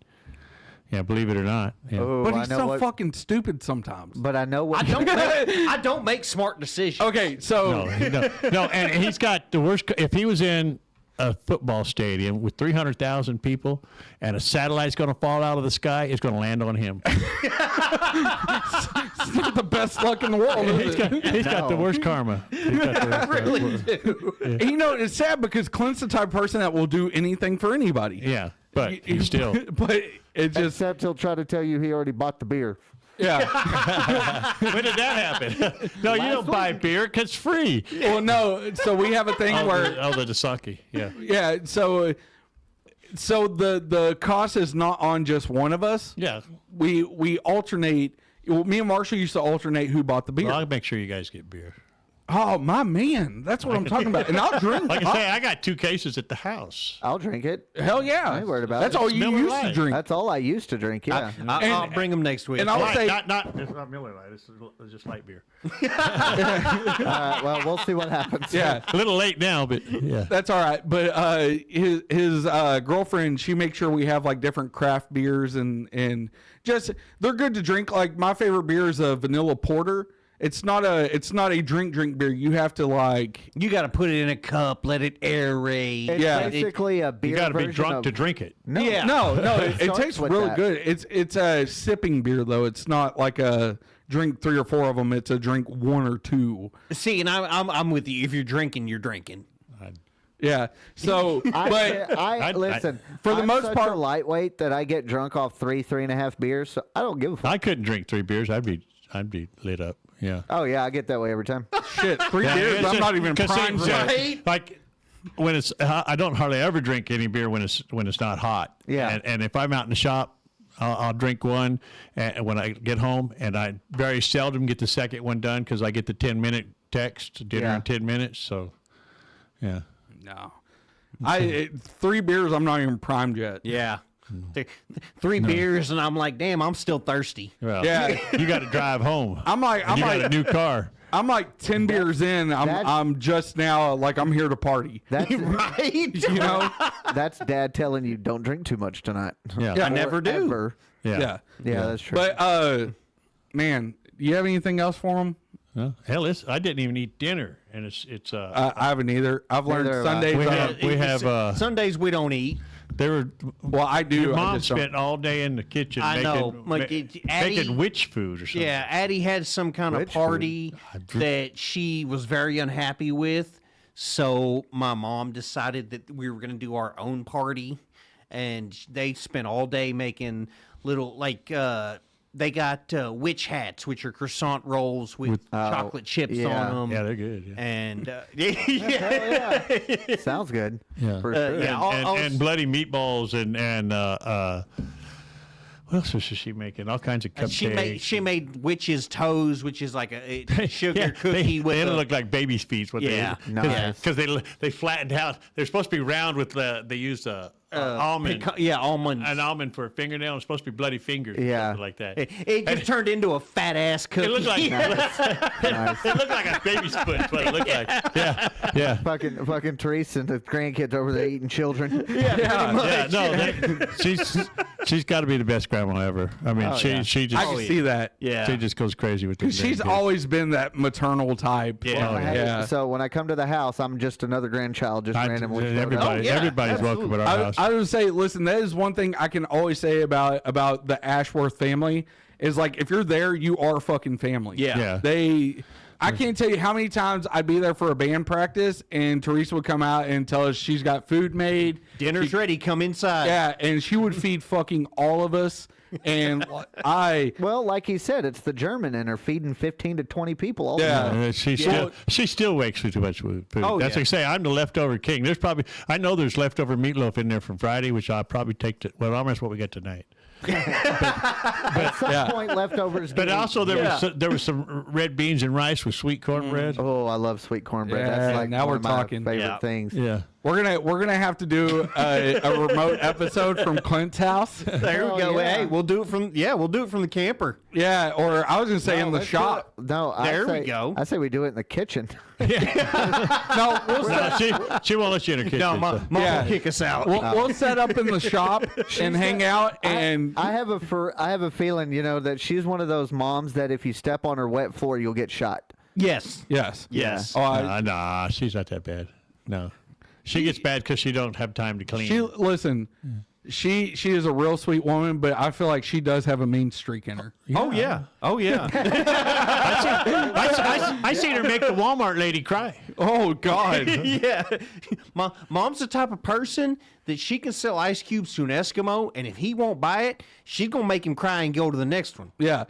yeah, believe it or not. Yeah. Oh, But I he's know so what, fucking stupid sometimes. But I know what. I don't make smart decisions. Okay, so No, and he's got the worst. If he was in a football stadium with 300,000 people and a satellite's going to fall out of the sky, it's going to land on him. it's not the best luck in the world, is it? He's got the worst karma. He's got the worst Really karma. do. And you know, it's sad because Clint's the type of person that will do anything for anybody. Yeah, but he still. But it just, Except he'll try to tell you he already bought the beer. yeah. When did that happen? No, you don't buy beer 'cause it's free. Well, no. So we have a thing where, The sake. Yeah. yeah. So the cost is not on just one of us. Yeah. We alternate. Well, me and Marshall used to alternate who bought the beer. Well, I'll make sure you guys get beer. Oh, my man. That's what I'm talking about. And I'll drink. Like I say, I got 2 cases at the house. I'll drink it. Hell yeah. I ain't worried about That's it. all It's you Miller used Lite. to drink. That's all I used to drink. Yeah. I'll bring them next week. And I would say, It's not Miller Lite. It's just light beer. Well, we'll see what happens. yeah. A little late now, but yeah. That's all right. But his girlfriend, she makes sure we have like different craft beers and just they're good to drink. Like my favorite beer is a vanilla porter. It's not a drink beer. You have to like you got to put it in a cup, let it aerate. It's Yeah. basically a beer You got to be version drunk of, to drink it. No. Yeah. no, it starts tastes with really that. good. It's a sipping beer though. It's not like a drink 3 or 4 of them. It's a drink 1 or 2. See, and I'm with you. If you're drinking, you're drinking. Yeah. So, I but listen. for the I'm most such part- a lightweight that I get drunk off 3.5 beers. So I don't give a fuck. I couldn't drink 3 beers. I'd be lit up. Yeah. Oh yeah, I get that way every time. shit, 3 beers. I'm not even 'Cause primed see, for that. Right? Like when it's, I don't hardly ever drink any beer when it's not hot. Yeah. And if I'm out in the shop, I'll drink one, and when I get home, and I very seldom get the second one done because I get the 10-minute text, dinner Yeah. in 10 minutes. So, yeah. No. 3 beers, I'm not even primed yet. Yeah. 3 beers, and I'm like, damn, I'm still thirsty. Well, Yeah. you got to drive home. I'm like, you got a new car. I'm like 10 beers in. I'm just now like I'm here to party. That's Right? You know? that's Dad telling you don't drink too much tonight. Yeah. I never do. Ever. Yeah. Yeah, that's true. But man, you have anything else for them? Well, hell, I didn't even eat dinner, and it's I haven't either. I've learned Neither have I. Sundays. we have Sundays we don't eat. they were. Well, I do. Your I mom just don't. spent all day in the kitchen I making, know. Like, Addie- making witch food or something. Yeah, Addie had some kind of Which party that she was very unhappy with. So my mom decided that we were going to do our own party, and they spent all day making little they got witch hats, which are croissant rolls with chocolate chips yeah. on them. Yeah, they're good. Yeah. And Sounds good. Yeah. For sure. yeah, and bloody meatballs and what else was she making? All kinds of cupcakes. she made witch's toes, which is like a sugar Yeah, cookie with they a, look like baby's feet. What Yeah. Nice. because they flattened out. They're supposed to be round with they used almond. almond. An almond for a fingernail. It's supposed to be bloody fingers. Or Yeah. something like that. It just turned into a fat ass cookie. It looked like Nice. it looked like a baby's foot. Is what it looked like. Yeah, yeah. Fucking Teresa and the grandkids over there eating children. Yeah, no, she's got to be the best grandma ever. I mean, yeah. she just I can see that. Yeah. she just goes crazy with the She's grandkids. always been that maternal type. Yeah. I had- Yeah. So when I come to the house, I'm just another grandchild, just randomly. showed up. Everybody's welcome at our house. I would say, listen, that is one thing I can always say about the Ashworth family is like if you're there, you are fucking family. Yeah. Yeah. I can't tell you how many times I'd be there for a band practice and Teresa would come out and tell us she's got food made. Dinner's ready. Come inside. Yeah, and she would feed fucking all of us. And Well, like he said, it's the German in her feeding 15 to 20 people all the Yeah. time. She still wakes with too much food. Oh, That's yeah. like I say, I'm the leftover king. I know there's leftover meatloaf in there from Friday, which I'll probably take to. Well, almost what we got tonight. At some point, leftovers. But get also eaten. there was some red beans and rice with sweet cornbread. Oh, I love sweet cornbread. Yeah, That's like now one we're of my talking. favorite Yeah. things. Yeah. we're gonna have to do a remote episode from Clint's house. There we Oh, go. yeah. Hey, we'll do it from the camper. Yeah, or I was gonna say in the Let's shop. do it. No, There we I say, go. I say we do it in the kitchen. No, we'll set, She won't let you in her kitchen. No, so. mom Yeah. will kick us out. we'll set up in the shop and hang out and I have a feeling, that she's one of those moms that if you step on her wet floor, you'll get shot. yes. yes. Yes. Oh, Nah, she's not that bad. No. She gets bad because she don't have time to clean. She is a real sweet woman, but I feel like she does have a mean streak in her. Oh yeah. Oh yeah. I seen her make the Walmart lady cry. Oh God. yeah. Mom's the type of person that she can sell ice cubes to an Eskimo, and if he won't buy it, she's gonna make him cry and go to the next one. Yeah.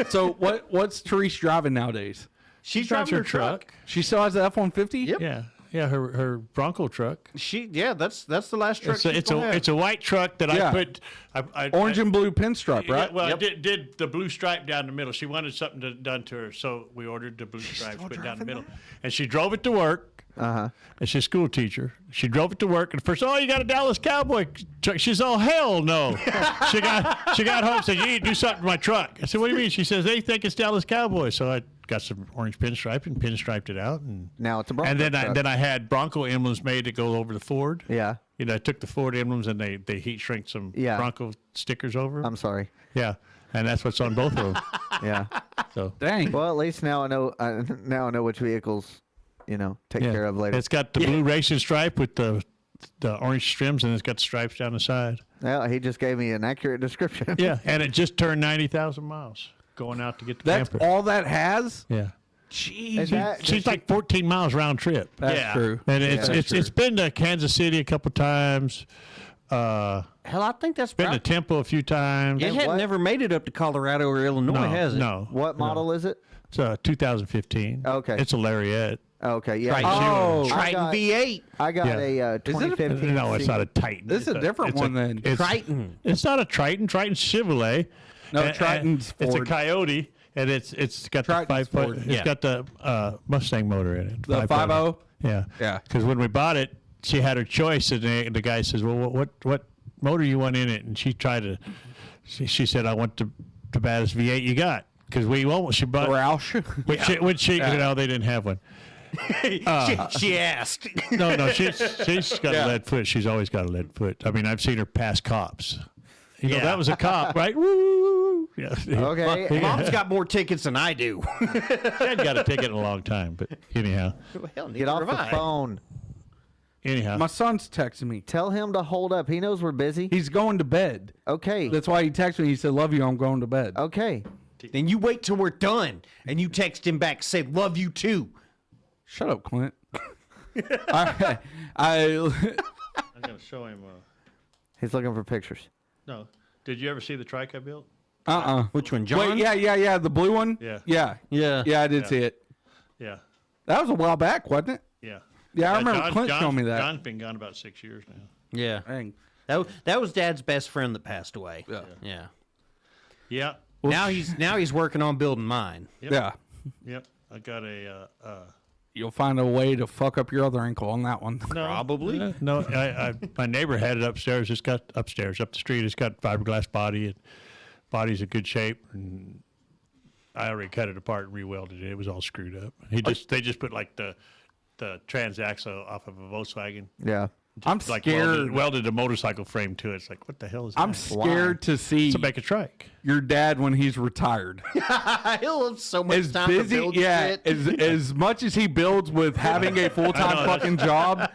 So what's Therese driving nowadays? She's Drives driving her her truck. She still has the F-150. Yep. Yeah. Yeah, her Bronco truck. That's the last truck. It's a white truck that Yeah. I put Orange and blue pinstripe, right? Yeah, well, I did the blue stripe down the middle. She wanted something done to her, so we ordered the blue stripes put down the middle. And she drove it to work. And she's a school teacher. She drove it to work, and first, you got a Dallas Cowboy truck. She's hell no. she got home and said, you need to do something to my truck. I said, what do you mean? She says, they think it's Dallas Cowboy. So I got some orange pinstripe and pinstriped it out, and Now it's a Bronco And then truck. I had Bronco emblems made to go over the Ford. Yeah. I took the Ford emblems and they heat shrink some Bronco stickers over 'em. I'm sorry. Yeah, and that's what's on both of them. Yeah. So Dang. Well, at least now I know. Now I know which vehicles, take care of later. It's got the blue racing stripe with the orange trims, and it's got the stripes down the side. Well, he just gave me an accurate description. Yeah, and it just turned 90,000 miles going out to get the That's camper. all that has? Yeah, Jeez. she's like 14 miles round trip. That's true. And That's it's been to Kansas City a couple times. Hell, I think that's Been to probably. Temple a few times. It had what? never made it up to Colorado or Illinois, has it? No. What model is it? It's 2015. Okay. It's a Lariat. Okay. Yeah. Triton, Oh. Triton V8. I got Yeah. a 2015. No, it's not a Titan. This is a different one then. Triton. It's not a Triton. Triton's Chevrolet. No, And- Triton's It's a Ford. Coyote, and it's got Triton's the 5 Ford. It's got the Mustang motor in it. The 5.0? Yeah. Yeah. Because when we bought it, she had her choice, and the guy says, "Well, what motor you want in it?" And she tried to. She said, "I want the baddest V8 you got." Because she bought. Roush. When she they didn't have one. She asked. No, she's got a lead foot. She's always got a lead foot. I mean, I've seen her pass cops. That was a cop, right? Woo! Yeah. Okay. Mom's got more tickets than I do. She hadn't got a ticket in a long time, but anyhow. Hell, Get off the phone. Anyhow. My son's texting me. Tell him to hold up. He knows we're busy. He's going to bed. Okay. That's why he texted me. He said, "Love you. I'm going to bed." Okay. Then you wait till we're done, and you text him back, say, "Love you too." Shut up, Clint. I I'm going to show him. He's looking for pictures. No. Did you ever see the trike I built? Which one, John? Wait, yeah, the blue one. Yeah. Yeah. I did see it. Yeah. That was a while back, wasn't it? Yeah. Yeah, I remember Clint telling me that. John's been gone about 6 years now. Yeah. Dang. That was Dad's best friend that passed away. Yeah. Yeah. Now he's working on building mine. Yep. Yeah. Yep. I got a. You'll find a way to fuck up your other ankle on that one. Probably. No, my neighbor had it upstairs. It's got up the street. It's got fiberglass body, and body's in good shape. And I already cut it apart and rewelded it. It was all screwed up. They just put like the transaxle off of a Volkswagen. Yeah. I'm Like scared. welded a motorcycle frame to it. It's like, what the hell is that? I'm scared to see to make a trike. your dad when he's retired. He'll have so much As time to busy, build yeah, shit. as much as he builds with having a full time fucking job,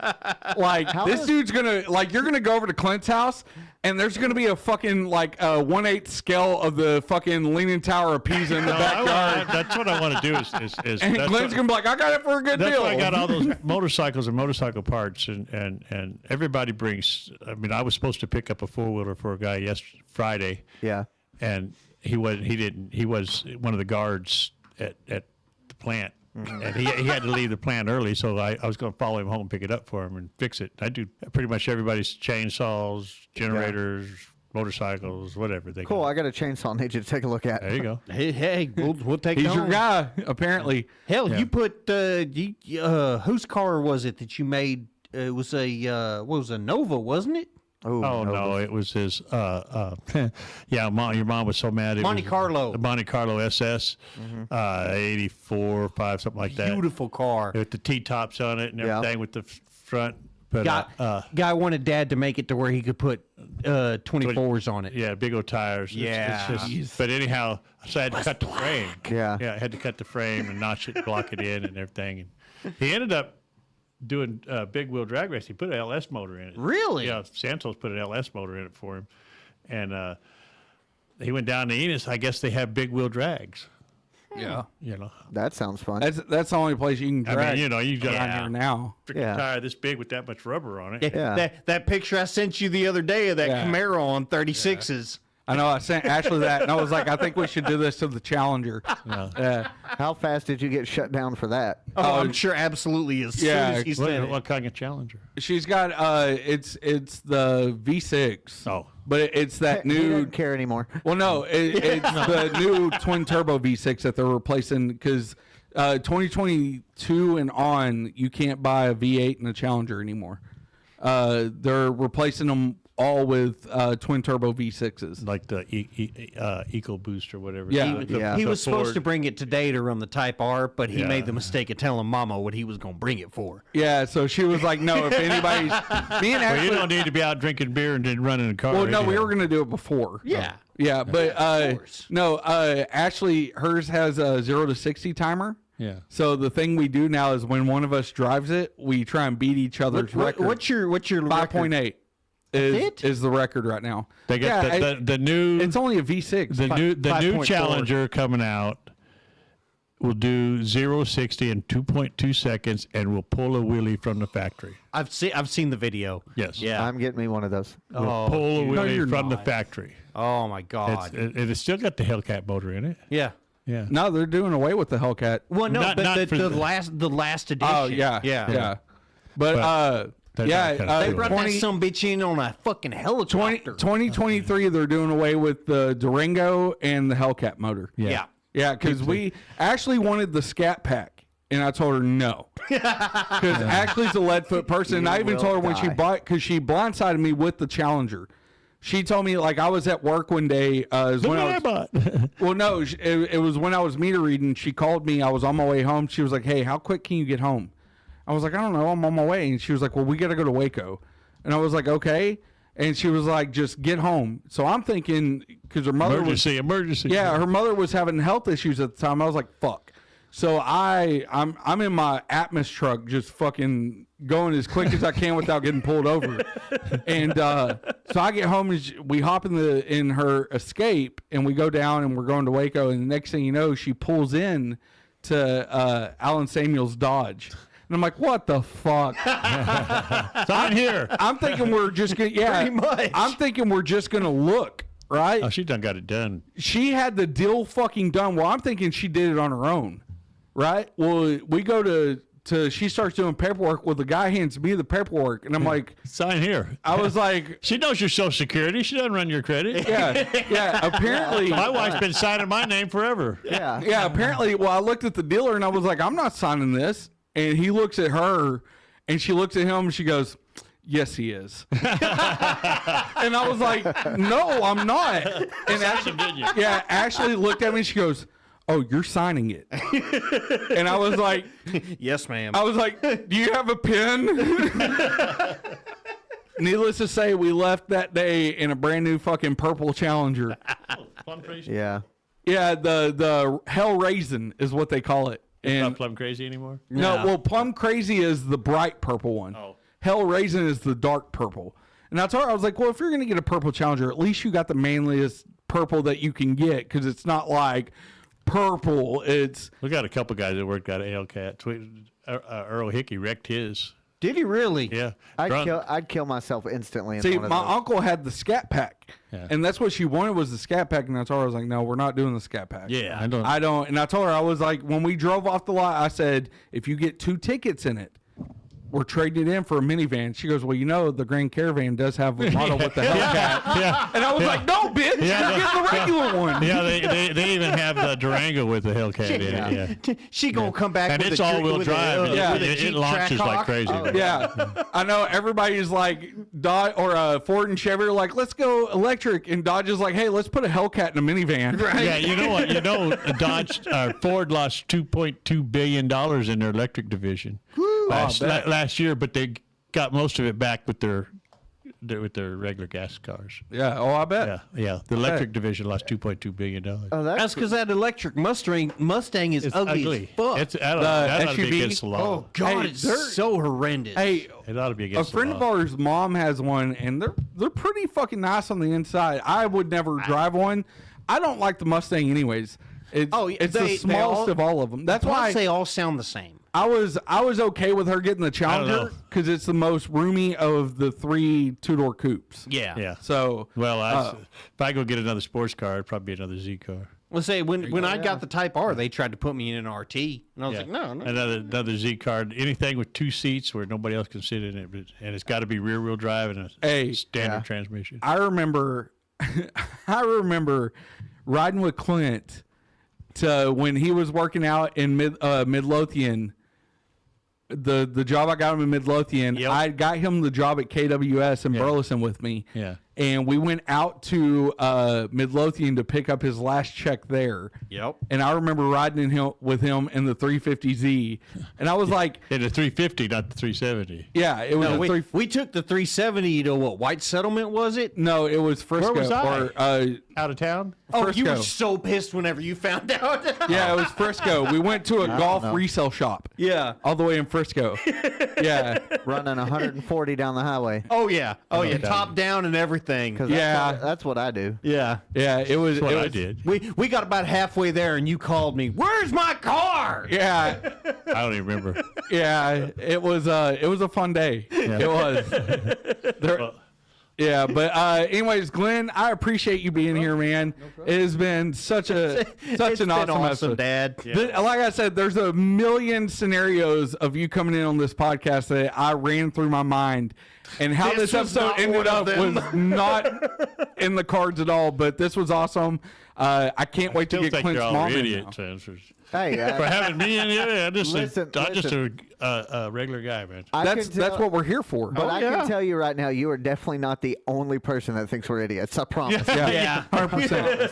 like this dude's gonna you're gonna go over to Clint's house and there's gonna be a fucking 1/8 scale of the fucking Leaning Tower of Pisa in the backyard, That's what I want to do. Is and that's Clint's gonna be like, "I got it for a good That's deal." why I got all those motorcycles and motorcycle parts, and everybody brings. I mean, I was supposed to pick up a 4-wheeler for a guy Friday, Yeah. and he was one of the guards at the plant, and he had to leave the plant early, so I was going to follow him home, pick it up for him, and fix it. I do pretty much everybody's chainsaws, generators, motorcycles, whatever they. Cool. I got a chainsaw. I need you to take a look at. There you go. Hey, we'll take it He's your home. guy, apparently. Hell, Yeah. you put whose car was it that you made? It was a Nova, wasn't it? Oh no, it was his. Your mom was so mad. It Monte was Carlo. the Monte Carlo SS, 84, 5, something like that. Beautiful car. With the T-tops on it and Yeah. everything with the front. But Guy wanted Dad to make it to where he could put 24s on it. yeah, big old tires. Yeah. But anyhow, so I had to cut the frame. Yeah. Yeah, I had to cut the frame and notch it, block it in, and everything. And he ended up doing big wheel drag race. He put an LS motor in it. Really? Yeah, Santos put an LS motor in it for him, and he went down to Enos. I guess they have big wheel drags. Yeah, That sounds fun. that's the only place you can drag. I mean, you got around here now. a freaking Yeah. tire this big with that much rubber on it. Yeah. That picture I sent you the other day of that Yeah. Camaro on 36s. I know I sent Ashley that, and I was like, I think we should do this to the Challenger. How fast did you get shut down for that? Oh, I'm sure absolutely as soon as he said it. What kind of Challenger? She's got it's the V6. Oh. But it's that He new. doesn't care anymore. Well, no, it's the new twin turbo V6 that they're replacing because 2022 and on, you can't buy a V8 and a Challenger anymore. They're replacing them all with twin turbo V6s. Like the EcoBoost or whatever. Yeah. He The was supposed Ford. to bring it today to run the Type R, but he Yeah. made the mistake of telling Mama what he was going to bring it for. Yeah, so she was like, "No, if anybody's me and Well, Ashley." you don't need to be out drinking beer and then running a car. Well, no, do we you? were gonna do it before. Yeah. Yeah, but course. no, Ashley, hers has a 0 to 60 timer. Yeah. So the thing we do now is when one of us drives it, we try and beat each other's record. What's your record? 5.8 is it? is the record right now. They got the new. It's only a V6. the new 5.4. Challenger coming out will do 0-60 in 2.2 seconds and will pull a wheelie from the factory. I've seen the video. Yes. Yeah. I'm getting me one of those. Will pull a No, you're wheelie from the not. factory. Oh my God. It's still got the Hellcat motor in it. Yeah. Yeah. No, they're doing away with the Hellcat. Well, no, Not- but not for the the- last edition. Oh yeah, yeah. But they're yeah, not gonna They do it. brought that some bitch in on a fucking helicopter. 2023, they're doing away with the Durango and the Hellcat motor. Yeah. Yeah, because we actually wanted the Scat Pack, and I told her no. Because Ashley's a lead foot person, and I even will told her when she die. bought, because she blindsided me with the Challenger. She told me, like, I was at work one day. Look what I bought. Well, no, it was when I was meter reading. She called me. I was on my way home. She was like, "Hey, how quick can you get home?" I was like, "I don't know. I'm on my way." And she was like, "Well, we got to go to Waco." And I was like, "Okay." And she was like, "Just get home." So I'm thinking, because her mother Emergency. yeah, her mother was having health issues at the time. I was like, "Fuck." So I'm in my Atmos truck, just fucking going as quick as I can without getting pulled over. And so I get home and we hop in her Escape and we go down and we're going to Waco. And the next thing you know, she pulls in to Alan Samuel's Dodge. And I'm like, what the fuck? Sign here. I'm thinking we're just gonna Pretty much. I'm thinking we're just gonna look, right? Oh, she done got it done. She had the deal fucking done. Well, I'm thinking she did it on her own, right? Well, we go to she starts doing paperwork. Well, the guy hands me the paperwork, and I'm like, Sign here. I was like, She knows your Social Security. She doesn't run your credit. yeah. Apparently, My wife's been signing my name forever. Yeah. yeah. Apparently, well, I looked at the dealer and I was like, I'm not signing this. And he looks at her, and she looks at him, and she goes, "Yes, he is." And I was like, "No, I'm not." And Ashley looked at me, and she goes, "Oh, you're signing it." And I was like, Yes, ma'am. "Do you have a pen?" Needless to say, we left that day in a brand new fucking purple Challenger. Plum crazy? Yeah. Yeah, the Hell Raisin is what they call it. And Not plum crazy anymore? no, well, Plum Crazy is the bright purple one. Oh. Hell Raisin is the dark purple. And I told her, I was like, well, if you're going to get a purple Challenger, at least you got the manliest purple that you can get, because it's not like purple. It's We got a couple guys that worked out at Hellcat. Earl Hickey wrecked his. Did he really? Yeah. I'd kill myself instantly. In see, one of my those. uncle had the Scat Pack, Yeah. and that's what she wanted was the Scat Pack. And I told her, I was like, no, we're not doing the Scat Pack. Yeah, I don't. I don't. And I told her, I was like, when we drove off the lot, I said, if you get 2 tickets in it, we're trading it in for a minivan. She goes, well, you know, the Grand Caravan does have a model with the Hellcat. Yeah. And I was like, no, bitch, Yeah, you're getting the regular one. Yeah, they even have the Durango with the Hellcat in it. Yeah. She gonna come back And with it's a all-wheel with drive. A, Yeah. with a It Jeep launches like Trackhawk. crazy. Oh, Yeah, I know everybody's like Dodge or Ford and Chevy are like, let's go electric, and Dodge is like, hey, let's put a Hellcat in a minivan. Right? Yeah, you know what? You know, Ford lost $2.2 billion in their electric division last year, but they got most of it back with their regular gas cars. Yeah. Oh, I bet. Yeah. The electric division lost $2.2 billion. Oh, That's because that electric Mustang is It's ugly, as fuck. That ought to be SUV? against the law. Oh God, Hey, it's they're- so horrendous. Hey, It ought to be a against friend the of law. ours' mom has one, and they're pretty fucking nice on the inside. I would never drive one. I don't like the Mustang anyways. It's Oh, yeah, it's they the smallest all- of all of them. That's Plus, why. they all sound the same. I was okay with her getting the Challenger because it's the most roomy of the 3 two-door coupes. Yeah. Yeah. So Well, if I go get another sports car, it'd probably be another Z car. Let's say when I got the Type R, they tried to put me in an RT, and I was like, no. Another Z car, anything with 2 seats where nobody else can sit in it, and it's got to be rear-wheel drive and a standard transmission. I remember riding with Clint to when he was working out in Midlothian. The job I got him in Midlothian, Yep. I got him the job at KWS in Burleson with me. Yeah. And we went out to Midlothian to pick up his last check there. Yep. And I remember riding with him in the 350Z. And I was like, And the 350, not the 370. yeah, it was No, a we took the 370 to what, White Settlement, was it? No, it was Frisco. was I? Or, Out of town? Oh, you were Frisco. so pissed whenever you found out. yeah, it was Frisco. We went to a golf resale shop. Yeah. All the way in Frisco. Yeah. Running 140 down the highway. Oh, yeah. Oh, yeah. Okay. Top down and everything. 'Cause Yeah. that's what I do. Yeah. Yeah, it was. That's what it I was- did. We got about halfway there, and you called me, where's my car? Yeah, I don't even remember. yeah. It was a fun day. It was. There- yeah, but anyways, Glenn, I appreciate you being here, man. It has been such an It's awesome been episode. Dad. Like I said, there's a million scenarios of you coming in on this podcast that I ran through my mind, and how This this was episode not ended one up of them. was not in the cards at all. But this was awesome. I can't wait to Still get think Clint's you're all mom in idiots. now. Hey, For having me in here, I'm just Listen. a regular guy, man. That's what we're here for. But I can tell you right now, you are definitely not the only person that thinks we're idiots. I promise. Yeah, 100%.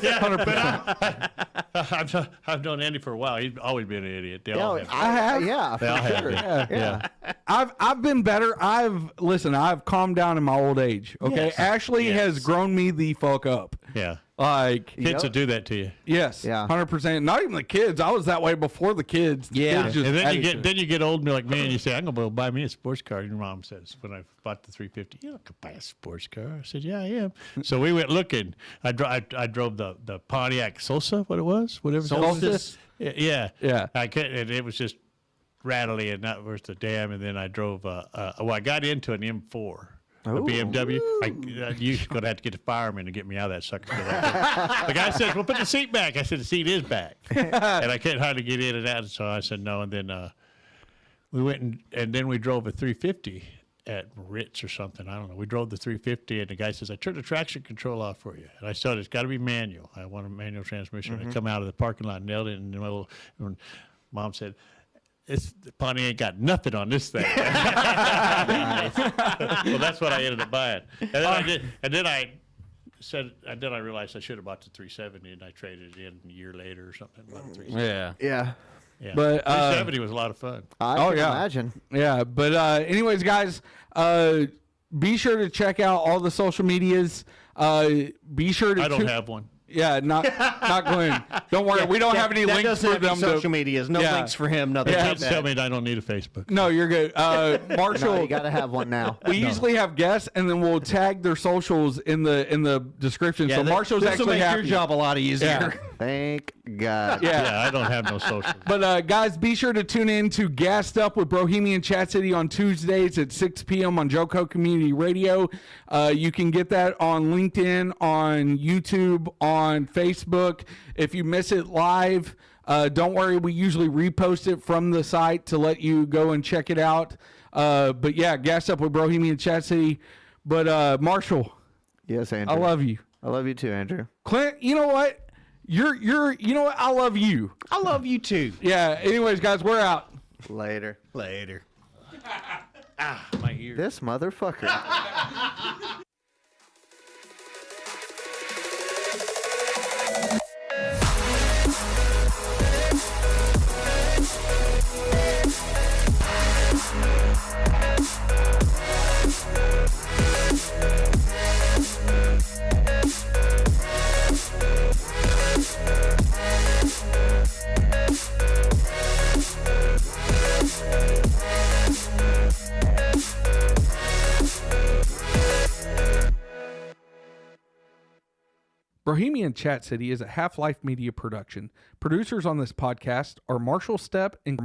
100%. I've known Andy for a while. He's always been an idiot. They Yeah, all have. I have. Yeah, for They all have sure. been. Yeah. I've been better. I've calmed down in my old age. Okay, Yes. Ashley Yes. has grown me the fuck up. Yeah. Like, Kids will do that to you. yes, Yeah. 100%. Not even the kids. I was that way before the kids. The Yeah. kids just And then you added get to it. old and you're like me, and you say, "I'm gonna go buy me a sports car." And your mom says, when I bought the 350, "You're not gonna buy a sports car." I said, "Yeah, I am." So we went looking. I drove the Pontiac Sosa, what it was, whatever. Solstice? Yeah. Yeah. I couldn't. And it was just rattly and not worth the damn. And then I drove. I got into an M4. A BMW. You're going to have to get the fireman to get me out of that sucker. The guy says, "Well, put the seat back." I said, "The seat is back." And I couldn't hardly get in and out. So I said no. And then we went and then we drove a 350 at Ritz or something. I don't know. We drove the 350 and the guy says, "I turned the traction control off for you." And I said, "It's got to be manual. I want a manual transmission." I come out of the parking lot, nailed it in the middle. And Mom said, the Pontiac ain't got nothing on this thing. Well, that's what I ended up buying. And then I did. And then I said, and then I realized I should have bought the 370, and I traded it in a year later or something. Bought the 370. Yeah. Yeah. Yeah. But, 370 was a lot of fun. I Oh, can yeah. imagine. Yeah, but anyways, guys, be sure to check out all the social medias. Be sure to I don't have one. Yeah, not Glenn. Don't worry, we don't have any that links doesn't for have any them social to. medias. No Yeah. links for him. Nothing Yeah. like Kids that. tell me I don't need a Facebook. No, you're good. Marshall, No, you got to have one now. we usually have guests, and then we'll tag their socials in the description. So Marshall's this will actually make happy. your job a lot easier. Yeah. Thank God. Yeah. Yeah, I don't have no social. But guys, be sure to tune in to Gassed Up with Bohemian Chat City on Tuesdays at 6 p.m. on Joco Community Radio. You can get that on LinkedIn, on YouTube, on Facebook. If you miss it live, don't worry. We usually repost it from the site to let you go and check it out. But yeah, Gassed Up with Bohemian Chat City. But Marshall, Yes, Andrew. I love you. I love you too, Andrew. Clint, you know what? You know what? I love you. I love you too. Yeah. Anyways, guys, we're out. Later. Later. My ear. This motherfucker. Bohemian Chat City is a Half-Life Media production. Producers on this podcast are Marshall Stepp and